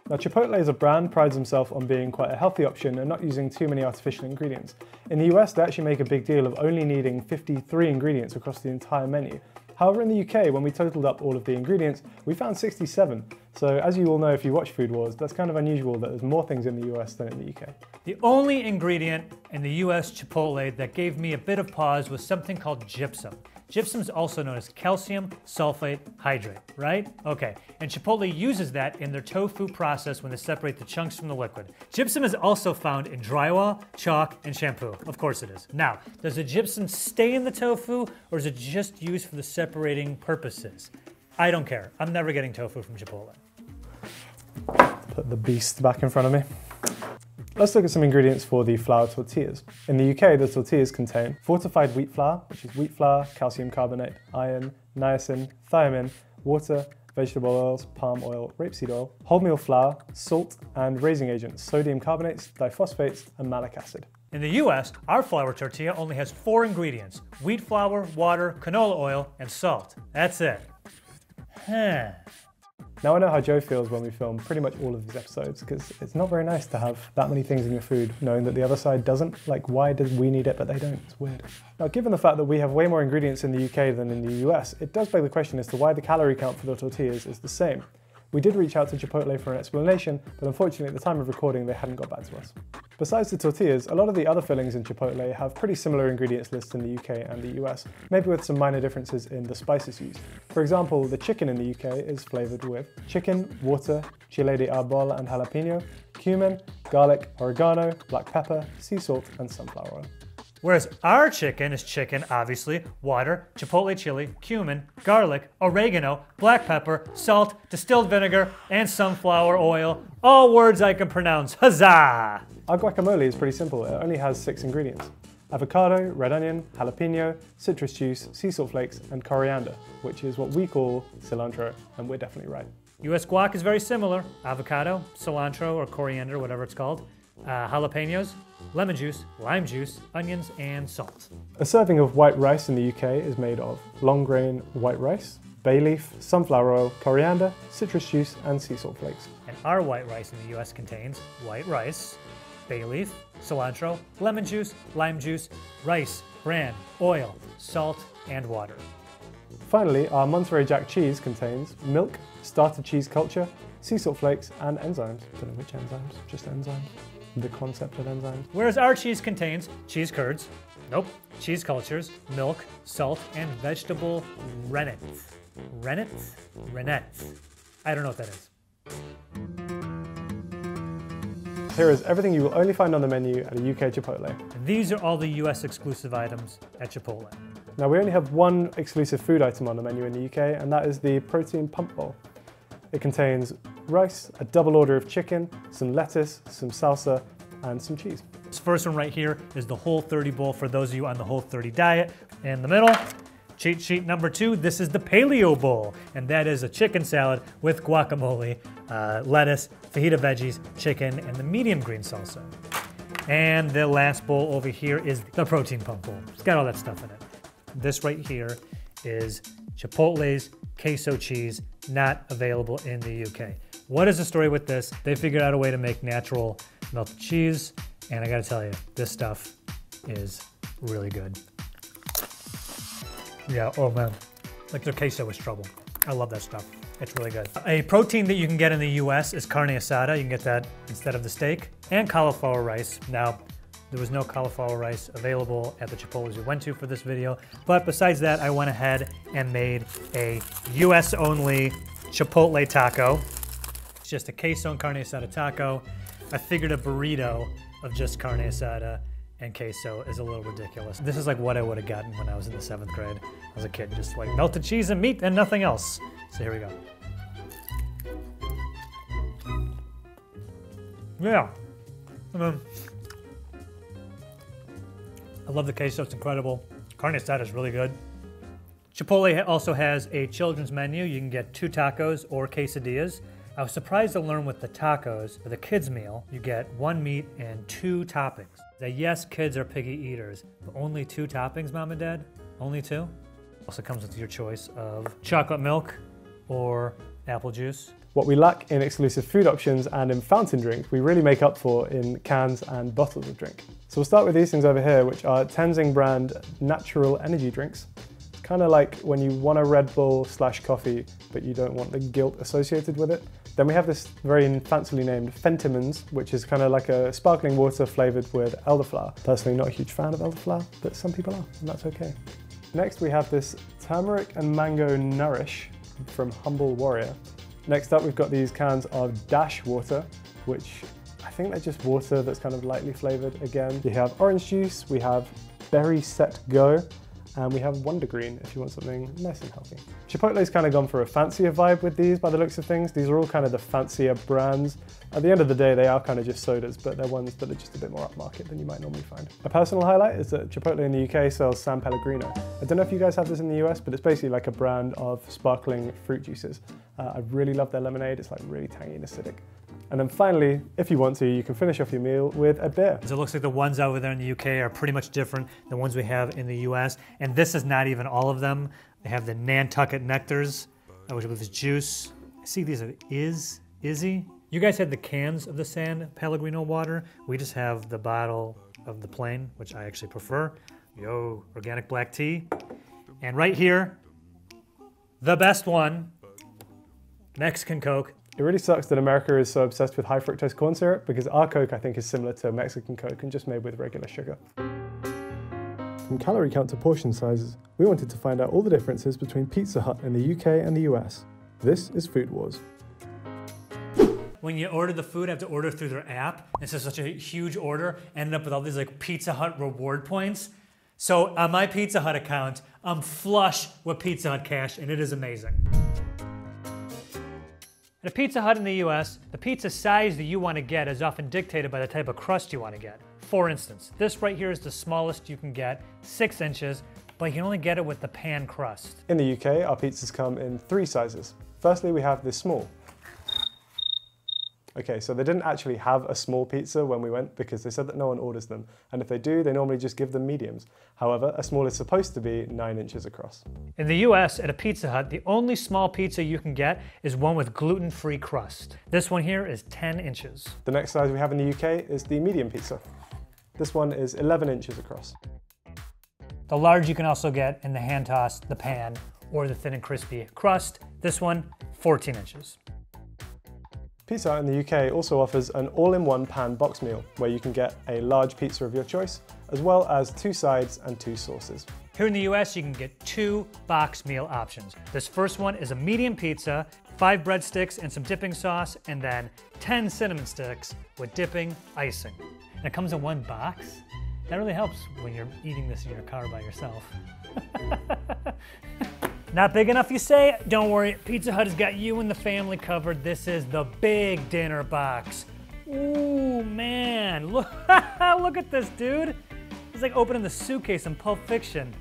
Now, Chipotle as a brand prides themselves on being quite a healthy option and not using too many artificial ingredients. In the US, they actually make a big deal of only needing 53 ingredients across the entire menu. However, in the UK, when we totaled up all of the ingredients, we found 67. So as you all know if you watch Food Wars, that's kind of unusual that there's more things in the US than in the UK. The only ingredient in the US Chipotle that gave me a bit of pause was something called gypsum. Gypsum is also known as calcium sulfate hydrate, right? Okay, and Chipotle uses that in their tofu process when they separate the chunks from the liquid. Gypsum is also found in drywall, chalk, and shampoo. Of course it is. Now, does the gypsum stay in the tofu, or is it just used for the separating purposes? I don't care. I'm never getting tofu from Chipotle. Put the beast back in front of me. Let's look at some ingredients for the flour tortillas. In the UK, the tortillas contain fortified wheat flour, which is wheat flour, calcium carbonate, iron, niacin, thiamine, water, vegetable oils, palm oil, rapeseed oil, wholemeal flour, salt, and raising agents, sodium carbonates, diphosphates, and malic acid. In the US, our flour tortilla only has 4 ingredients: wheat flour, water, canola oil, and salt. That's it. Now I know how Joe feels when we film pretty much all of these episodes, because it's not very nice to have that many things in your food, knowing that the other side doesn't. Like, why do we need it but they don't? It's weird. Now, given the fact that we have way more ingredients in the UK than in the US, it does beg the question as to why the calorie count for the tortillas is the same. We did reach out to Chipotle for an explanation, but unfortunately at the time of recording they hadn't got back to us. Besides the tortillas, a lot of the other fillings in Chipotle have pretty similar ingredients lists in the UK and the US, maybe with some minor differences in the spices used. For example, the chicken in the UK is flavoured with chicken, water, chile de arbol and jalapeno, cumin, garlic, oregano, black pepper, sea salt and sunflower oil. Whereas our chicken is chicken, obviously, water, chipotle chili, cumin, garlic, oregano, black pepper, salt, distilled vinegar, and sunflower oil. All words I can pronounce. Huzzah! Our guacamole is pretty simple. It only has 6 ingredients: avocado, red onion, jalapeno, citrus juice, sea salt flakes, and coriander, which is what we call cilantro, and we're definitely right. US guac is very similar: avocado, cilantro, or coriander, whatever it's called, jalapenos, lemon juice, lime juice, onions, and salt. A serving of white rice in the UK is made of long grain white rice, bay leaf, sunflower oil, coriander, citrus juice, and sea salt flakes. And our white rice in the US contains white rice, bay leaf, cilantro, lemon juice, lime juice, rice, bran, oil, salt, and water. Finally, our Monterey Jack cheese contains milk, starter cheese culture, sea salt flakes, and enzymes. Don't know which enzymes, just enzymes. The concept of enzymes. Whereas our cheese contains cheese curds, nope, cheese cultures, milk, salt, and vegetable rennet. Rennet? Rennet. I don't know what that is. Here is everything you will only find on the menu at a UK Chipotle. And these are all the US exclusive items at Chipotle. Now we only have one exclusive food item on the menu in the UK, and that is the protein pump bowl. It contains rice, a double order of chicken, some lettuce, some salsa, and some cheese. This first one right here is the Whole30 bowl for those of you on the Whole30 diet. In the middle, cheat sheet number 2, this is the Paleo bowl, and that is a chicken salad with guacamole, lettuce, fajita veggies, chicken, and the medium green salsa. And the last bowl over here is the protein pump bowl. It's got all that stuff in it. This right here is Chipotle's queso cheese, not available in the UK. What is the story with this? They figured out a way to make natural melted cheese, and I gotta tell you, this stuff is really good. Yeah, oh man, like their queso is trouble. I love that stuff. It's really good. A protein that you can get in the US is carne asada. You can get that instead of the steak, and cauliflower rice. Now, there was no cauliflower rice available at the Chipotles we went to for this video, but besides that, I went ahead and made a US only Chipotle taco. It's just a queso and carne asada taco. I figured a burrito of just carne asada and queso is a little ridiculous. This is like what I would have gotten when I was in the 7th grade. I was a kid, just like melted cheese and meat and nothing else. So here we go. Yeah. I love the queso, it's incredible. Carne asada is really good. Chipotle also has a children's menu. You can get 2 tacos or quesadillas. I was surprised to learn with the tacos, for the kids meal, you get 1 meat and 2 toppings. That yes, kids are picky eaters, but only 2 toppings, Mom and Dad? Only 2? Also comes with your choice of chocolate milk or apple juice. What we lack in exclusive food options and in fountain drink, we really make up for in cans and bottles of drink. So we'll start with these things over here, which are Tenzing brand natural energy drinks. It's kind of like when you want a Red Bull / coffee, but you don't want the guilt associated with it. Then we have this very fancily named Fentimans, which is kind of like a sparkling water flavored with elderflower. Personally, not a huge fan of elderflower, but some people are, and that's okay. Next, we have this turmeric and mango nourish from Humble Warrior. Next up, we've got these cans of Dash water, which I think they're just water that's kind of lightly flavored again. We have orange juice, we have Berry Set Go, and we have Wonder Green if you want something nice and healthy. Chipotle's kind of gone for a fancier vibe with these by the looks of things. These are all kind of the fancier brands. At the end of the day, they are kind of just sodas, but they're ones that are just a bit more upmarket than you might normally find. A personal highlight is that Chipotle in the UK sells San Pellegrino. I don't know if you guys have this in the US, but it's basically like a brand of sparkling fruit juices. I really love their lemonade. It's like really tangy and acidic. And then finally, if you want to, you can finish off your meal with a beer. So it looks like the ones over there in the UK are pretty much different than ones we have in the US. And this is not even all of them. They have the Nantucket Nectars, which is juice. I see these are Izzy. You guys had the cans of the San Pellegrino water. We just have the bottle of the plain, which I actually prefer. Yo, organic black tea. And right here, the best one, Mexican Coke. It really sucks that America is so obsessed with high fructose corn syrup, because our Coke, I think, is similar to Mexican Coke and just made with regular sugar. From calorie count to portion sizes, we wanted to find out all the differences between Pizza Hut in the UK and the US. This is Food Wars. When you order the food, I have to order through their app. This is such a huge order. Ended up with all these like Pizza Hut reward points. So on my Pizza Hut account, I'm flush with Pizza Hut cash, and it is amazing. At a Pizza Hut in the US, the pizza size that you want to get is often dictated by the type of crust you want to get. For instance, this right here is the smallest you can get, 6 inches, but you can only get it with the pan crust. In the UK, our pizzas come in 3 sizes. Firstly, we have this small. Okay, so they didn't actually have a small pizza when we went because they said that no one orders them. And if they do, they normally just give them mediums. However, a small is supposed to be 9 inches across. In the US, at a Pizza Hut, the only small pizza you can get is one with gluten-free crust. This one here is 10 inches. The next size we have in the UK is the medium pizza. This one is 11 inches across. The large you can also get in the hand toss, the pan, or the thin and crispy crust. This one, 14 inches. Pizza Hut in the UK also offers an all-in-one pan box meal where you can get a large pizza of your choice, as well as 2 sides and 2 sauces. Here in the US, you can get 2 box meal options. This first one is a medium pizza, 5 breadsticks and some dipping sauce, and then 10 cinnamon sticks with dipping icing. And it comes in 1 box. That really helps when you're eating this in your car by yourself. Not big enough, you say? Don't worry, Pizza Hut has got you and the family covered. This is the big dinner box. Ooh, man, look, look at this, dude. It's like opening the suitcase in Pulp Fiction.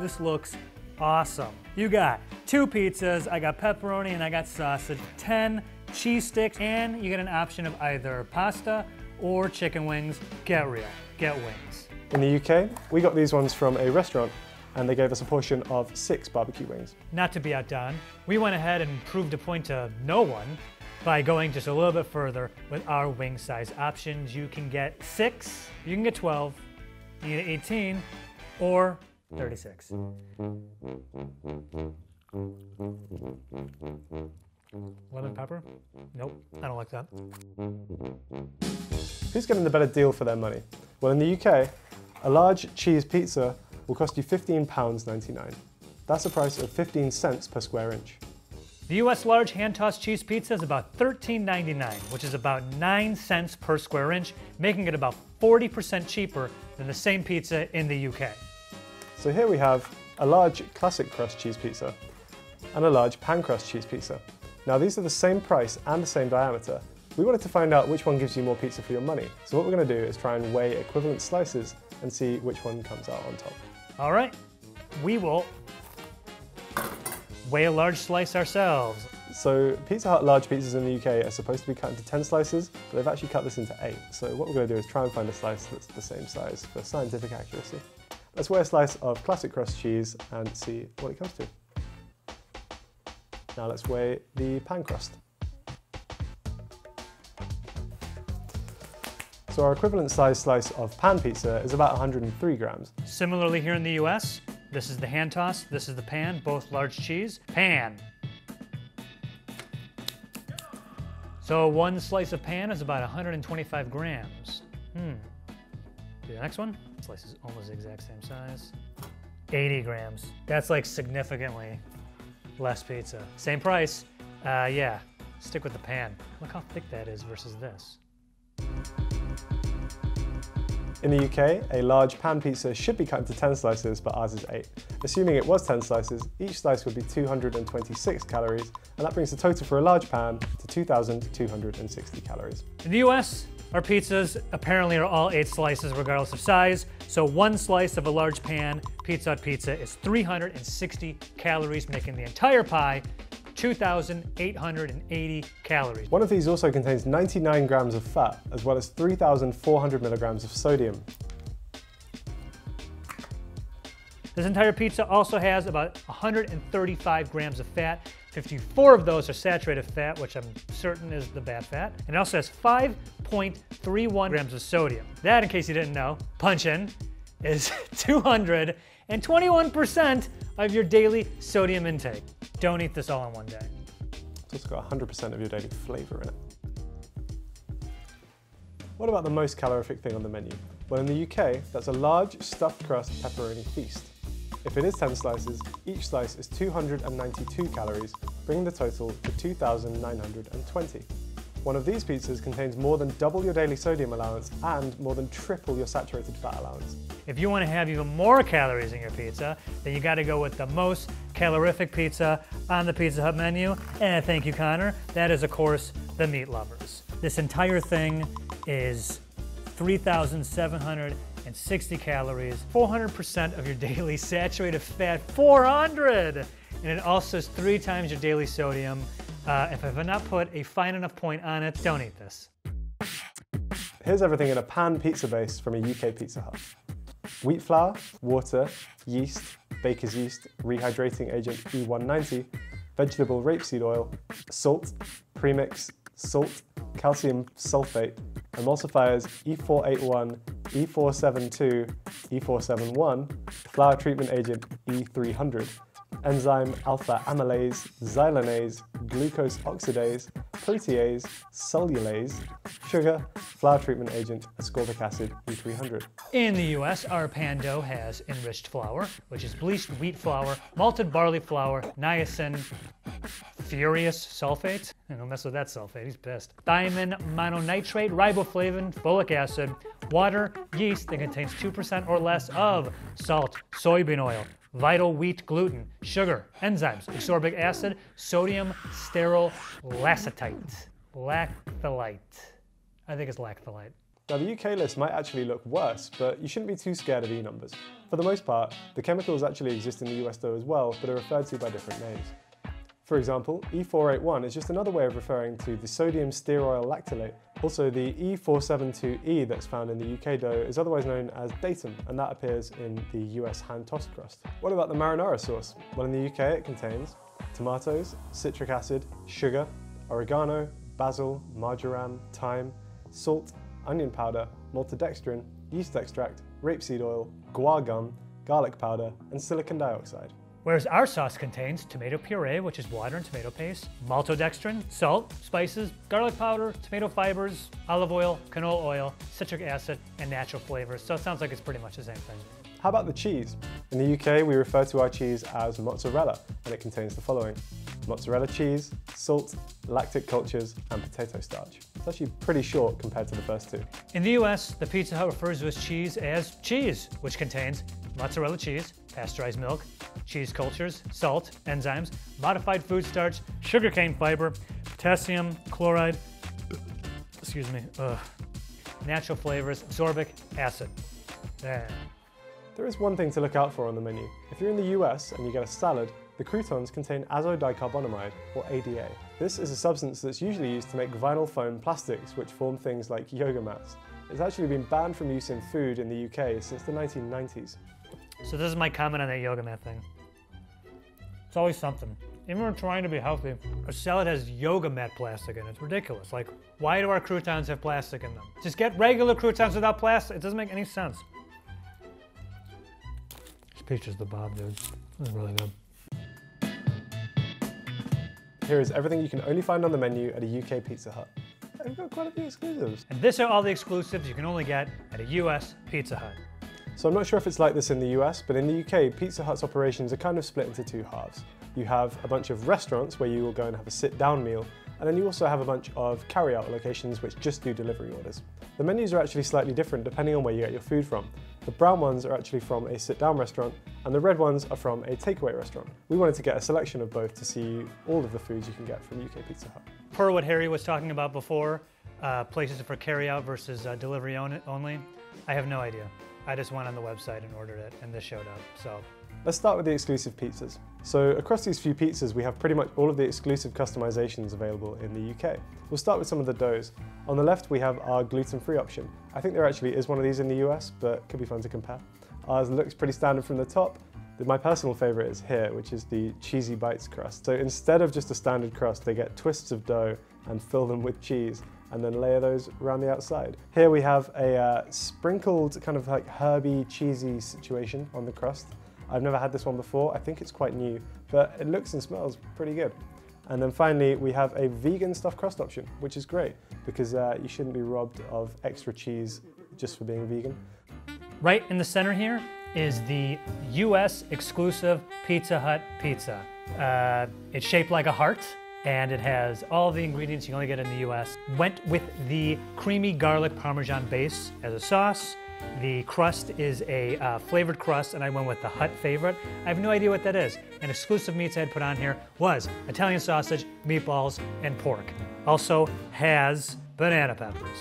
This looks awesome. You got 2 pizzas, I got pepperoni and I got sausage, 10 cheese sticks, and you get an option of either pasta or chicken wings. Get real, get wings. In the UK, we got these ones from a restaurant and they gave us a portion of 6 barbecue wings. Not to be outdone, we went ahead and proved a point to no one by going just a little bit further with our wing size options. You can get 6, you can get 12, you can get 18, or 36. Lemon pepper? Nope, I don't like that. Who's getting the better deal for their money? Well, in the UK, a large cheese pizza will cost you £15.99. That's a price of 15 cents per square inch. The US large hand-tossed cheese pizza is about $13.99, which is about 9 cents per square inch, making it about 40% cheaper than the same pizza in the UK. So here we have a large classic crust cheese pizza and a large pan crust cheese pizza. Now these are the same price and the same diameter. We wanted to find out which one gives you more pizza for your money. So what we're going to do is try and weigh equivalent slices and see which one comes out on top. All right, we will weigh a large slice ourselves. So Pizza Hut large pizzas in the UK are supposed to be cut into 10 slices, but they've actually cut this into 8. So what we're going to do is try and find a slice that's the same size for scientific accuracy. Let's weigh a slice of classic crust cheese and see what it comes to. Now let's weigh the pan crust. So our equivalent size slice of pan pizza is about 103 grams. Similarly here in the US, this is the hand toss, this is the pan, both large cheese. Pan. So one slice of pan is about 125 grams. Do the next one. Slice is almost the exact same size. 80 grams. That's like significantly less pizza. Same price. Yeah, stick with the pan. Look how thick that is versus this. In the UK, a large pan pizza should be cut into 10 slices, but ours is 8. Assuming it was 10 slices, each slice would be 226 calories, and that brings the total for a large pan to 2,260 calories. In the US, our pizzas apparently are all 8 slices regardless of size, so one slice of a large pan Pizza Hut pizza is 360 calories, making the entire pie 2,880 calories. One of these also contains 99 grams of fat, as well as 3,400 milligrams of sodium. This entire pizza also has about 135 grams of fat. 54 of those are saturated fat, which I'm certain is the bad fat. And it also has 5.31 grams of sodium. That, in case you didn't know, punch in, is 221% of your daily sodium intake. Don't eat this all in one day. It's also got 100% of your daily flavor in it. What about the most calorific thing on the menu? Well, in the UK, that's a large stuffed crust pepperoni feast. If it is 10 slices, each slice is 292 calories, bringing the total to 2,920. One of these pizzas contains more than double your daily sodium allowance and more than triple your saturated fat allowance. If you want to have even more calories in your pizza, then you got to go with the most calorific pizza on the Pizza Hut menu. And thank you, Connor. That is, of course, the Meat Lovers. This entire thing is 3,760 calories, 400% of your daily saturated fat, 400! And it also is 3 times your daily sodium. If I have not put a fine enough point on it, don't eat this. Here's everything in a pan pizza base from a UK Pizza Hut. Wheat flour, water, yeast, baker's yeast, rehydrating agent E190, vegetable rapeseed oil, salt, premix, salt, calcium sulfate, emulsifiers E481, E472, E471, flour treatment agent E300, enzyme alpha amylase, xylanase, glucose oxidase, protease, cellulase, sugar, flour treatment agent, ascorbic acid, E300. In the US, our pan dough has enriched flour, which is bleached wheat flour, malted barley flour, niacin, furious sulfate. Don't mess with that sulfate, he's pissed. Thiamine mononitrate, riboflavin, folic acid, water, yeast that contains 2% or less of salt, soybean oil, vital wheat gluten, sugar, enzymes, ascorbic acid, sodium sterol lactite, lacthalite. I think it's lactolite. Now the UK list might actually look worse, but you shouldn't be too scared of E numbers. For the most part, the chemicals actually exist in the US though as well, but are referred to by different names. For example, E481 is just another way of referring to the sodium stearoyl lactylate. Also, the E472E that's found in the UK dough is otherwise known as datum, and that appears in the US hand-tossed crust. What about the marinara sauce? Well, in the UK it contains tomatoes, citric acid, sugar, oregano, basil, marjoram, thyme, salt, onion powder, maltodextrin, yeast extract, rapeseed oil, guar gum, garlic powder, and silicon dioxide. Whereas our sauce contains tomato puree, which is water and tomato paste, maltodextrin, salt, spices, garlic powder, tomato fibers, olive oil, canola oil, citric acid, and natural flavors. So it sounds like it's pretty much the same thing. How about the cheese? In the UK, we refer to our cheese as mozzarella, and it contains the following: mozzarella cheese, salt, lactic cultures, and potato starch. It's actually pretty short compared to the first two. In the US, the Pizza Hut refers to its cheese as cheese, which contains mozzarella cheese, pasteurized milk, cheese cultures, salt, enzymes, modified food starch, sugarcane fiber, potassium chloride, excuse me, natural flavors, ascorbic acid. There. There is one thing to look out for on the menu. If you're in the US and you get a salad, the croutons contain azodicarbonamide, or ADA. This is a substance that's usually used to make vinyl foam plastics which form things like yoga mats. It's actually been banned from use in food in the UK since the 1990s. So this is my comment on that yoga mat thing. It's always something. Even when we're trying to be healthy, a salad has yoga mat plastic in it. It's ridiculous. Like, why do our croutons have plastic in them? Just get regular croutons without plastic. It doesn't make any sense. This peach is the bomb, dude. This is really good. Here is everything you can only find on the menu at a UK Pizza Hut. We've got quite a few exclusives. And these are all the exclusives you can only get at a US Pizza Hut. So I'm not sure if it's like this in the US, but in the UK, Pizza Hut's operations are kind of split into two halves. You have a bunch of restaurants where you will go and have a sit-down meal, and then you also have a bunch of carry-out locations which just do delivery orders. The menus are actually slightly different depending on where you get your food from. The brown ones are actually from a sit-down restaurant, and the red ones are from a takeaway restaurant. We wanted to get a selection of both to see all of the foods you can get from UK Pizza Hut. Per what Harry was talking about before, places for carry-out versus delivery only, I have no idea. I just went on the website and ordered it, and this showed up, so. Let's start with the exclusive pizzas. So across these few pizzas, we have pretty much all of the exclusive customizations available in the UK. We'll start with some of the doughs. On the left, we have our gluten-free option. I think there actually is one of these in the US, but it could be fun to compare. Ours looks pretty standard from the top. My personal favorite is here, which is the cheesy bites crust. So instead of just a standard crust, they get twists of dough and fill them with cheese, and then layer those around the outside. Here we have a sprinkled kind of like herby, cheesy situation on the crust. I've never had this one before. I think it's quite new, but it looks and smells pretty good. And then finally, we have a vegan stuffed crust option, which is great because you shouldn't be robbed of extra cheese just for being vegan. Right in the center here is the US exclusive Pizza Hut pizza. It's shaped like a heart, and it has all the ingredients you only get in the US. Went with the creamy garlic Parmesan base as a sauce. The crust is a flavored crust, and I went with the Hut favorite. I have no idea what that is. And exclusive meats I had put on here was Italian sausage, meatballs, and pork. Also has banana peppers.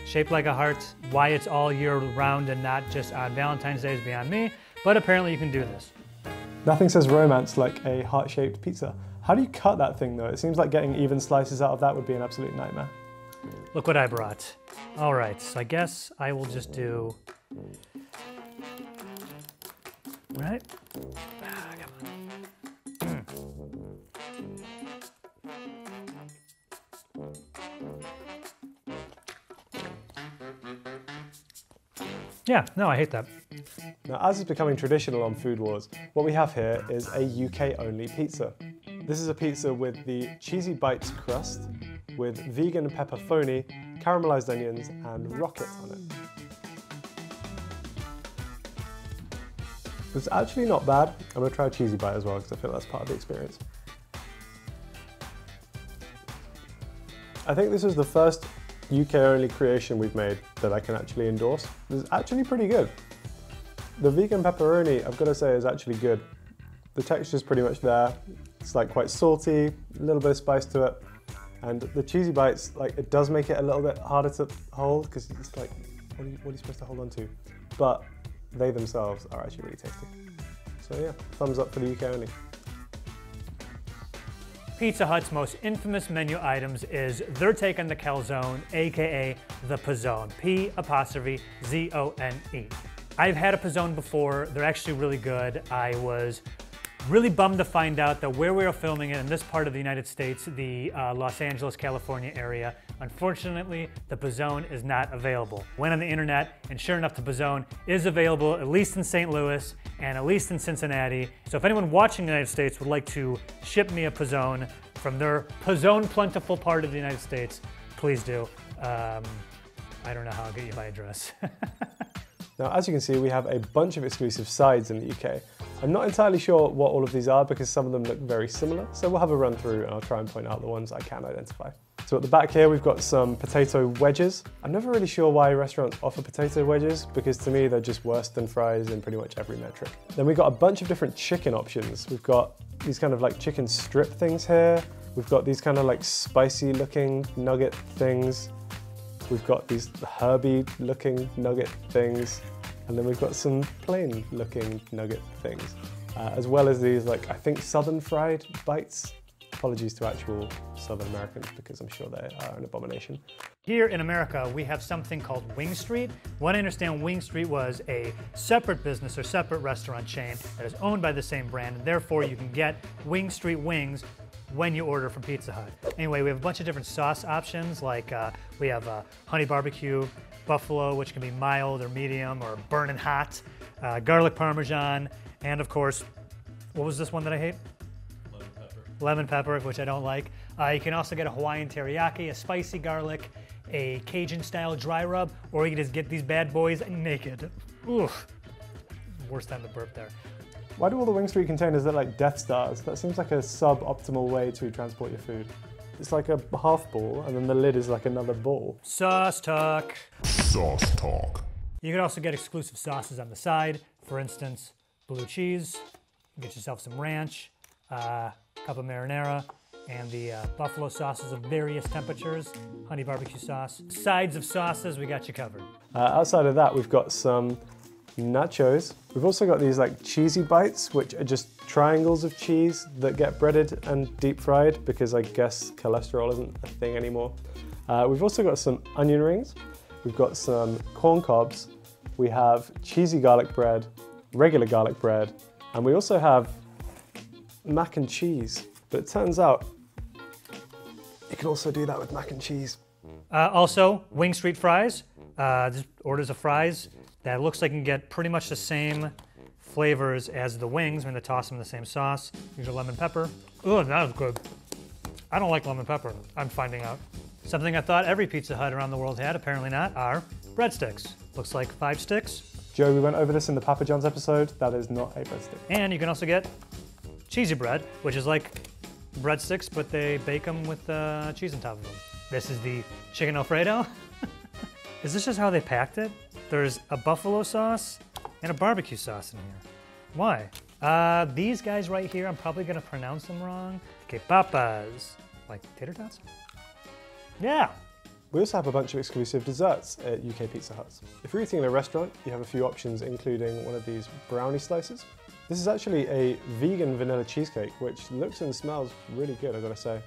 Shaped like a heart. Why it's all year round and not just on Valentine's Day is beyond me, but apparently you can do this. Nothing says romance like a heart-shaped pizza. How do you cut that thing though? It seems like getting even slices out of that would be an absolute nightmare. Look what I brought. All right, so I guess I will just do, right? Come on. Yeah, no, I hate that. Now, as is becoming traditional on Food Wars, what we have here is a UK-only pizza. This is a pizza with the cheesy bites crust, with vegan pepperoni, caramelized onions, and rocket on it. It's actually not bad. I'm gonna try a cheesy bite as well because I feel that's part of the experience. I think this is the first UK-only creation we've made that I can actually endorse. It's actually pretty good. The vegan pepperoni, I've got to say, is actually good. The texture's pretty much there. It's like quite salty, a little bit of spice to it. And the cheesy bites, like, it does make it a little bit harder to hold because it's like, what are you supposed to hold on to? But they themselves are actually really tasty. So yeah, thumbs up for the UK only. Pizza Hut's most infamous menu items is their take on the calzone, aka the pizzone, P''Z''O''N'. I've had a pizzone before, they're actually really good. I was really bummed to find out that where we were filming it in this part of the United States, the Los Angeles, California area, unfortunately, the pizzone is not available. Went on the internet, and sure enough, the pizzone is available, at least in St. Louis and at least in Cincinnati. So if anyone watching the United States would like to ship me a pizzone from their pizzone plentiful part of the United States, please do. I don't know how I'll get you my address. Now, as you can see, we have a bunch of exclusive sides in the UK. I'm not entirely sure what all of these are because some of them look very similar, so we'll have a run through and I'll try and point out the ones I can identify. So at the back here, we've got some potato wedges. I'm never really sure why restaurants offer potato wedges because to me, they're just worse than fries in pretty much every metric. Then we've got a bunch of different chicken options. We've got these kind of like chicken strip things here. We've got these kind of like spicy looking nugget things. We've got these herby looking nugget things. And then we've got some plain looking nugget things. As well as these like, I think southern fried bites. Apologies to actual Southern Americans because I'm sure they are an abomination. Here in America, we have something called Wing Street. What I understand, Wing Street was a separate business or separate restaurant chain that is owned by the same brand, and therefore you can get Wing Street wings when you order from Pizza Hut. Anyway, we have a bunch of different sauce options, like we have honey barbecue, buffalo, which can be mild or medium or burning hot, garlic parmesan, and of course, what was this one that I hate? Lemon pepper, which I don't like. You can also get a Hawaiian teriyaki, a spicy garlic, a Cajun-style dry rub, or you can just get these bad boys naked. Oof. Worst time to burp there. Why do all the Wing Street containers look like Death Stars? That seems like a suboptimal way to transport your food. It's like a half ball, and then the lid is like another ball. Sauce talk. Sauce talk. You can also get exclusive sauces on the side. For instance, blue cheese. Get yourself some ranch, cup of marinara, and the buffalo sauces of various temperatures, honey barbecue sauce. Sides of sauces, we got you covered. Outside of that, we've got some nachos. We've also got these like cheesy bites, which are just triangles of cheese that get breaded and deep fried because I guess cholesterol isn't a thing anymore. We've also got some onion rings. We've got some corn cobs. We have cheesy garlic bread, regular garlic bread, and we also have mac and cheese. But it turns out you can also do that with mac and cheese. Also, Wing Street fries. Just orders of fries that looks like you can get pretty much the same flavors as the wings when they toss them in the same sauce. Use your lemon pepper. Ooh, that was good. I don't like lemon pepper, I'm finding out. Something I thought every Pizza Hut around the world had, apparently not, are breadsticks. Looks like 5 sticks. Joe, we went over this in the Papa John's episode. That is not a breadstick. And you can also get cheesy bread, which is like breadsticks, but they bake them with cheese on top of them. This is the chicken Alfredo. Is this just how they packed it? There's a buffalo sauce and a barbecue sauce in here. Why? These guys right here, I'm probably gonna pronounce them wrong. Okay, papas. Like tater tots? Yeah. We also have a bunch of exclusive desserts at UK Pizza Huts. If you're eating in a restaurant, you have a few options, including one of these brownie slices. This is actually a vegan vanilla cheesecake, which looks and smells really good, I've got to say.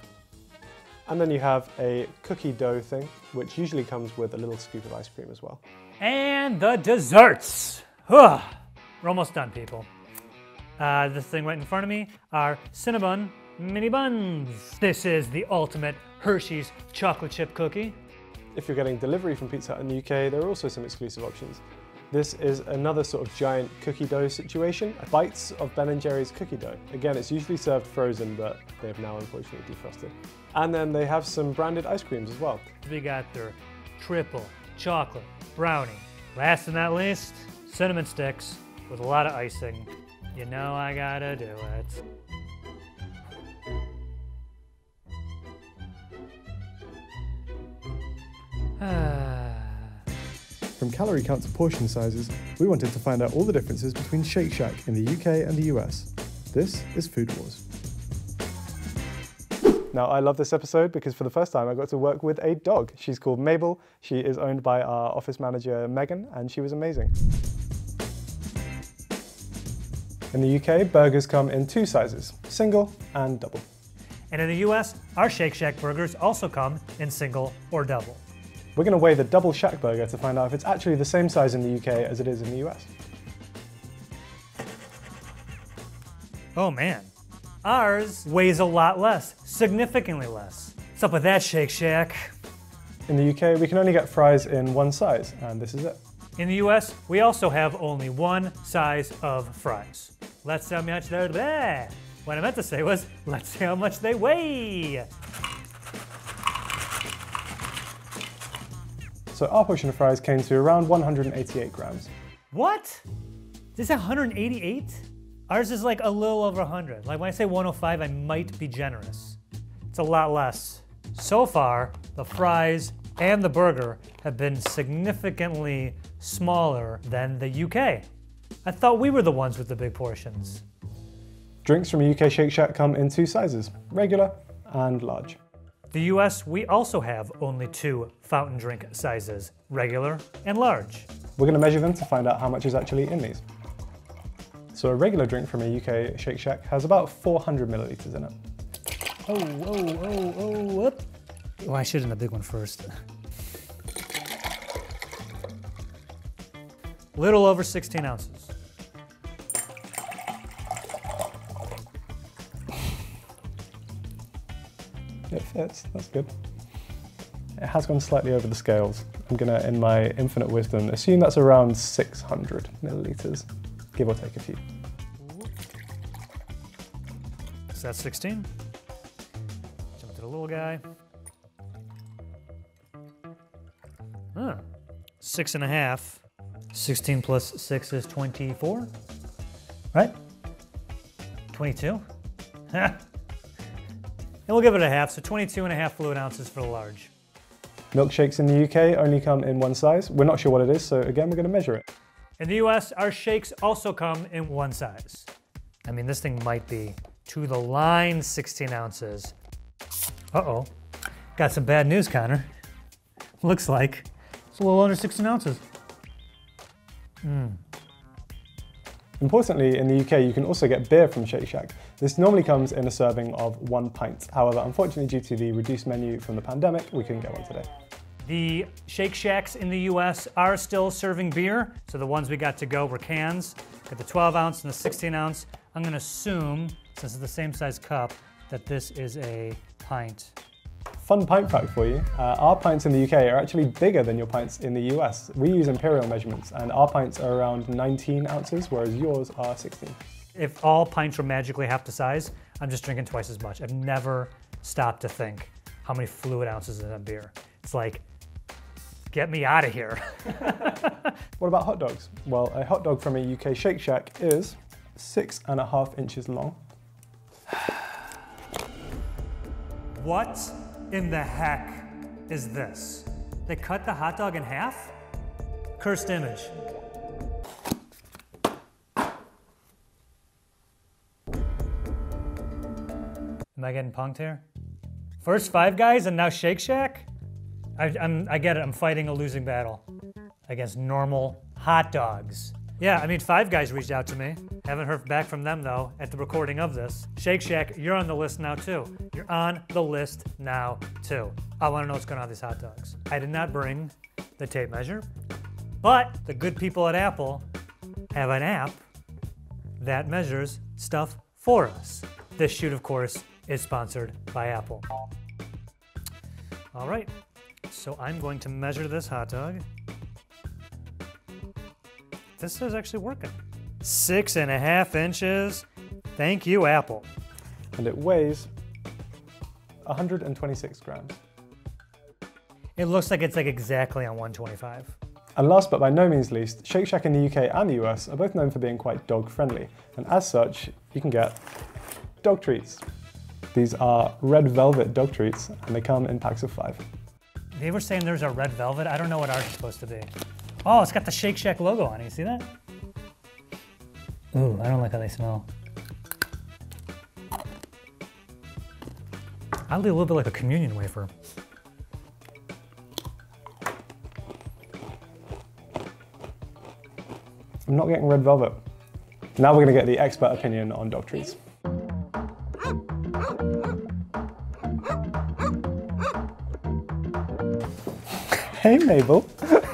And then you have a cookie dough thing, which usually comes with a little scoop of ice cream as well. And the desserts. We're almost done, people. This thing right in front of me are Cinnabon mini buns. This is the ultimate Hershey's chocolate chip cookie. If you're getting delivery from Pizza Hut in the UK, there are also some exclusive options. This is another sort of giant cookie dough situation. Bites of Ben & Jerry's cookie dough. Again, it's usually served frozen, but they've now unfortunately defrosted. And then they have some branded ice creams as well. We got their triple chocolate brownie. Last but not least, cinnamon sticks with a lot of icing. You know I gotta do it. From calorie count to portion sizes, we wanted to find out all the differences between Shake Shack in the UK and the US. This is Food Wars. Now, I love this episode because for the first time I got to work with a dog. She's called Mabel. She is owned by our office manager, Megan, and she was amazing. In the UK, burgers come in 2 sizes, single and double. And in the US, our Shake Shack burgers also come in single or double. We're going to weigh the double Shack burger to find out if it's actually the same size in the UK as it is in the US. Oh man, ours weighs a lot less, significantly less. What's up with that, Shake Shack? In the UK, we can only get fries in 1 size, and this is it. In the US, we also have only 1 size of fries. Let's see how much they're there. What I meant to say was, let's see how much they weigh. So our portion of fries came to around 188 grams. What? This is 188? Ours is like a little over 100. Like when I say 105, I might be generous. It's a lot less. So far, the fries and the burger have been significantly smaller than the UK. I thought we were the ones with the big portions. Drinks from a UK Shake Shack come in 2 sizes, regular and large. The US, we also have only 2 fountain drink sizes, regular and large. We're going to measure them to find out how much is actually in these. So a regular drink from a UK Shake Shack has about 400 milliliters in it. Whoop. Oh, I should have done the big one first. Little over 16 ounces. It fits, that's good. It has gone slightly over the scales. I'm gonna, in my infinite wisdom, assume that's around 600 milliliters, give or take a few. So that's 16. Jump to the little guy. 6.5. 16 plus 6 is 24, right? 22? And we'll give it a half, so 22.5 fluid ounces for the large. Milkshakes in the UK only come in 1 size. We're not sure what it is, so again, we're going to measure it. In the US, our shakes also come in 1 size. I mean, this thing might be to the line 16 ounces. Uh-oh. Got some bad news, Connor. Looks like it's a little under 16 ounces. Importantly, in the UK, you can also get beer from Shake Shack. This normally comes in a serving of 1 pint. However, unfortunately, due to the reduced menu from the pandemic, we couldn't get one today. The Shake Shacks in the US are still serving beer, so the ones we got to go were cans. Got the 12 ounce and the 16 ounce. I'm gonna assume, since it's the same size cup, that this is a pint. Fun pint fact for you, our pints in the UK are actually bigger than your pints in the US. We use imperial measurements, and our pints are around 19 ounces, whereas yours are 16. If all pints were magically half the size, I'm just drinking twice as much. I've never stopped to think how many fluid ounces is in a beer. It's like, get me out of here. What about hot dogs? Well, a hot dog from a UK Shake Shack is 6.5 inches long. What in the heck is this? They cut the hot dog in half? Cursed image. Am I getting punked here? First Five Guys and now Shake Shack? I get it, I'm fighting a losing battle against normal hot dogs. Yeah, I mean, Five Guys reached out to me. Haven't heard back from them though at the recording of this. Shake Shack, you're on the list now too. You're on the list now too. I wanna know what's going on with these hot dogs. I did not bring the tape measure, but the good people at Apple have an app that measures stuff for us. This shoot, of course, is sponsored by Apple. All right, so I'm going to measure this hot dog. This is actually working. 6.5 inches. Thank you, Apple. And it weighs 126 grams. It looks like it's like exactly on 125. And last but by no means least, Shake Shack in the UK and the US are both known for being quite dog friendly. And as such, you can get dog treats. These are red velvet dog treats, and they come in packs of 5. They were saying there's a red velvet. I don't know what ours is supposed to be. Oh, it's got the Shake Shack logo on it. You see that? Ooh, I don't like how they smell. Oddly, a little bit like a communion wafer. I'm not getting red velvet. Now we're going to get the expert opinion on dog treats. Hey Mabel.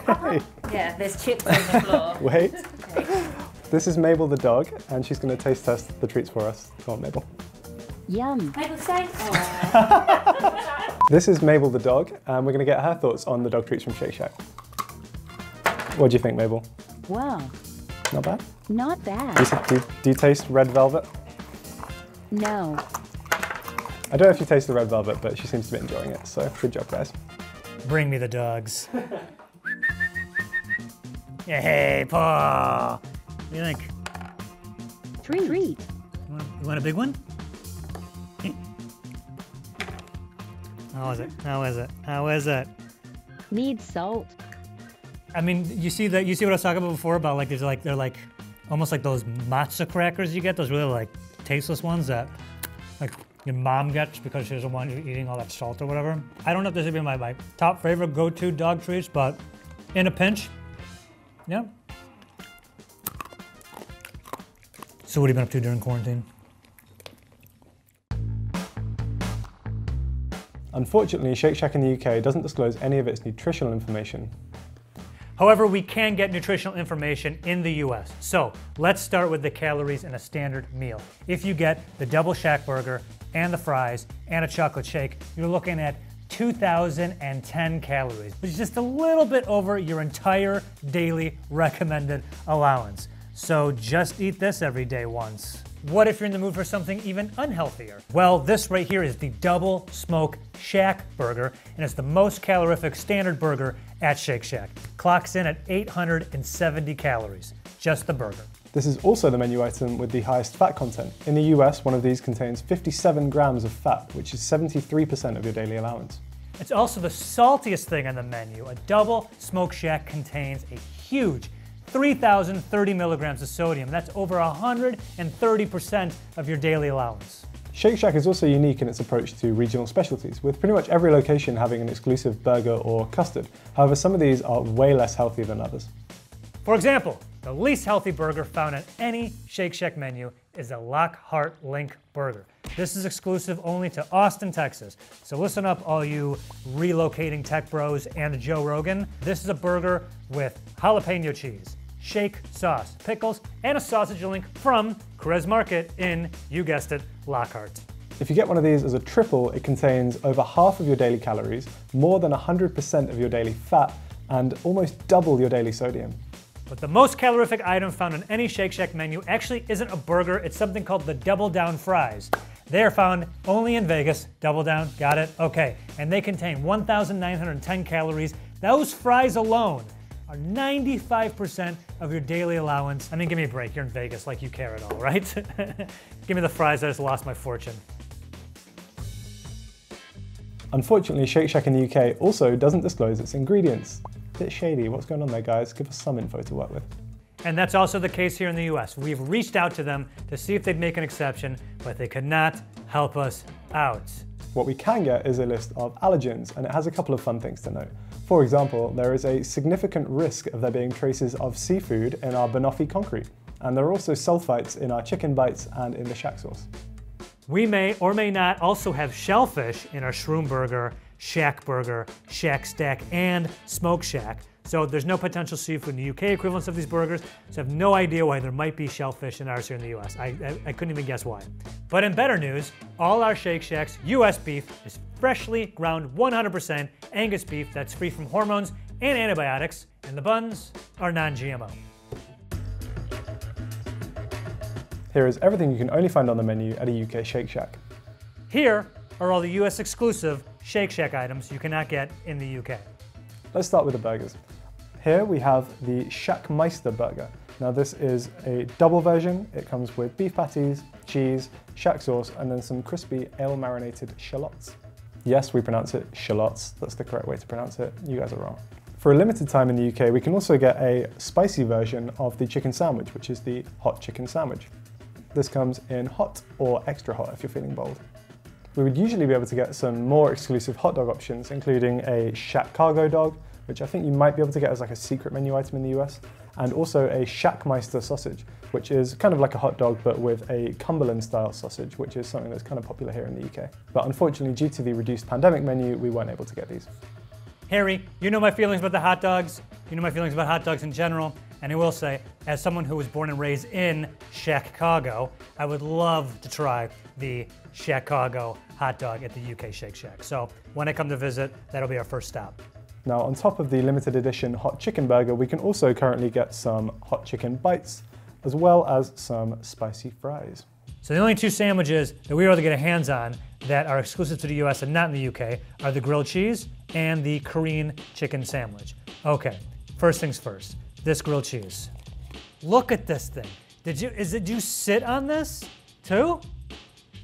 Hey. Yeah, there's chips on the floor. Wait. Okay. This is Mabel the dog, and she's going to taste test the treats for us. Go on, Mabel. Yum. Mabel, say. This is Mabel the dog, and we're going to get her thoughts on the dog treats from Shake Shack. What do you think, Mabel? Wow. Not bad? Not bad. Do you taste red velvet? No. I don't know if you taste the red velvet, but she seems to be enjoying it, so good job, guys. Bring me the dogs. Yeah, hey, Paul. What do you think? Treat. You want a big one? How is it? How is it? How is it? Needs salt. I mean, you see what I was talking about before about like they're like almost like those matzo crackers you get, those really like tasteless ones that like your mom gets because she doesn't want you eating all that salt or whatever. I don't know if this would be my top favorite go-to dog treats, but in a pinch, yeah. So what have you been up to during quarantine? Unfortunately, Shake Shack in the UK doesn't disclose any of its nutritional information. However, we can get nutritional information in the US. So let's start with the calories in a standard meal. If you get the double Shack burger and the fries and a chocolate shake, you're looking at 2,010 calories, which is just a little bit over your entire daily recommended allowance. So just eat this every day once. What if you're in the mood for something even unhealthier? Well, this right here is the Double Smoke Shack Burger, and it's the most calorific standard burger at Shake Shack. Clocks in at 870 calories, just the burger. This is also the menu item with the highest fat content. In the US, one of these contains 57 grams of fat, which is 73% of your daily allowance. It's also the saltiest thing on the menu. A Double Smoke Shack contains a huge 3,030 milligrams of sodium. That's over 130% of your daily allowance. Shake Shack is also unique in its approach to regional specialties, with pretty much every location having an exclusive burger or custard. However, some of these are way less healthy than others. For example, the least healthy burger found on any Shake Shack menu is a Lockhart Link burger. This is exclusive only to Austin, Texas. So listen up, all you relocating tech bros and Joe Rogan. This is a burger with jalapeno cheese, shake sauce, pickles, and a sausage link from Perez Market in, you guessed it, Lockhart. If you get one of these as a triple, it contains over half of your daily calories, more than 100% of your daily fat, and almost double your daily sodium. But the most calorific item found on any Shake Shack menu actually isn't a burger, it's something called the Double Down fries. They are found only in Vegas. Double Down, got it? Okay. And they contain 1,910 calories. Those fries alone are 95% of your daily allowance. I mean, give me a break. You're in Vegas, like you care at all, right? Give me the fries, I just lost my fortune. Unfortunately, Shake Shack in the UK also doesn't disclose its ingredients. Bit shady. What's going on there, guys? Give us some info to work with. And that's also the case here in the US. We've reached out to them to see if they'd make an exception, but they could not help us out. What we can get is a list of allergens, and it has a couple of fun things to note. For example, there is a significant risk of there being traces of seafood in our banoffee concrete, and there are also sulfites in our chicken bites and in the Shack sauce. We may or may not also have shellfish in our Shroom Burger, Shack Burger, Shack Stack, and Smoke Shack. So there's no potential seafood in the UK equivalents of these burgers, so I have no idea why there might be shellfish in ours here in the US. I couldn't even guess why. But in better news, all our Shake Shacks US beef is freshly ground 100% Angus beef that's free from hormones and antibiotics, and the buns are non-GMO. Here is everything you can only find on the menu at a UK Shake Shack. Here are all the US exclusive Shake Shack items you cannot get in the UK. Let's start with the burgers. Here we have the Shackmeister burger. Now this is a double version. It comes with beef patties, cheese, Shack sauce, and then some crispy ale-marinated shallots. Yes, we pronounce it shallots. That's the correct way to pronounce it. You guys are wrong. For a limited time in the UK, we can also get a spicy version of the chicken sandwich, which is the hot chicken sandwich. This comes in hot or extra hot if you're feeling bold. we would usually be able to get some more exclusive hot dog options, including a Shack Cargo dog, which I think you might be able to get as like a secret menu item in the US, and also a Shackmeister sausage, which is kind of like a hot dog but with a Cumberland-style sausage, which is something that's kind of popular here in the UK. But unfortunately, due to the reduced pandemic menu, we weren't able to get these. Harry, you know my feelings about the hot dogs. You know my feelings about hot dogs in general. And I will say, as someone who was born and raised in Chicago, I would love to try the Chicago hot dog at the UK Shake Shack. So when I come to visit, that'll be our first stop. Now, on top of the limited edition hot chicken burger, we can also currently get some hot chicken bites, as well as some spicy fries. So the only two sandwiches that we were able to get our hands on that are exclusive to the US and not in the UK are the grilled cheese and the Korean chicken sandwich. Okay, first things first, this grilled cheese. Look at this thing. Did you sit on this too?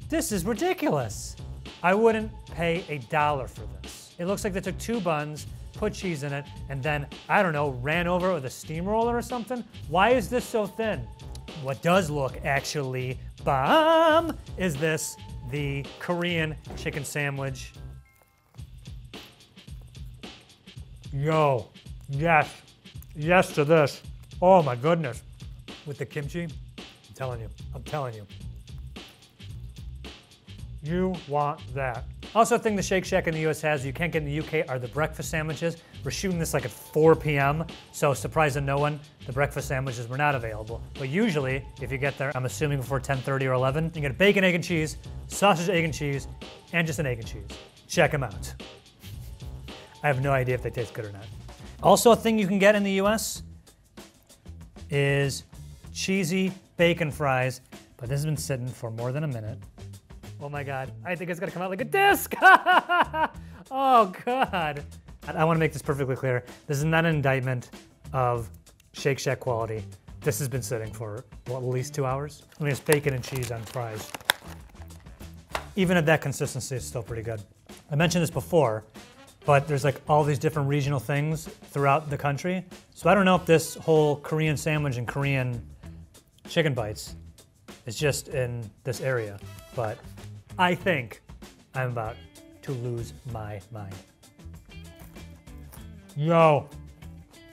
This is ridiculous. I wouldn't pay $1 for this. It looks like they took 2 buns, put cheese in it, and then, I don't know, ran over it with a steamroller or something? Why is this so thin? What does look actually bomb is this, the Korean chicken sandwich. Yo, yes, yes to this. Oh my goodness. With the kimchi, I'm telling you. You want that. Also, a thing the Shake Shack in the US has you can't get in the UK are the breakfast sandwiches. We're shooting this like at 4 p.m., so surprise to no one, the breakfast sandwiches were not available. But usually, if you get there, I'm assuming before 10:30 or 11, you get a bacon, egg, and cheese, sausage, egg, and cheese, and just an egg and cheese. Check them out. I have no idea if they taste good or not. Also, a thing you can get in the US is cheesy bacon fries, but this has been sitting for more than a minute. Oh my God, I think it's gonna come out like a disc! Oh God. I wanna make this perfectly clear. This is not an indictment of Shake Shack quality. This has been sitting for, what, at least 2 hours? I mean, it's bacon and cheese on fries. Even at that consistency, it's still pretty good. I mentioned this before, but there's like all these different regional things throughout the country. So I don't know if this whole Korean sandwich and Korean chicken bites is just in this area, but I think I'm about to lose my mind. Yo,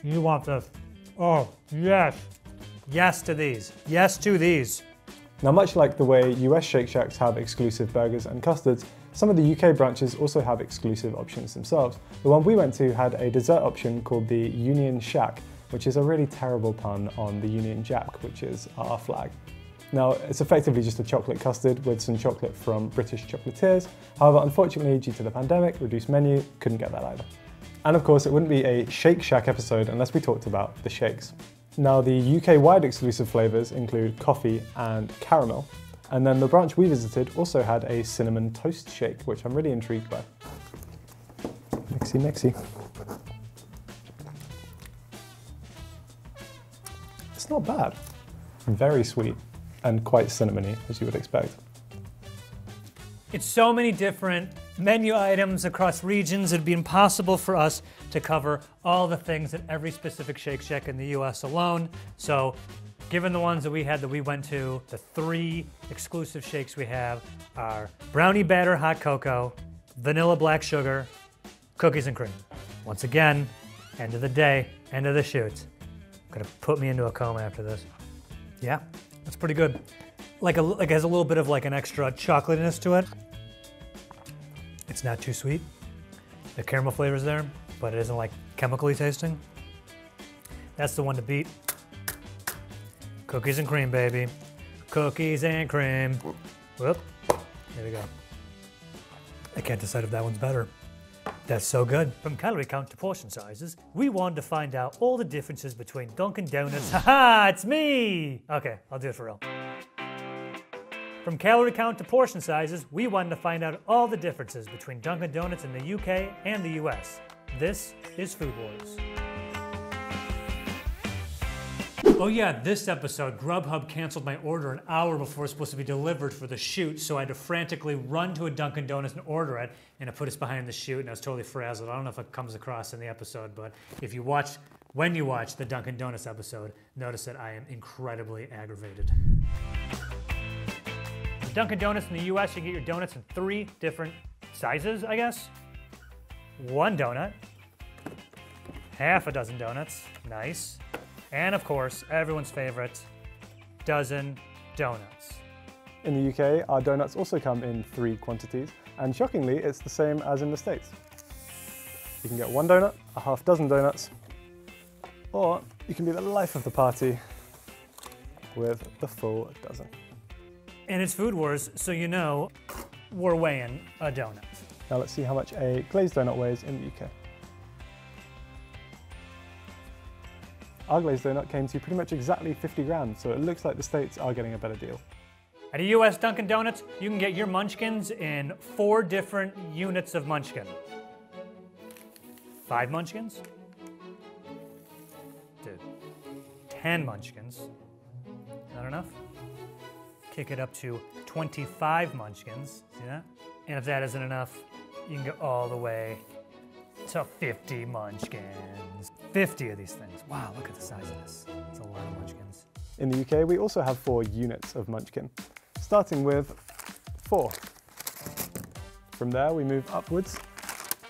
you want this? Oh, yes. Yes to these. Yes to these. Now, much like the way US Shake Shacks have exclusive burgers and custards, some of the UK branches also have exclusive options themselves. The one we went to had a dessert option called the Union Shack, which is a really terrible pun on the Union Jack, which is our flag. Now, it's effectively just a chocolate custard with some chocolate from British chocolatiers. However, unfortunately, due to the pandemic, reduced menu, couldn't get that either. And of course, it wouldn't be a Shake Shack episode unless we talked about the shakes. Now, the UK-wide exclusive flavors include coffee and caramel. And then the branch we visited also had a cinnamon toast shake, which I'm really intrigued by. Mixy, mixy. It's not bad. Very sweet and quite cinnamony, as you would expect. It's so many different menu items across regions, it'd be impossible for us to cover all the things at every specific Shake Shack in the US alone. So, given the ones that we had that we went to, the 3 exclusive shakes we have are brownie batter hot cocoa, vanilla black sugar, cookies and cream. Once again, end of the day, end of the shoot. Gonna put me into a coma after this. Yeah, that's pretty good. Like it has a little bit of like an extra chocolatiness to it. It's not too sweet. The caramel flavor's there, but it isn't like chemically tasting. That's the one to beat. Cookies and cream, baby. Cookies and cream. Whoop. Here we go. I can't decide if that one's better. That's so good. From calorie count to portion sizes, we wanted to find out all the differences between Dunkin' Donuts. Haha, it's me! Okay, I'll do it for real. From calorie count to portion sizes, we wanted to find out all the differences between Dunkin' Donuts in the UK and the US. This is Food Wars. Oh yeah, this episode, Grubhub canceled my order an hour before it was supposed to be delivered for the shoot, so I had to frantically run to a Dunkin' Donuts and order it, and it put us behind the shoot, and I was totally frazzled. I don't know if it comes across in the episode, but if you watch, when you watch the Dunkin' Donuts episode, notice that I am incredibly aggravated. Dunkin' Donuts in the US, you can get your donuts in 3 different sizes, I guess. 1 donut, half a dozen donuts, nice. And of course, everyone's favorite, dozen donuts. In the UK, our donuts also come in 3 quantities, and shockingly, it's the same as in the States. You can get 1 donut, a half dozen donuts, or you can be the life of the party with the full dozen. And it's Food Wars, so you know we're weighing a donut. Now let's see how much a glazed donut weighs in the UK. Our glazed donut came to pretty much exactly 50 grams, so it looks like the States are getting a better deal. At a US Dunkin' Donuts, you can get your munchkins in 4 different units of munchkin. 5 munchkins? Dude. 10 munchkins. Not enough? Kick it up to 25 munchkins. See that? And if that isn't enough, you can go all the way to 50 munchkins. 50 of these things. Wow, look at the size of this. It's a lot of munchkins. In the UK, we also have 4 units of munchkin, starting with 4. From there, we move upwards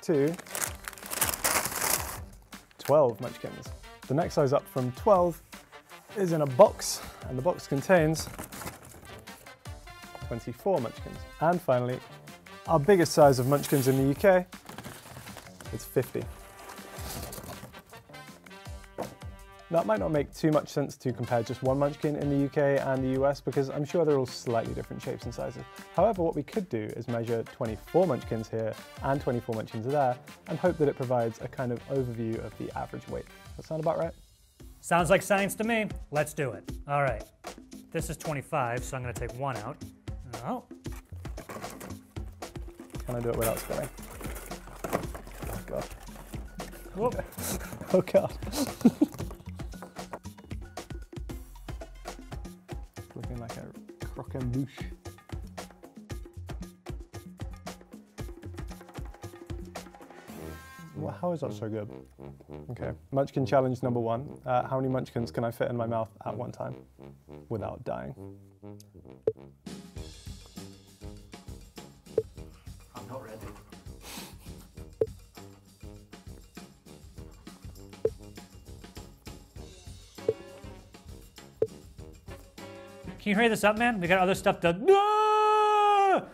to 12 munchkins. The next size up from 12 is in a box, and the box contains 24 munchkins. And finally, our biggest size of munchkins in the UK is 50. Now, it might not make too much sense to compare just one munchkin in the UK and the US because I'm sure they're all slightly different shapes and sizes. However, what we could do is measure 24 munchkins here and 24 munchkins there and hope that it provides a kind of overview of the average weight. Does that sound about right? Sounds like science to me. Let's do it. All right. This is 25, so I'm going to take 1 out. Oh. Can I do it without spilling? Oh, God. Whoop. Oh, God. Looking like a croquembouche. Well, how is that so good? Okay, Munchkin challenge number 1. How many munchkins can I fit in my mouth at one time without dying? I'm not ready. Can you hurry this up, man? We got other stuff to... No!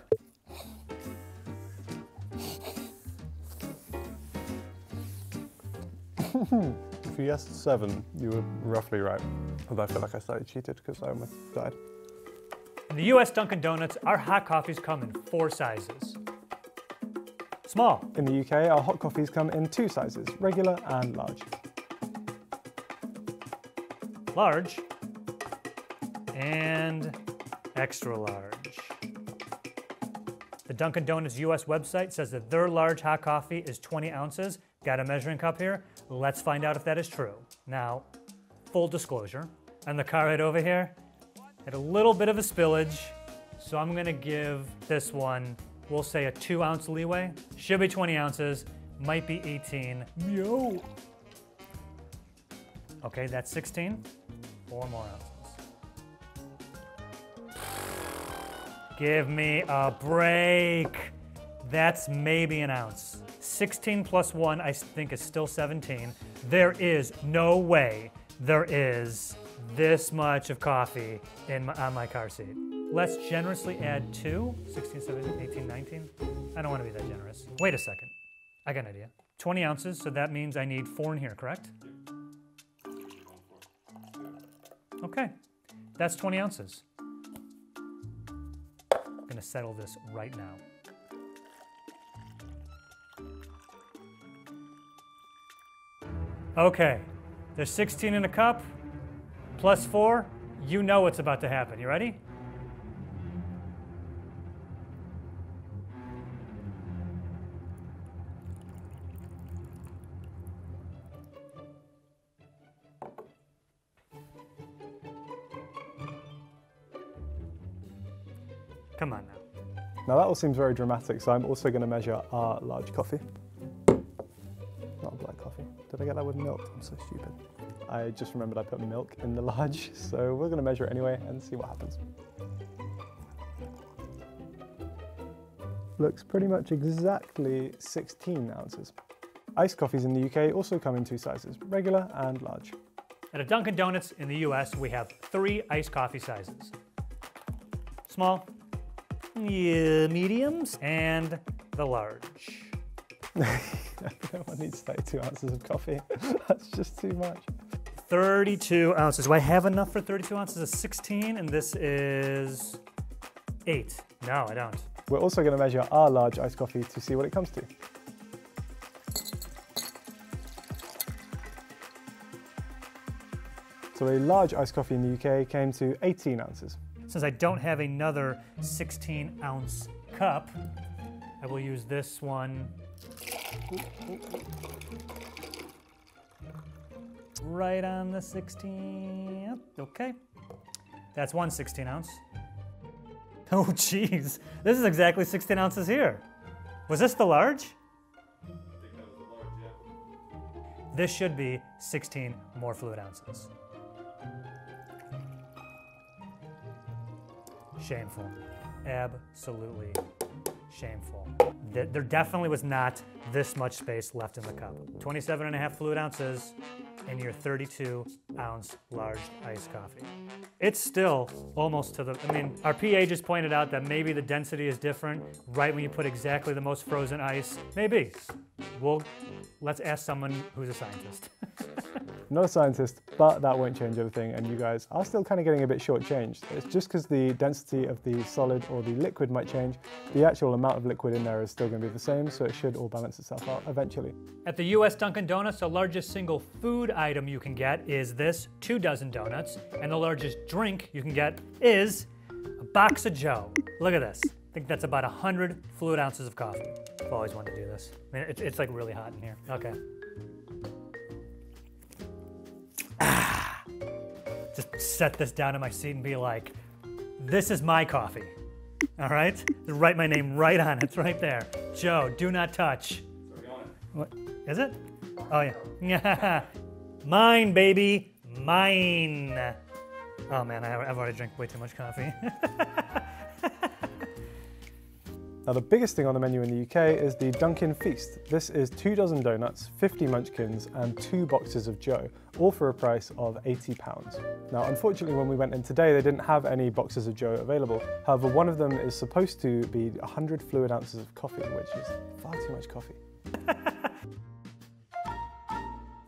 If you guessed 7, you were roughly right. Although I feel like I slightly cheated because I almost died. In the US Dunkin' Donuts, our hot coffees come in 4 sizes. Small. In the UK, our hot coffees come in 2 sizes, regular and large. Large. And extra large. The Dunkin' Donuts US website says that their large hot coffee is 20 ounces. Got a measuring cup here. Let's find out if that is true. Now, full disclosure, and the car right over here had a little bit of a spillage, so I'm gonna give this one, we'll say a 2-ounce leeway. Should be 20 ounces, might be 18. Yo! Okay, that's 16. 4 more ounces. Give me a break. That's maybe an ounce. 16 plus 1, I think, is still 17. There is no way there is this much of coffee on my car seat. Let's generously add 2. 16, 17, 18, 19. I don't want to be that generous. Wait a second. I got an idea. 20 ounces, so that means I need 4 in here, correct? Okay, that's 20 ounces. I'm gonna settle this right now. Okay, there's 16 in a cup, plus 4, you know what's about to happen. You ready? Come on now. Now that all seems very dramatic, so I'm also going to measure our large coffee. Not a black coffee. Did I get that with milk? I'm so stupid. I just remembered I put milk in the large, so we're going to measure it anyway and see what happens. looks pretty much exactly 16 ounces. Iced coffees in the UK also come in two sizes, regular and large. At a Dunkin' Donuts in the US, we have 3 iced coffee sizes. Small, mediums, and the large. No one needs 32 ounces of coffee. That's just too much. 32 ounces. Do I have enough for 32 ounces of 16? And this is 8. No, I don't. We're also going to measure our large iced coffee to see what it comes to. So a large iced coffee in the UK came to 18 ounces. Since I don't have another 16-ounce cup, I will use this one right on the 16. Yep, okay. That's one 16-ounce. Oh, geez. This is exactly 16 ounces here. Was this the large? I think that was the large, yeah. This should be 16 more fluid ounces. Shameful. Absolutely shameful. There definitely was not this much space left in the cup. 27.5 fluid ounces in your 32-ounce large iced coffee. It's still almost to the, I mean, our PA just pointed out that maybe the density is different right when you put exactly the most frozen ice. Maybe. Let's ask someone who's a scientist. Not a scientist, but that won't change everything, and you guys are still kind of getting a bit shortchanged. It's just because the density of the solid or the liquid might change, the actual amount of liquid in there is still going to be the same, so it should all balance itself out eventually. At the US Dunkin' Donuts, the largest single food item you can get is this 2 dozen donuts, and the largest drink you can get is a box of Joe. Look at this. I think that's about 100 fluid ounces of coffee. I've always wanted to do this. I mean, it's like really hot in here. Okay. Just set this down in my seat and be like, this is my coffee. All right? Write my name right on it. It's right there. Joe, do not touch. What? Is it? Oh, yeah. Mine, baby. Mine. Oh, man, I've already drank way too much coffee. Now the biggest thing on the menu in the UK is the Dunkin Feast. This is 2 dozen donuts, 50 munchkins and 2 boxes of Joe, all for a price of £80. Now unfortunately when we went in today they didn't have any boxes of Joe available. However, one of them is supposed to be 100 fluid ounces of coffee, which is far too much coffee.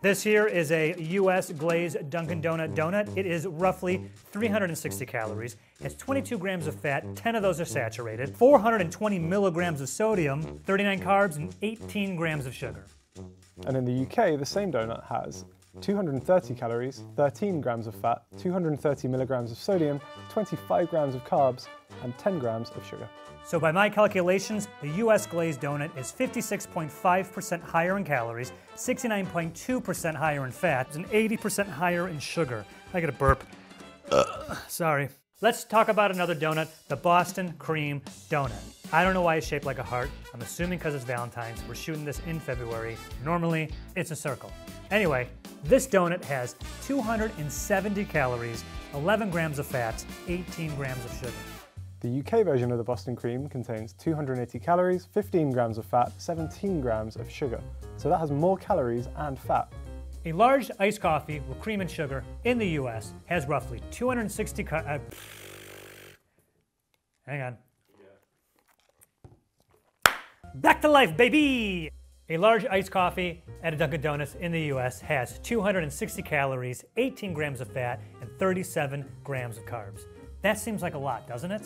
This here is a US glazed Dunkin' donut. It is roughly 360 calories, has 22 grams of fat, 10 of those are saturated, 420 milligrams of sodium, 39 carbs, and 18 grams of sugar. And in the UK, the same donut has 230 calories, 13 grams of fat, 230 milligrams of sodium, 25 grams of carbs, and 10 grams of sugar. So by my calculations, the US glazed donut is 56.5% higher in calories, 69.2% higher in fat, and 80% higher in sugar. I get a burp. Sorry. Let's talk about another donut, the Boston Cream Donut. I don't know why it's shaped like a heart. I'm assuming because it's Valentine's. We're shooting this in February. Normally, it's a circle. Anyway, this donut has 270 calories, 11 grams of fat, 18 grams of sugar. The UK version of the Boston Cream contains 280 calories, 15 grams of fat, 17 grams of sugar. So that has more calories and fat. A large iced coffee with cream and sugar in the US has roughly 260 hang on. Back to life, baby! A large iced coffee at a Dunkin' Donuts in the US has 260 calories, 18 grams of fat, and 37 grams of carbs. That seems like a lot, doesn't it?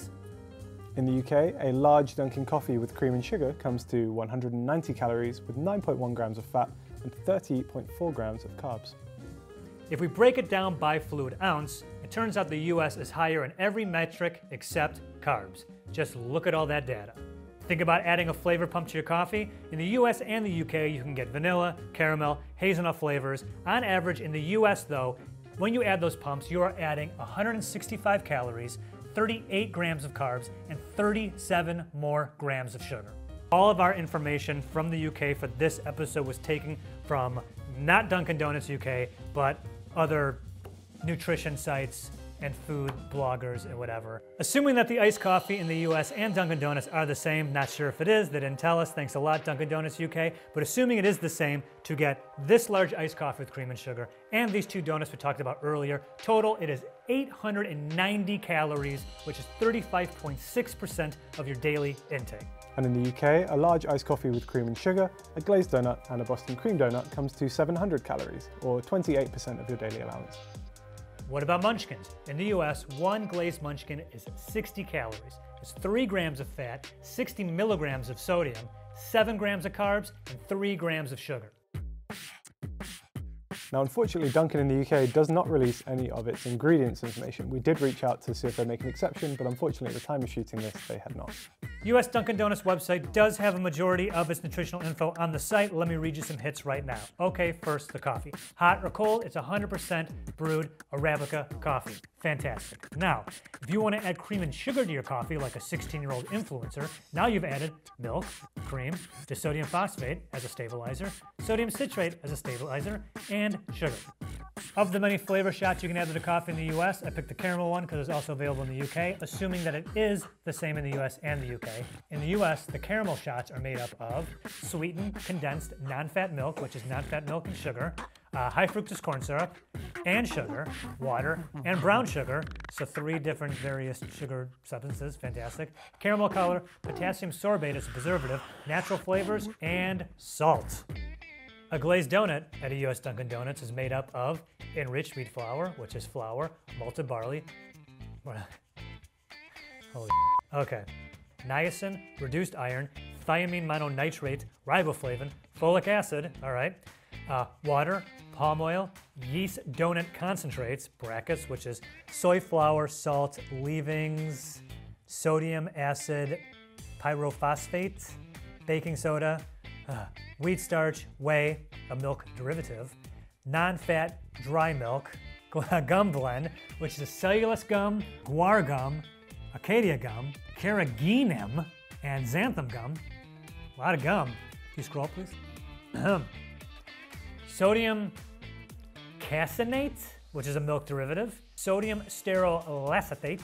In the UK, a large Dunkin' coffee with cream and sugar comes to 190 calories with 9.1 grams of fat and 30.4 grams of carbs. If we break it down by fluid ounce, it turns out the US is higher in every metric except carbs. Just look at all that data. Think about adding a flavor pump to your coffee. In the US and the UK, you can get vanilla, caramel, hazelnut flavors. On average, in the US though, when you add those pumps, you are adding 165 calories, 38 grams of carbs, and 37 more grams of sugar. All of our information from the UK for this episode was taken from not Dunkin' Donuts UK, but other nutrition sites and food bloggers and whatever. Assuming that the iced coffee in the US and Dunkin' Donuts are the same, not sure if it is, they didn't tell us, thanks a lot Dunkin' Donuts UK, but assuming it is the same, to get this large iced coffee with cream and sugar and these two donuts we talked about earlier, total it is 890 calories, which is 35.6% of your daily intake. And in the UK, a large iced coffee with cream and sugar, a glazed donut, and a Boston cream donut comes to 700 calories, or 28% of your daily allowance. What about munchkins? In the US, one glazed munchkin is 60 calories. It's 3 grams of fat, 60 milligrams of sodium, 7 grams of carbs, and 3 grams of sugar. Now, unfortunately, Dunkin' in the UK does not release any of its ingredients information. We did reach out to see if they'd make an exception, but unfortunately, at the time of shooting this, they had not. US Dunkin' Donuts website does have a majority of its nutritional info on the site. Let me read you some hits right now. Okay, first, the coffee. Hot or cold, it's 100% brewed Arabica coffee. Fantastic. Now, if you want to add cream and sugar to your coffee like a 16-year-old influencer, now you've added milk, cream, disodium phosphate as a stabilizer, sodium citrate as a stabilizer, and sugar. Of the many flavor shots you can add to the coffee in the US, I picked the caramel one because it's also available in the UK, assuming that it is the same in the US and the UK. In the US, the caramel shots are made up of sweetened, condensed, non-fat milk, which is non-fat milk and sugar, high fructose corn syrup, and sugar, water, and brown sugar, so 3 different various sugar substances, fantastic, caramel color, potassium sorbate as a preservative, natural flavors, and salt. A glazed donut at a US Dunkin' Donuts is made up of enriched wheat flour, which is flour, malted barley, holy okay, niacin, reduced iron, thiamine mononitrate, riboflavin, folic acid, all right, water, palm oil, yeast donut concentrates, brackets, which is soy flour, salt, leavings, sodium acid, pyrophosphate, baking soda, wheat starch, whey, a milk derivative, non-fat dry milk, gum blend, which is a cellulose gum, guar gum, acacia gum, carrageenan, and xanthan gum. A lot of gum. Can you scroll, please? Sodium caseinate, which is a milk derivative, sodium stearoacetate,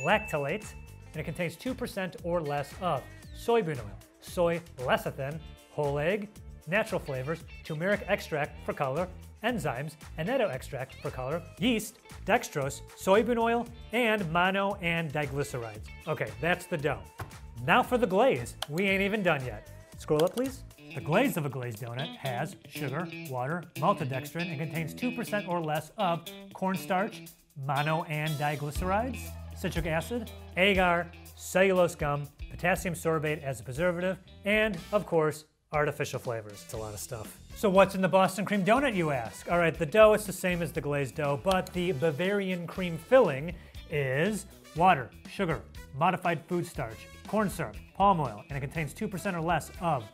lactylate, and it contains 2% or less of soybean oil, soy lecithin, whole egg, natural flavors, turmeric extract for color, enzymes, annatto extract for color, yeast, dextrose, soybean oil, and mono and diglycerides. Okay, that's the dough. Now for the glaze. We ain't even done yet. Scroll up, please. The glaze of a glazed donut has sugar, water, maltodextrin, and contains 2% or less of cornstarch, mono and diglycerides, citric acid, agar, cellulose gum, potassium sorbate as a preservative, and, of course, artificial flavors. It's a lot of stuff. So what's in the Boston cream donut, you ask? All right, the dough is the same as the glazed dough, but the Bavarian cream filling is water, sugar, modified food starch, corn syrup, palm oil, and it contains 2% or less of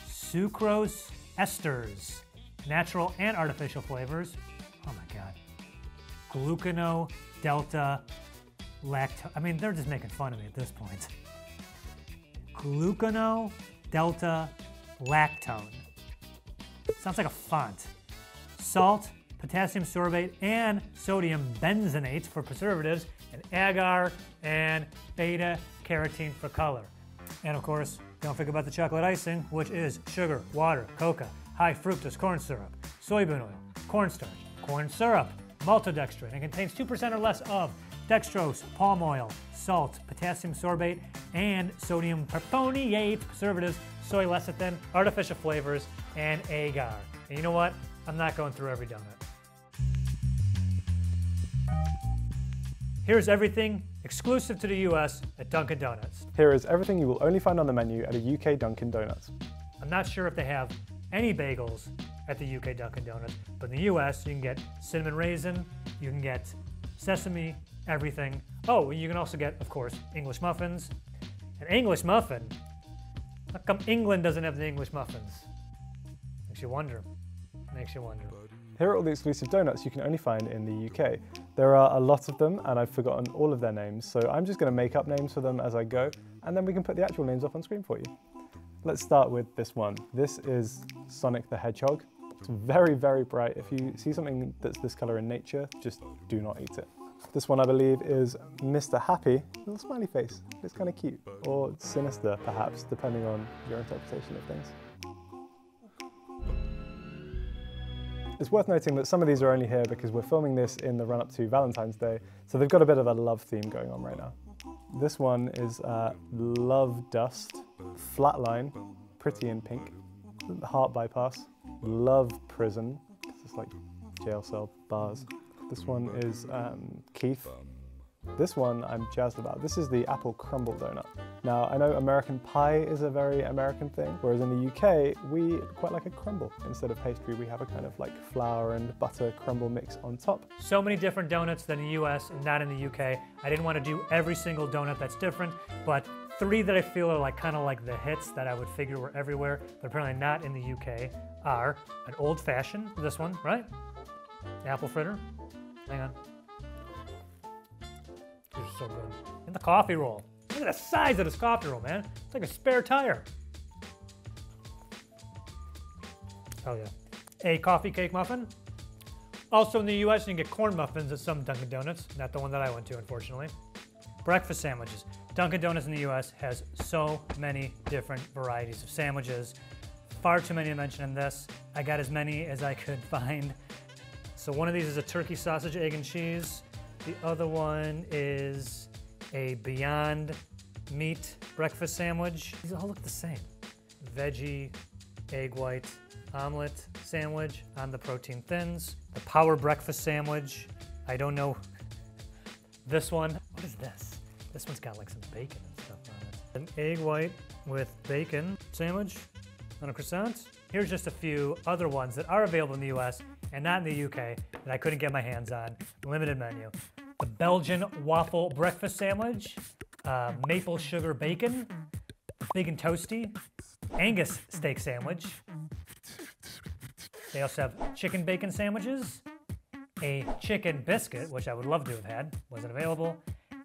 sucrose esters, natural and artificial flavors. Oh my God. Glucano, delta, lactose. I mean, they're just making fun of me at this point. Glucano, delta, lactone. Sounds like a font. Salt, potassium sorbate, and sodium benzenate for preservatives, and agar and beta carotene for color. And of course, don't forget about the chocolate icing, which is sugar, water, cocoa, high fructose corn syrup, soybean oil, cornstarch, corn syrup, maltodextrin, and contains 2% or less of dextrose, palm oil, salt, potassium sorbate, and sodium perponiate preservatives, soy lecithin, artificial flavors, and agar. And you know what? I'm not going through every donut. Here's everything exclusive to the US at Dunkin' Donuts. Here is everything you will only find on the menu at a UK Dunkin' Donuts. I'm not sure if they have any bagels at the UK Dunkin' Donuts, but in the US you can get cinnamon raisin, you can get sesame, everything. Oh, you can also get, of course, English muffins. An English muffin? How come England doesn't have the English muffins? Makes you wonder. Makes you wonder. Here are all the exclusive donuts you can only find in the UK. There are a lot of them, and I've forgotten all of their names, so I'm just going to make up names for them as I go, and then we can put the actual names up on screen for you. Let's start with this one. This is Sonic the Hedgehog. It's very, very bright. If you see something that's this color in nature, just do not eat it. This one, I believe, is Mr. Happy. Little smiley face. It's kind of cute. Or sinister, perhaps, depending on your interpretation of things. It's worth noting that some of these are only here because we're filming this in the run-up to Valentine's Day, so they've got a bit of a love theme going on right now. This one is Love Dust, Flatline, pretty in pink, Heart Bypass, Love Prison, because it's like jail cell bars. This one is Keith. This one I'm jazzed about. This is the apple crumble donut. Now, I know American pie is a very American thing, whereas in the UK, we quite like a crumble. Instead of pastry, we have a kind of like flour and butter crumble mix on top. So many different donuts than in the US and not in the UK. I didn't want to do every single donut that's different, but 3 that I feel are like kind of like the hits that I would figure were everywhere, but apparently not in the UK, are an old fashioned, this one, right? Apple fritter. Hang on. These are so good. And the coffee roll. Look at the size of this coffee roll, man. It's like a spare tire. Hell yeah. A coffee cake muffin. Also in the US, you can get corn muffins at some Dunkin' Donuts. Not the one that I went to, unfortunately. Breakfast sandwiches. Dunkin' Donuts in the US has so many different varieties of sandwiches. Far too many to mention in this. I got as many as I could find. So one of these is a turkey sausage, egg, and cheese. The other one is a Beyond Meat breakfast sandwich. These all look the same. Veggie, egg white, omelet sandwich on the protein thins. The Power Breakfast sandwich. I don't know. This one, what is this? This one's got like some bacon and stuff on it. An egg white with bacon sandwich on a croissant. Here's just a few other ones that are available in the US and not in the UK that I couldn't get my hands on. Limited menu. The Belgian waffle breakfast sandwich, maple sugar bacon, bacon toasty, Angus steak sandwich. They also have chicken bacon sandwiches, a chicken biscuit, which I would love to have had, wasn't available,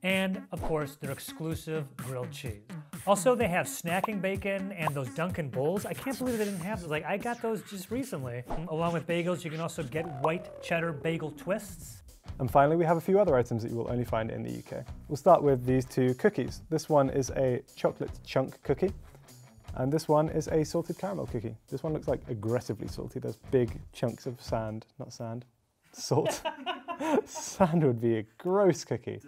and of course their exclusive grilled cheese. Also, they have snacking bacon and those Dunkin' bowls. I can't believe they didn't have those. Like, I got those just recently. Along with bagels, you can also get white cheddar bagel twists. And finally, we have a few other items that you will only find in the UK. We'll start with these 2 cookies. This one is a chocolate chunk cookie, and this one is a salted caramel cookie. This one looks like aggressively salty. There's big chunks of sand, not sand, salt. Sand would be a gross cookie.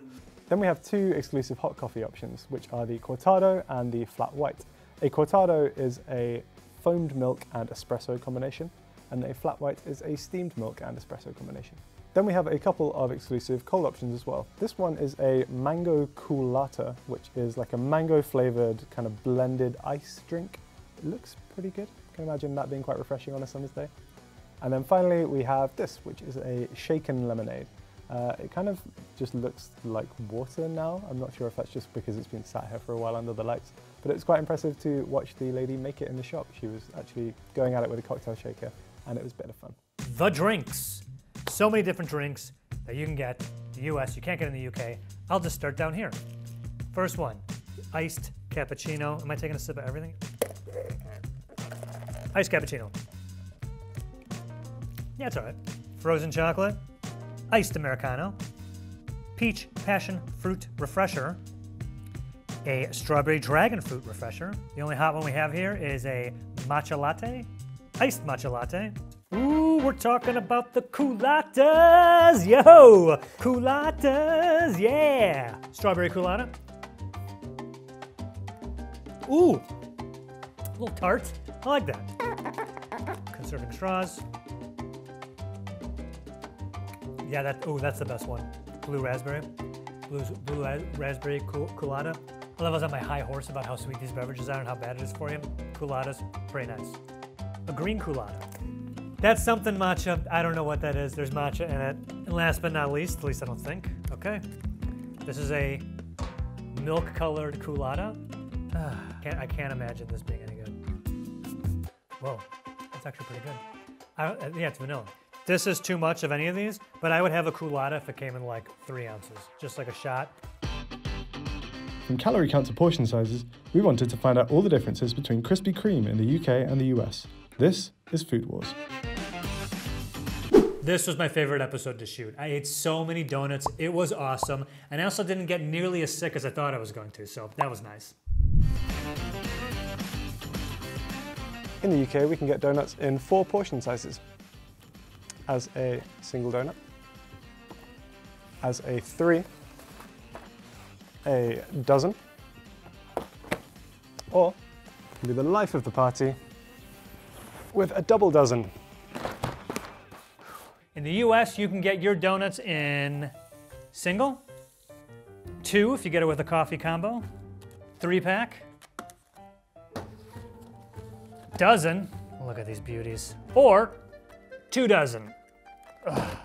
Then we have 2 exclusive hot coffee options, which are the cortado and the flat white. A cortado is a foamed milk and espresso combination, and a flat white is a steamed milk and espresso combination. Then we have a couple of exclusive cold options as well. This one is a mango coolata, which is like a mango flavored kind of blended ice drink. It looks pretty good. I can imagine that being quite refreshing on a summer's day. And then finally we have this, which is a shaken lemonade. It kind of just looks like water now. I'm not sure if that's just because it's been sat here for a while under the lights, but it's quite impressive to watch the lady make it in the shop. She was actually going at it with a cocktail shaker, and it was a bit of fun. The drinks. So many different drinks that you can get in the US, you can't get in the UK. I'll just start down here. First one, iced cappuccino. Am I taking a sip of everything? Iced cappuccino. Yeah, it's all right. Frozen chocolate, iced Americano, peach passion fruit refresher, a strawberry dragon fruit refresher. The only hot one we have here is a matcha latte, iced matcha latte. Ooh, we're talking about the coolatas, yo! Coolatas, yeah! Strawberry coolata. Ooh, a little tart. I like that. Conserving straws. Yeah, that's the best one. Blue raspberry. Blue raspberry coolata. I love I was on my high horse about how sweet these beverages are and how bad it is for you. Coolatas, pretty nice. A green coolata. That's something matcha. I don't know what that is. There's matcha in it. And last but not least, at least I don't think. Okay. This is a milk-colored coolata. I can't imagine this being any good. Whoa, that's actually pretty good. Yeah, it's vanilla. This is too much of any of these, but I would have a coolata if it came in like 3 ounces, just like a shot. From calorie count to portion sizes, we wanted to find out all the differences between Krispy Kreme in the UK and the US. This is Food Wars. This was my favorite episode to shoot. I ate so many donuts, it was awesome, and I also didn't get nearly as sick as I thought I was going to, so that was nice. In the UK, we can get donuts in 4 portion sizes. As a single donut, as a 3, a dozen, or can be the life of the party with a double dozen. In the US, you can get your donuts in single, 2 if you get it with a coffee combo, 3-pack, dozen, look at these beauties, or 2 dozen. Ugh.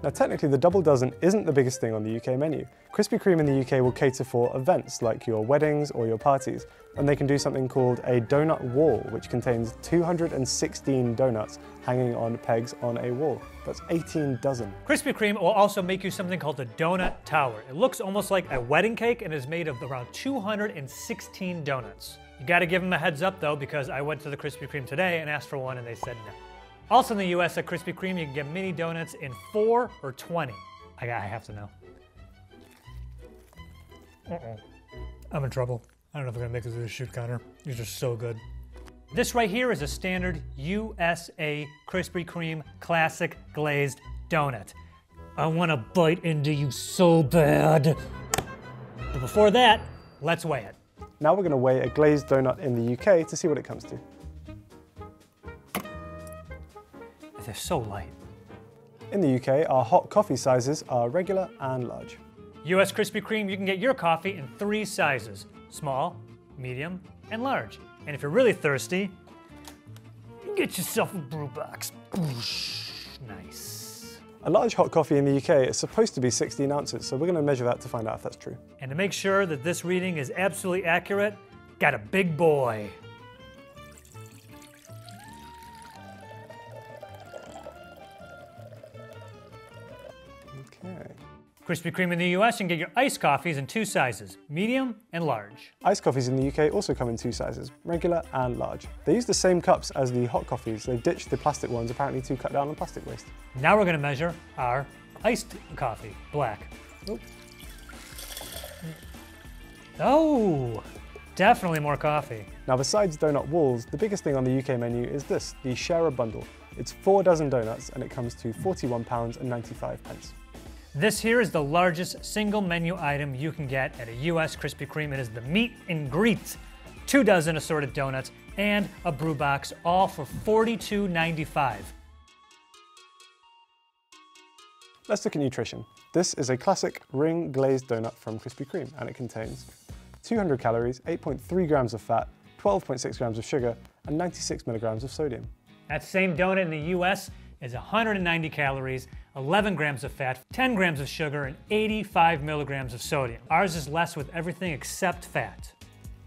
Now technically the double dozen isn't the biggest thing on the UK menu. Krispy Kreme in the UK will cater for events like your weddings or your parties, and they can do something called a donut wall, which contains 216 donuts hanging on pegs on a wall. That's 18 dozen. Krispy Kreme will also make you something called the donut tower. It looks almost like a wedding cake and is made of around 216 donuts. You gotta give them a heads up though, because I went to the Krispy Kreme today and asked for one and they said no. Also in the US at Krispy Kreme, you can get mini donuts in 4 or 20. I have to know. I'm in trouble. I don't know if I'm gonna make it to the shoot counter. These are so good. This right here is a standard USA Krispy Kreme classic glazed donut. I wanna bite into you so bad. But before that, let's weigh it. Now we're going to weigh a glazed donut in the UK to see what it comes to. They're so light. In the UK, our hot coffee sizes are regular and large. US Krispy Kreme, you can get your coffee in 3 sizes: small, medium, and large. And if you're really thirsty, get yourself a brew box. Nice. A large hot coffee in the UK is supposed to be 16 ounces, so we're going to measure that to find out if that's true. And to make sure that this reading is absolutely accurate, got a big boy. Okay. Krispy Kreme in the US, you can get your iced coffees in 2 sizes, medium and large. Iced coffees in the UK also come in 2 sizes, regular and large. They use the same cups as the hot coffees. They ditched the plastic ones apparently to cut down on plastic waste. Now we're gonna measure our iced coffee, black. Oh, definitely more coffee. Now besides donut walls, the biggest thing on the UK menu is this, the Sharer Bundle. It's 4 dozen donuts and it comes to £41.95. This here is the largest single menu item you can get at a US Krispy Kreme. It is the meet and greet. 2 dozen assorted donuts and a brew box, all for $42.95. Let's look at nutrition. This is a classic ring glazed donut from Krispy Kreme and it contains 200 calories, 8.3 grams of fat, 12.6 grams of sugar, and 96 milligrams of sodium. That same donut in the US is 190 calories, 11 grams of fat, 10 grams of sugar, and 85 milligrams of sodium. Ours is less with everything except fat.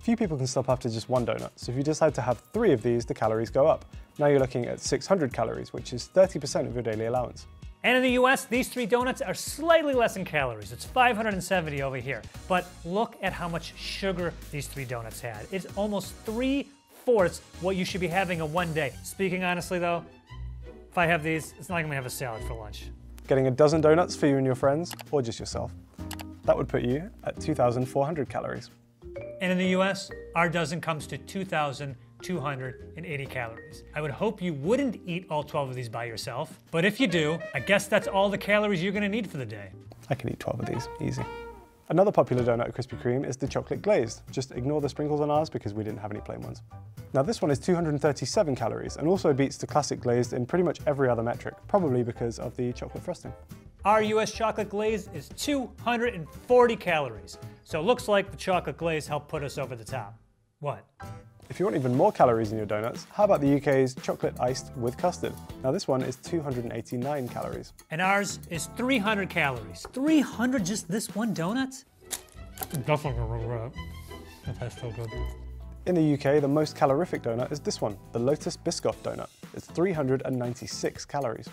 Few people can stop after just 1 donut, so if you decide to have 3 of these, the calories go up. Now you're looking at 600 calories, which is 30% of your daily allowance. And in the US, these 3 donuts are slightly less in calories. It's 570 over here. But look at how much sugar these 3 donuts had. It's almost 3/4 what you should be having in one day. Speaking honestly though, if I have these, it's not like I'm gonna have a salad for lunch. Getting a dozen donuts for you and your friends, or just yourself, that would put you at 2,400 calories. And in the US, our dozen comes to 2,280 calories. I would hope you wouldn't eat all 12 of these by yourself, but if you do, I guess that's all the calories you're gonna need for the day. I can eat 12 of these, easy. Another popular donut at Krispy Kreme is the chocolate glazed. Just ignore the sprinkles on ours because we didn't have any plain ones. Now this one is 237 calories and also beats the classic glazed in pretty much every other metric, probably because of the chocolate frosting. Our US chocolate glaze is 240 calories, so it looks like the chocolate glaze helped put us over the top. What? If you want even more calories in your donuts, how about the UK's chocolate iced with custard? Now this one is 289 calories. And ours is 300 calories. 300 just this one donut? Definitely regret. That tastes so good. In the UK, the most calorific donut is this one, the Lotus Biscoff donut. It's 396 calories.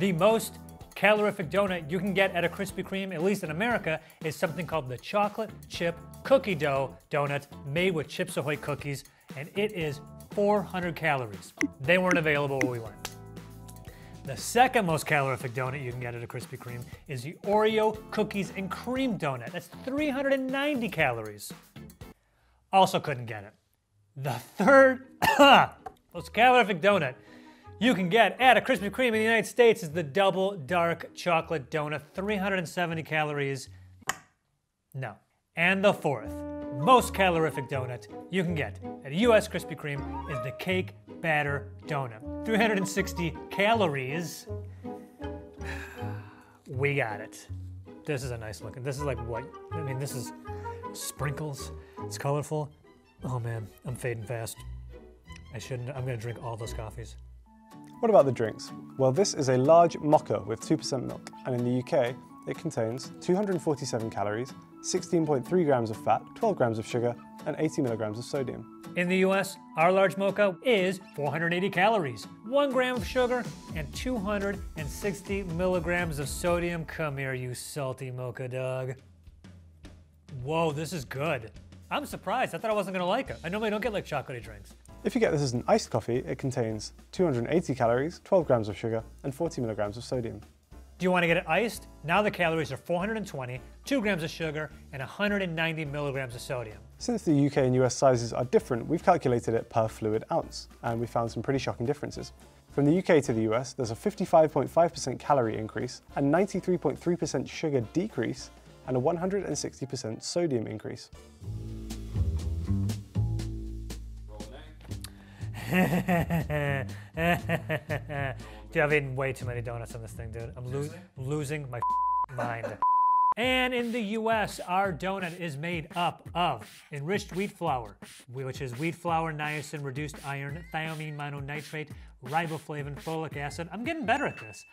The most calorific donut you can get at a Krispy Kreme, at least in America, is something called the chocolate chip cookie dough donut made with Chips Ahoy cookies, and it is 400 calories. They weren't available where we went. The second most calorific donut you can get at a Krispy Kreme is the Oreo cookies and cream donut. That's 390 calories. Also couldn't get it. The third most calorific donut you can get at a Krispy Kreme in the United States is the double dark chocolate donut, 370 calories. No. And the fourth most calorific donut you can get at a US Krispy Kreme is the cake batter donut, 360 calories. We got it. This is a nice looking. This is like what? I mean, this is sprinkles. It's colorful. Oh man, I'm fading fast. I shouldn't. I'm gonna drink all those coffees. What about the drinks? Well, this is a large mocha with 2% milk, and in the UK, it contains 247 calories, 16.3 grams of fat, 12 grams of sugar, and 80 milligrams of sodium. In the US, our large mocha is 480 calories, 1 gram of sugar, and 260 milligrams of sodium. Come here, you salty mocha dog. Whoa, this is good. I'm surprised. I thought I wasn't gonna like it. I normally don't get like chocolatey drinks. If you get this as an iced coffee, it contains 280 calories, 12 grams of sugar, and 40 milligrams of sodium. Do you want to get it iced? Now the calories are 420, 2 grams of sugar, and 190 milligrams of sodium. Since the UK and US sizes are different, we've calculated it per fluid ounce, and we found some pretty shocking differences. From the UK to the US, there's a 55.5% calorie increase, a 93.3% sugar decrease, and a 160% sodium increase. Dude, I've eaten way too many donuts on this thing, dude. I'm losing my mind. And in the US, our donut is made up of enriched wheat flour, which is wheat flour, niacin, reduced iron, thiamine mononitrate, riboflavin, folic acid. I'm getting better at this.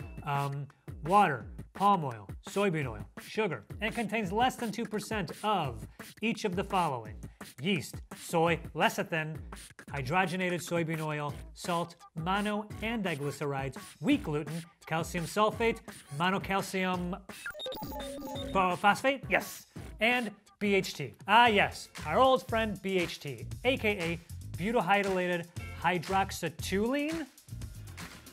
Water, palm oil, soybean oil, sugar, and contains less than 2% of each of the following: yeast, soy, lecithin, hydrogenated soybean oil, salt, mono and diglycerides, wheat gluten, calcium sulfate, monocalcium phosphate, yes, and BHT. Ah yes, our old friend BHT, aka butyhydrated hydroxytoluene.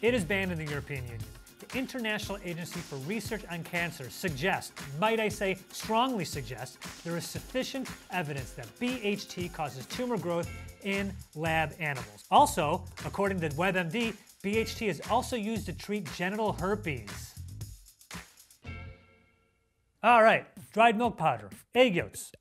It is banned in the European Union. The International Agency for Research on Cancer suggests, might I say strongly suggests, there is sufficient evidence that BHT causes tumor growth in lab animals. Also, according to WebMD, BHT is also used to treat genital herpes. All right, dried milk powder, egg yolks,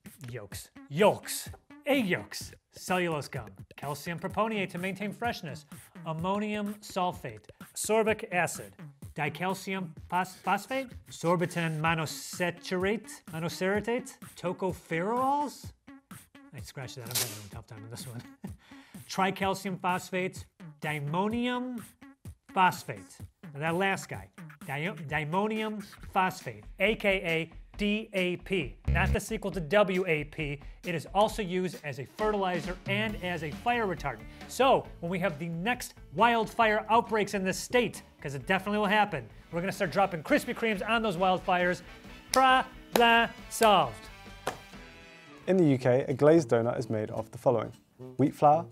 egg yolks, cellulose gum, calcium propionate to maintain freshness, ammonium sulfate, sorbic acid, dicalcium phosphate, sorbitan monocerate, tocopherols. I scratched that. I'm having a tough time with this one. Tricalcium phosphate, dimonium phosphate. And that last guy, dimonium phosphate, aka DAP, not the sequel to WAP. It is also used as a fertilizer and as a fire retardant. So when we have the next wildfire outbreaks in this state, because it definitely will happen, we're gonna start dropping Krispy Kremes on those wildfires. Problem solved. In the UK, a glazed donut is made of the following: wheat flour,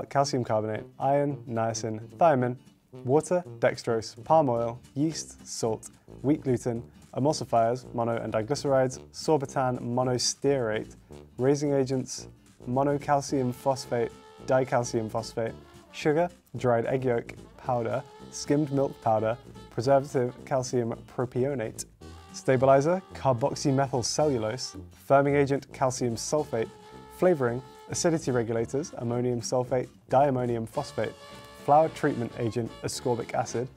calcium carbonate, iron, niacin, thiamine, water, dextrose, palm oil, yeast, salt, wheat gluten, emulsifiers, mono and diglycerides, sorbitan monostearate, raising agents, monocalcium phosphate, dicalcium phosphate, sugar, dried egg yolk powder, skimmed milk powder, preservative calcium propionate, stabilizer, carboxymethyl cellulose, firming agent, calcium sulfate, flavoring, acidity regulators, ammonium sulfate, diammonium phosphate, flour treatment agent, ascorbic acid,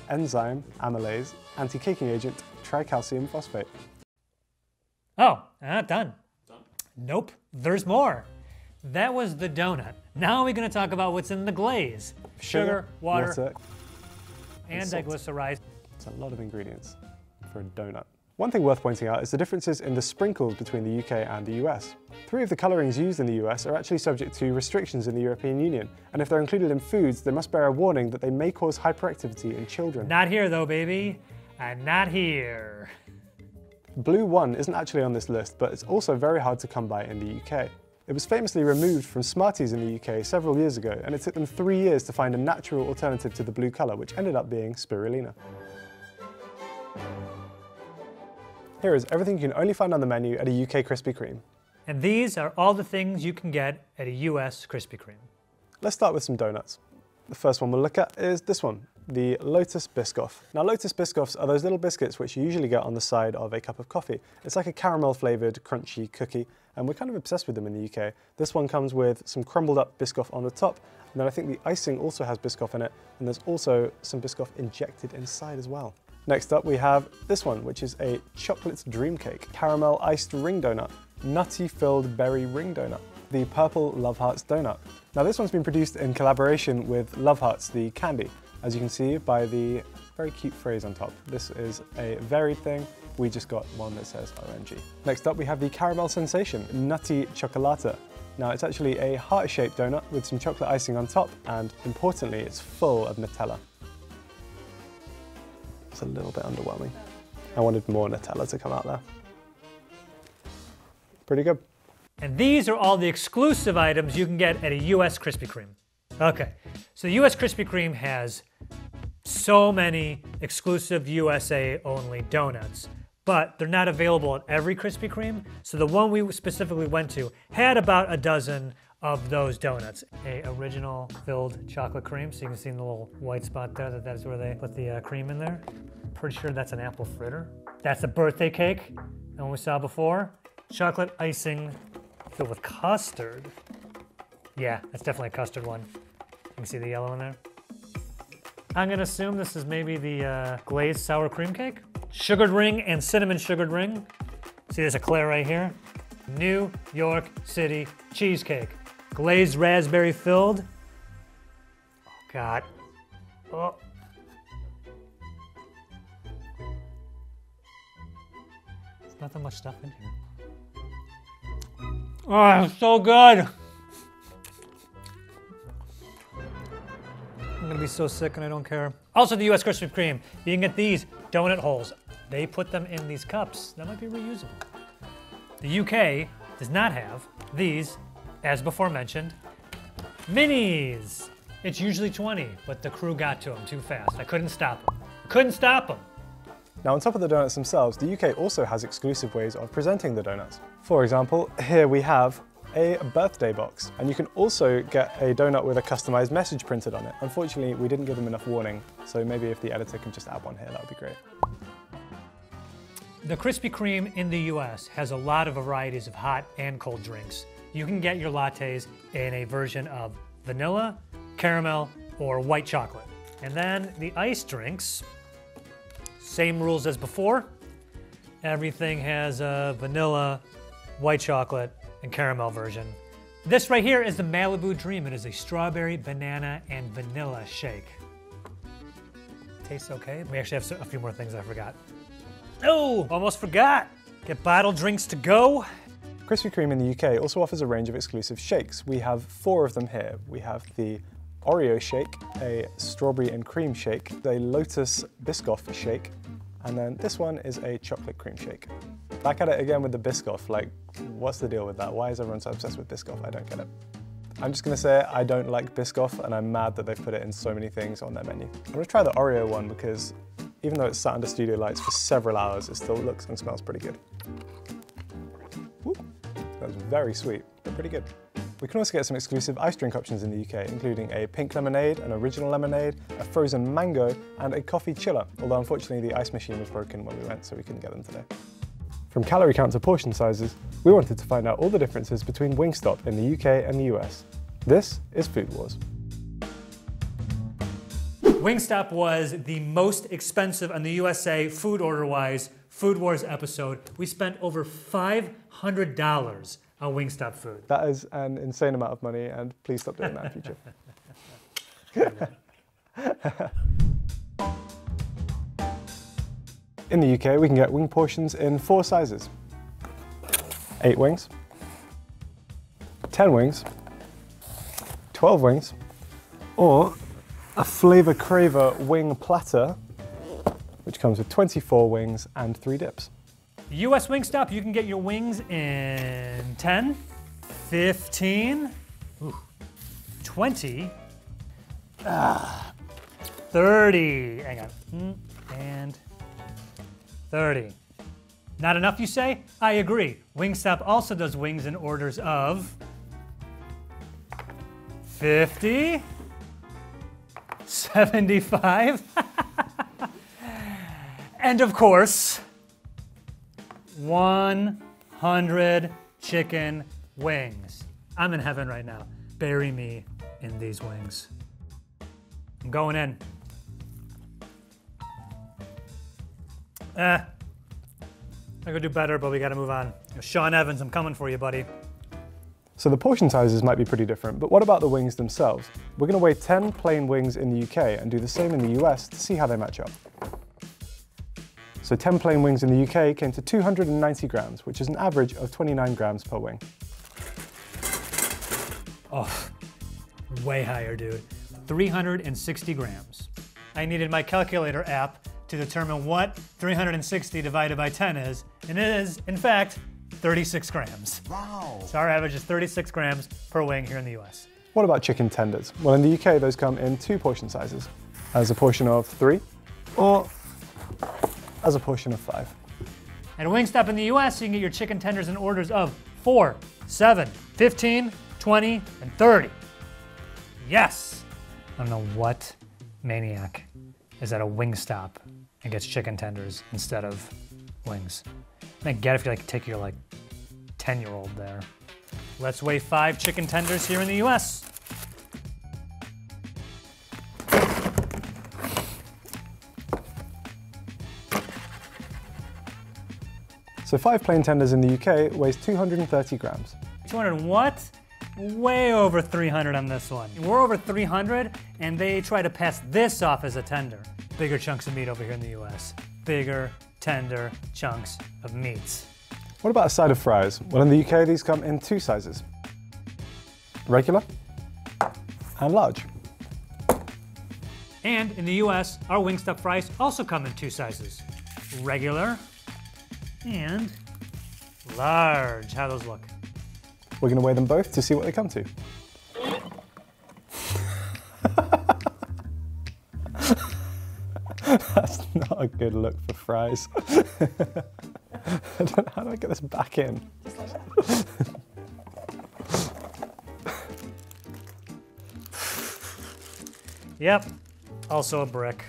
enzyme, amylase, anti-caking agent, tricalcium phosphate. Oh, done. Nope, there's more. That was the donut. Now we're gonna talk about what's in the glaze. Sugar, water, and diglycerides. It's a lot of ingredients for a donut. One thing worth pointing out is the differences in the sprinkles between the UK and the US. 3 of the colorings used in the US are actually subject to restrictions in the European Union, and if they're included in foods, they must bear a warning that they may cause hyperactivity in children. Not here though, baby. Not here. Blue 1 isn't actually on this list, but it's also very hard to come by in the UK. It was famously removed from Smarties in the UK several years ago, and it took them 3 years to find a natural alternative to the blue colour, which ended up being spirulina. Here is everything you can only find on the menu at a UK Krispy Kreme. And these are all the things you can get at a US Krispy Kreme. Let's start with some donuts. The first one we'll look at is this one, the Lotus Biscoff. Now Lotus Biscoffs are those little biscuits which you usually get on the side of a cup of coffee. It's like a caramel flavoured crunchy cookie, and we're kind of obsessed with them in the UK. This one comes with some crumbled up Biscoff on the top, and then I think the icing also has Biscoff in it, and there's also some Biscoff injected inside as well. Next up we have this one, which is a chocolate dream cake, caramel iced ring donut, nutty filled berry ring donut, the purple Love Hearts donut. Now this one's been produced in collaboration with Love Hearts, the candy, as you can see by the very cute phrase on top. This is a varied thing. We just got one that says OMG. Next up we have the caramel sensation, nutty chocolata. Now it's actually a heart-shaped donut with some chocolate icing on top, and importantly it's full of Nutella. It's a little bit underwhelming. I wanted more Nutella to come out there. Pretty good. And these are all the exclusive items you can get at a US Krispy Kreme. Okay, so the US Krispy Kreme has so many exclusive USA only donuts, but they're not available at every Krispy Kreme. So the one we specifically went to had about a dozen of those donuts. A original filled chocolate cream, so you can see in the little white spot there that is where they put the cream in there. Pretty sure that's an apple fritter. That's a birthday cake, the one we saw before. Chocolate icing filled with custard. Yeah, that's definitely a custard one. You can see the yellow in there. I'm gonna assume this is maybe the glazed sour cream cake. Sugared ring and cinnamon sugared ring. See, there's a eclair right here. New York City cheesecake. Glazed raspberry filled. Oh God. Oh. There's not that much stuff in here. Oh, it's so good. I'm gonna be so sick and I don't care. Also the US Krispy Kreme, you can get these donut holes. They put them in these cups. That might be reusable. The UK does not have these, as before mentioned, minis. It's usually 20, but the crew got to them too fast. I couldn't stop them. Couldn't stop them. Now on top of the donuts themselves, the UK also has exclusive ways of presenting the donuts. For example, here we have a birthday box, and you can also get a donut with a customized message printed on it. Unfortunately, we didn't give them enough warning, so maybe if the editor can just add one here, that would be great. The Krispy Kreme in the US has a lot of varieties of hot and cold drinks. You can get your lattes in a version of vanilla, caramel, or white chocolate. And then the iced drinks, same rules as before. Everything has a vanilla, white chocolate, and caramel version. This right here is the Malibu Dream. It is a strawberry, banana, and vanilla shake. Tastes okay. We actually have a few more things I forgot. Oh, almost forgot. Get bottled drinks to go. Krispy Kreme in the UK also offers a range of exclusive shakes. We have 4 of them here. We have the Oreo shake, a strawberry and cream shake, a Lotus Biscoff shake, and then this one is a chocolate cream shake. Back at it again with the Biscoff. Like, what's the deal with that? Why is everyone so obsessed with Biscoff? I don't get it. I'm just gonna say I don't like Biscoff, and I'm mad that they've put it in so many things on their menu. I'm gonna try the Oreo one because even though it's sat under studio lights for several hours, it still looks and smells pretty good. Woo. That was very sweet, but pretty good. We can also get some exclusive ice drink options in the UK, including a pink lemonade, an original lemonade, a frozen mango, and a coffee chiller, although unfortunately the ice machine was broken when we went, so we couldn't get them today. From calorie count to portion sizes, we wanted to find out all the differences between Wingstop in the UK and the US. This is Food Wars. Wingstop was the most expensive on the USA food order-wise Food Wars episode. We spent over $500 on Wingstop food. That is an insane amount of money, and please stop doing that in future. In the UK, we can get wing portions in 4 sizes. 8 wings, 10 wings, 12 wings, or a Flavor Craver wing platter, which comes with 24 wings and 3 dips. US Wingstop, you can get your wings in 10, 15, 20, 30. Hang on. And 30. Not enough, you say? I agree. Wingstop also does wings in orders of 50, 75, and of course, 100 chicken wings. I'm in heaven right now. Bury me in these wings. I'm going in. I could do better, but we gotta move on. Sean Evans, I'm coming for you, buddy. So the portion sizes might be pretty different, but what about the wings themselves? We're going to weigh 10 plain wings in the UK and do the same in the US to see how they match up. So 10 plain wings in the UK came to 290 grams, which is an average of 29 grams per wing. Oh, way higher, dude. 360 grams. I needed my calculator app to determine what 360 divided by 10 is, and it is, in fact, 36 grams. Wow. So our average is 36 grams per wing here in the US. What about chicken tenders? Well, in the UK, those come in 2 portion sizes, as a portion of 3 or as a portion of 5. At Wingstop in the US, you can get your chicken tenders in orders of 4, 7, 15, 20, and 30. Yes! I don't know what maniac is at a Wingstop and gets chicken tenders instead of wings. I get if you take your 10-year-old there. Let's weigh 5 chicken tenders here in the US. So 5 plain tenders in the UK weighs 230 grams. 200 what? Way over 300 on this one. We're over 300, and they try to pass this off as a tender. Bigger chunks of meat over here in the US. Bigger, tender chunks of meats. What about a side of fries? Well, in the UK, these come in 2 sizes. Regular and large. And in the US, our Wingstop fries also come in 2 sizes. Regular and large. How those look? We're going to weigh them both to see what they come to. That's not a good look for fries. How do I get this back in? Yep, also a brick.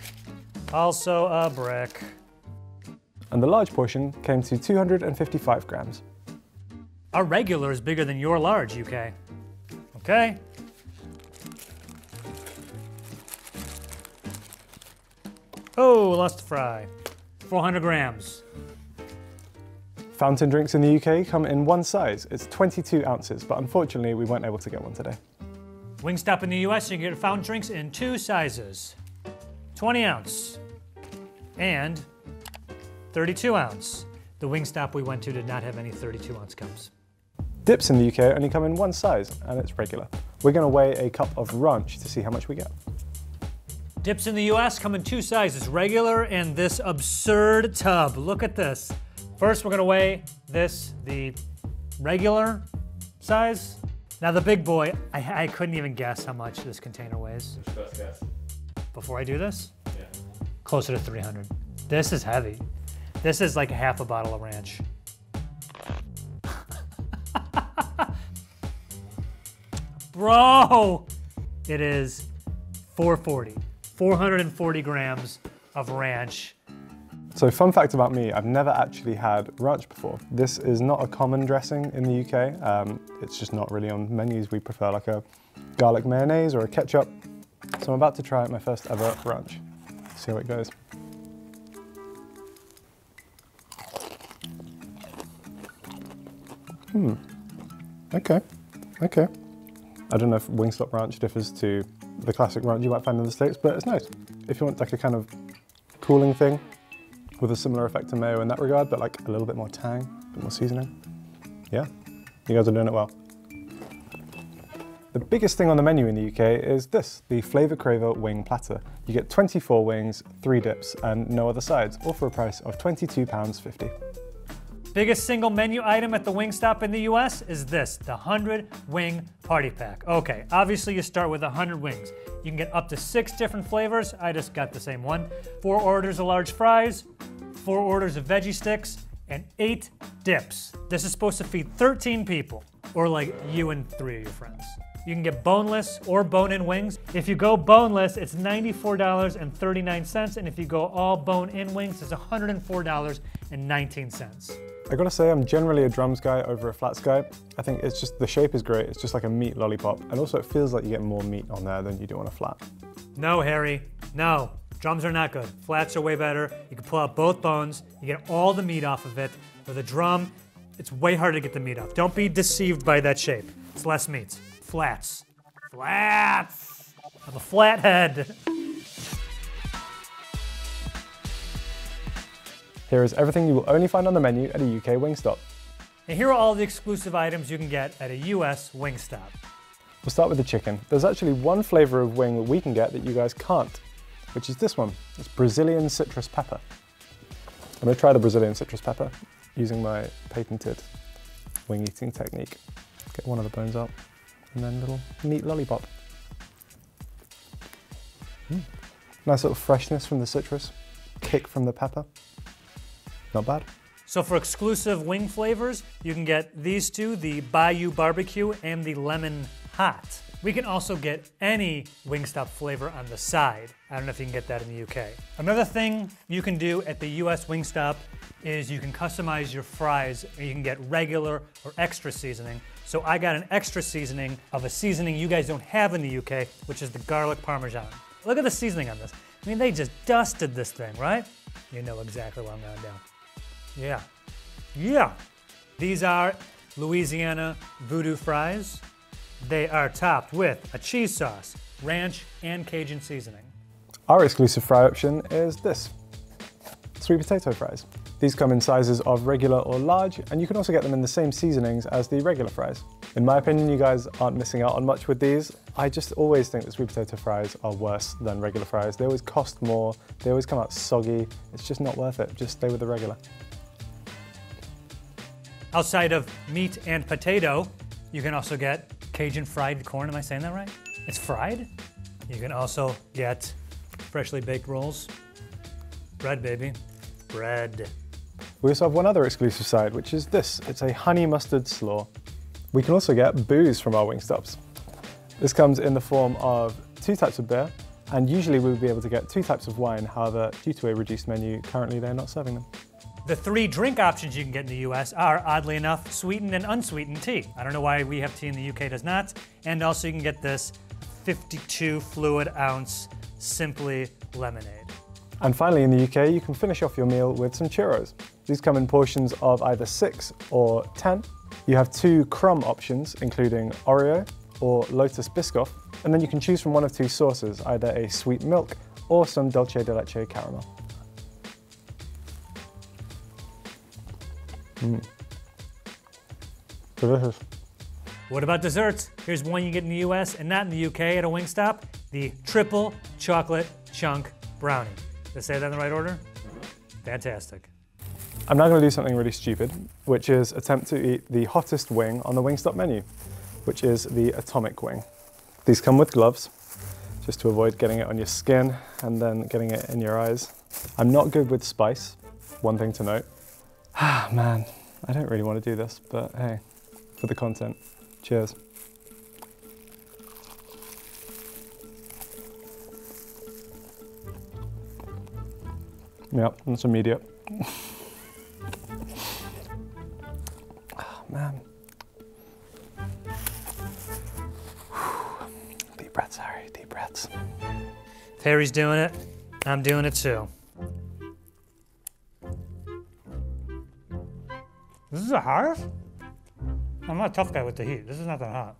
Also a brick. And the large portion came to 255 grams. Our regular is bigger than your large, UK. Okay. Oh, lost a fry. 400 grams. Fountain drinks in the UK come in 1 size. It's 22 ounces, but unfortunately we weren't able to get one today. Wingstop in the US, you can get fountain drinks in 2 sizes. 20 ounce and 32 ounce. The Wingstop we went to did not have any 32 ounce cups. Dips in the UK only come in 1 size, and it's regular. We're going to weigh a cup of ranch to see how much we get. Dips in the US come in 2 sizes, regular and this absurd tub. Look at this. First, we're gonna weigh this, the regular size. Now the big boy, I couldn't even guess how much this container weighs. What's your best guess? Before I do this? Yeah. Closer to 300. This is heavy. This is like half a bottle of ranch. Bro! It is 440. 440 grams of ranch. So fun fact about me, I've never actually had ranch before. This is not a common dressing in the UK. It's just not really on menus. We prefer like a garlic mayonnaise or a ketchup. So I'm about to try my first ever ranch. See how it goes. Okay. I don't know if Wingstop ranch differs to the classic ranch you might find in the States, but it's nice. If you want like a kind of cooling thing with a similar effect to mayo in that regard, but like a little bit more tang, a bit more seasoning. Yeah, you guys are doing it well. The biggest thing on the menu in the UK is this, the Flavor Craver wing platter. You get 24 wings, 3 dips, and no other sides, all for a price of £22.50. Biggest single menu item at the Wingstop in the US is this, the 100 Wing Party Pack. Okay, obviously you start with 100 wings. You can get up to 6 different flavors. I just got the same one. 4 orders of large fries, 4 orders of veggie sticks, and 8 dips. This is supposed to feed 13 people, or like you and 3 of your friends. You can get boneless or bone-in wings. If you go boneless, it's $94.39, and if you go all bone-in wings, it's $104.19. I gotta say, I'm generally a drums guy over a flats guy. I think it's just, the shape is great. It's just like a meat lollipop, and also it feels like you get more meat on there than you do on a flat. No, Harry, no. Drums are not good. Flats are way better. You can pull out both bones. You get all the meat off of it. With a drum, it's way harder to get the meat off. Don't be deceived by that shape. It's less meat. Flats. Flats! I have a flat head. Here is everything you will only find on the menu at a UK Wingstop. And here are all the exclusive items you can get at a US Wingstop. We'll start with the chicken. There's actually one flavor of wing that we can get that you guys can't, which is this one. It's Brazilian citrus pepper. I'm gonna try the Brazilian citrus pepper using my patented wing eating technique. Get one of the bones out, and then a little neat lollipop. Nice little freshness from the citrus, kick from the pepper. Not bad. So for exclusive wing flavors, you can get these two, the Bayou Barbecue and the Lemon Hot. We can also get any Wingstop flavor on the side. I don't know if you can get that in the UK. Another thing you can do at the US Wingstop is you can customize your fries. You can get regular or extra seasoning. So I got an extra seasoning of a seasoning you guys don't have in the UK, which is the garlic parmesan. Look at the seasoning on this. I mean, they just dusted this thing, right? You know exactly what I'm gonna do. Yeah. Yeah. These are Louisiana Voodoo fries. They are topped with a cheese sauce, ranch, and Cajun seasoning. Our exclusive fry option is this, sweet potato fries. These come in sizes of regular or large, and you can also get them in the same seasonings as the regular fries. In my opinion, you guys aren't missing out on much with these. I just always think that sweet potato fries are worse than regular fries. They always cost more, they always come out soggy. It's just not worth it, just stay with the regular. Outside of meat and potato, you can also get Cajun fried corn. Am I saying that right? It's fried. You can also get freshly baked rolls. Bread, baby. Bread. We also have one other exclusive side, which is this. It's a honey mustard slaw. We can also get booze from our Wingstops. This comes in the form of 2 types of beer, and usually we would be able to get 2 types of wine. However, due to a reduced menu, currently they're not serving them. The 3 drink options you can get in the US are, oddly enough, sweetened and unsweetened tea. I don't know why we have tea in the UK does not. And also you can get this 52 fluid ounce Simply lemonade. And finally in the UK, you can finish off your meal with some churros. These come in portions of either 6 or 10. You have 2 crumb options, including Oreo or Lotus Biscoff, and then you can choose from one of 2 sauces, either a sweet milk or some dulce de leche caramel. Delicious. What about desserts? Here's one you get in the US and not in the UK at a Wingstop, the triple chocolate chunk brownie. Did I say that in the right order? Fantastic. I'm now going to do something really stupid, which is attempt to eat the hottest wing on the Wingstop menu, which is the atomic wing. These come with gloves, just to avoid getting it on your skin and then getting it in your eyes. I'm not good with spice, one thing to note. Ah, man, I don't really want to do this, but hey, for the content. Cheers. Yep, that's immediate. Oh, man. Deep breaths, Harry, deep breaths. If Harry's doing it, I'm doing it too. This is the hottest? I'm not a tough guy with the heat. This is not that hot.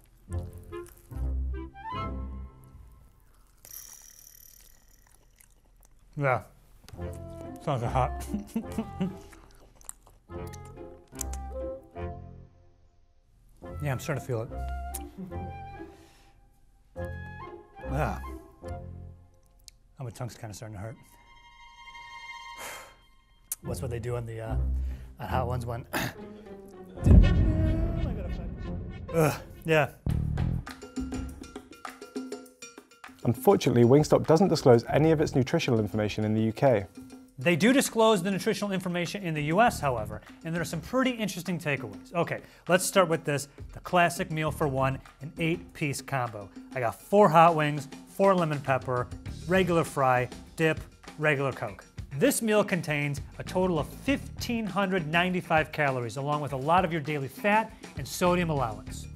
Yeah. It's not that hot. Yeah, I'm starting to feel it. Ah. My tongue's kind of starting to hurt. What's what they do on the Hot Ones one. Yeah. Unfortunately, Wingstop doesn't disclose any of its nutritional information in the UK. They do disclose the nutritional information in the US, however, and there are some pretty interesting takeaways. Okay, let's start with this, the classic meal for one, an 8-piece combo. I got 4 hot wings, 4 lemon pepper, regular fry, dip, regular Coke. This meal contains a total of 1,595 calories, along with a lot of your daily fat and sodium allowance.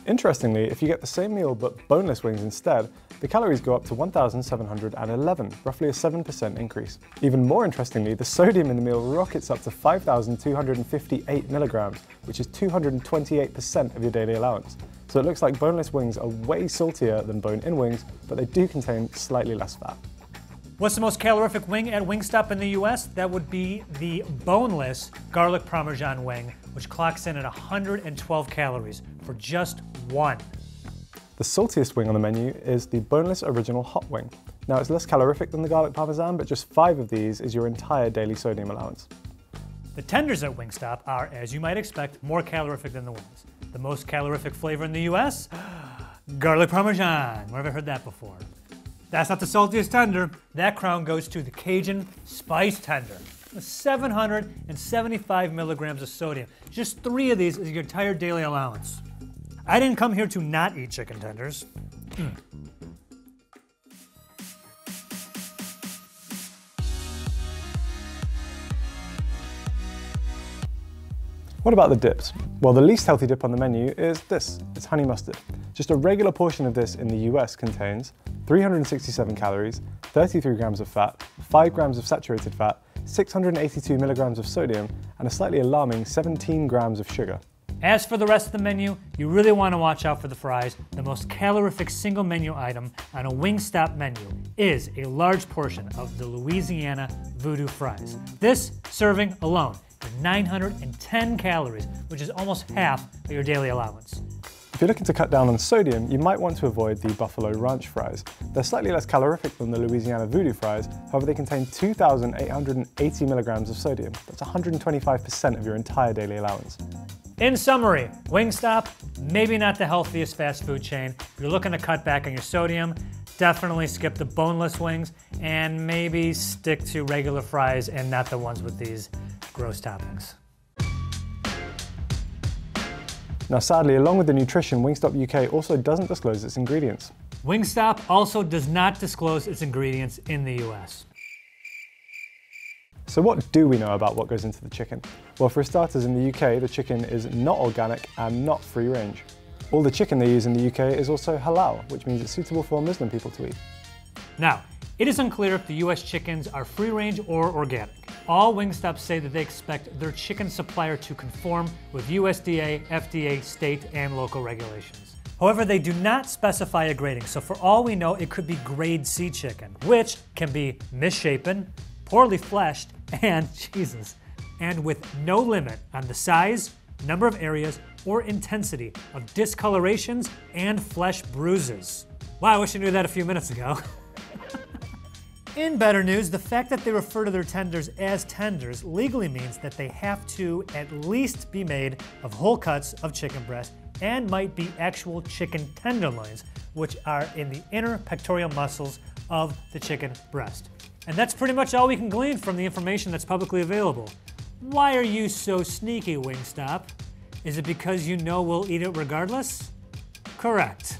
Interestingly, if you get the same meal but boneless wings instead, the calories go up to 1,711, roughly a 7% increase. Even more interestingly, the sodium in the meal rockets up to 5,258 milligrams, which is 228% of your daily allowance. So it looks like boneless wings are way saltier than bone-in wings, but they do contain slightly less fat. What's the most calorific wing at Wingstop in the US? That would be the boneless garlic parmesan wing, which clocks in at 112 calories for just one. The saltiest wing on the menu is the boneless original hot wing. Now it's less calorific than the garlic parmesan, but just 5 of these is your entire daily sodium allowance. The tenders at Wingstop are, as you might expect, more calorific than the wings. The most calorific flavor in the US? Garlic parmesan. Where have I heard that before? That's not the saltiest tender. That crown goes to the Cajun spice tender, with 775 milligrams of sodium. Just 3 of these is your entire daily allowance. I didn't come here to not eat chicken tenders. What about the dips? Well, the least healthy dip on the menu is this. It's honey mustard. Just a regular portion of this in the US contains 367 calories, 33 grams of fat, 5 grams of saturated fat, 682 milligrams of sodium, and a slightly alarming 17 grams of sugar. As for the rest of the menu, you really want to watch out for the fries. The most calorific single menu item on a Wingstop menu is a large portion of the Louisiana Voodoo fries. This serving alone is 910 calories, which is almost half of your daily allowance. If you're looking to cut down on sodium, you might want to avoid the Buffalo Ranch fries. They're slightly less calorific than the Louisiana Voodoo fries, however they contain 2,880 milligrams of sodium. That's 125% of your entire daily allowance. In summary, Wingstop, maybe not the healthiest fast food chain. If you're looking to cut back on your sodium, definitely skip the boneless wings and maybe stick to regular fries and not the ones with these gross toppings. Now sadly, along with the nutrition, Wingstop UK also doesn't disclose its ingredients. Wingstop also does not disclose its ingredients in the US. So what do we know about what goes into the chicken? Well, for starters, in the UK, the chicken is not organic and not free range. All the chicken they use in the UK is also halal, which means it's suitable for Muslim people to eat. Now, it is unclear if the US chickens are free range or organic. All Wingstops say that they expect their chicken supplier to conform with USDA, FDA, state, and local regulations. However, they do not specify a grading, so for all we know, it could be grade C chicken, which can be misshapen, poorly fleshed, and, Jesus, and with no limit on the size, number of areas, or intensity of discolorations and flesh bruises. Wow, I wish I knew that a few minutes ago. In better news, the fact that they refer to their tenders as tenders legally means that they have to at least be made of whole cuts of chicken breast and might be actual chicken tenderloins, which are in the inner pectoral muscles of the chicken breast. And that's pretty much all we can glean from the information that's publicly available. Why are you so sneaky, Wingstop? Is it because you know we'll eat it regardless? Correct.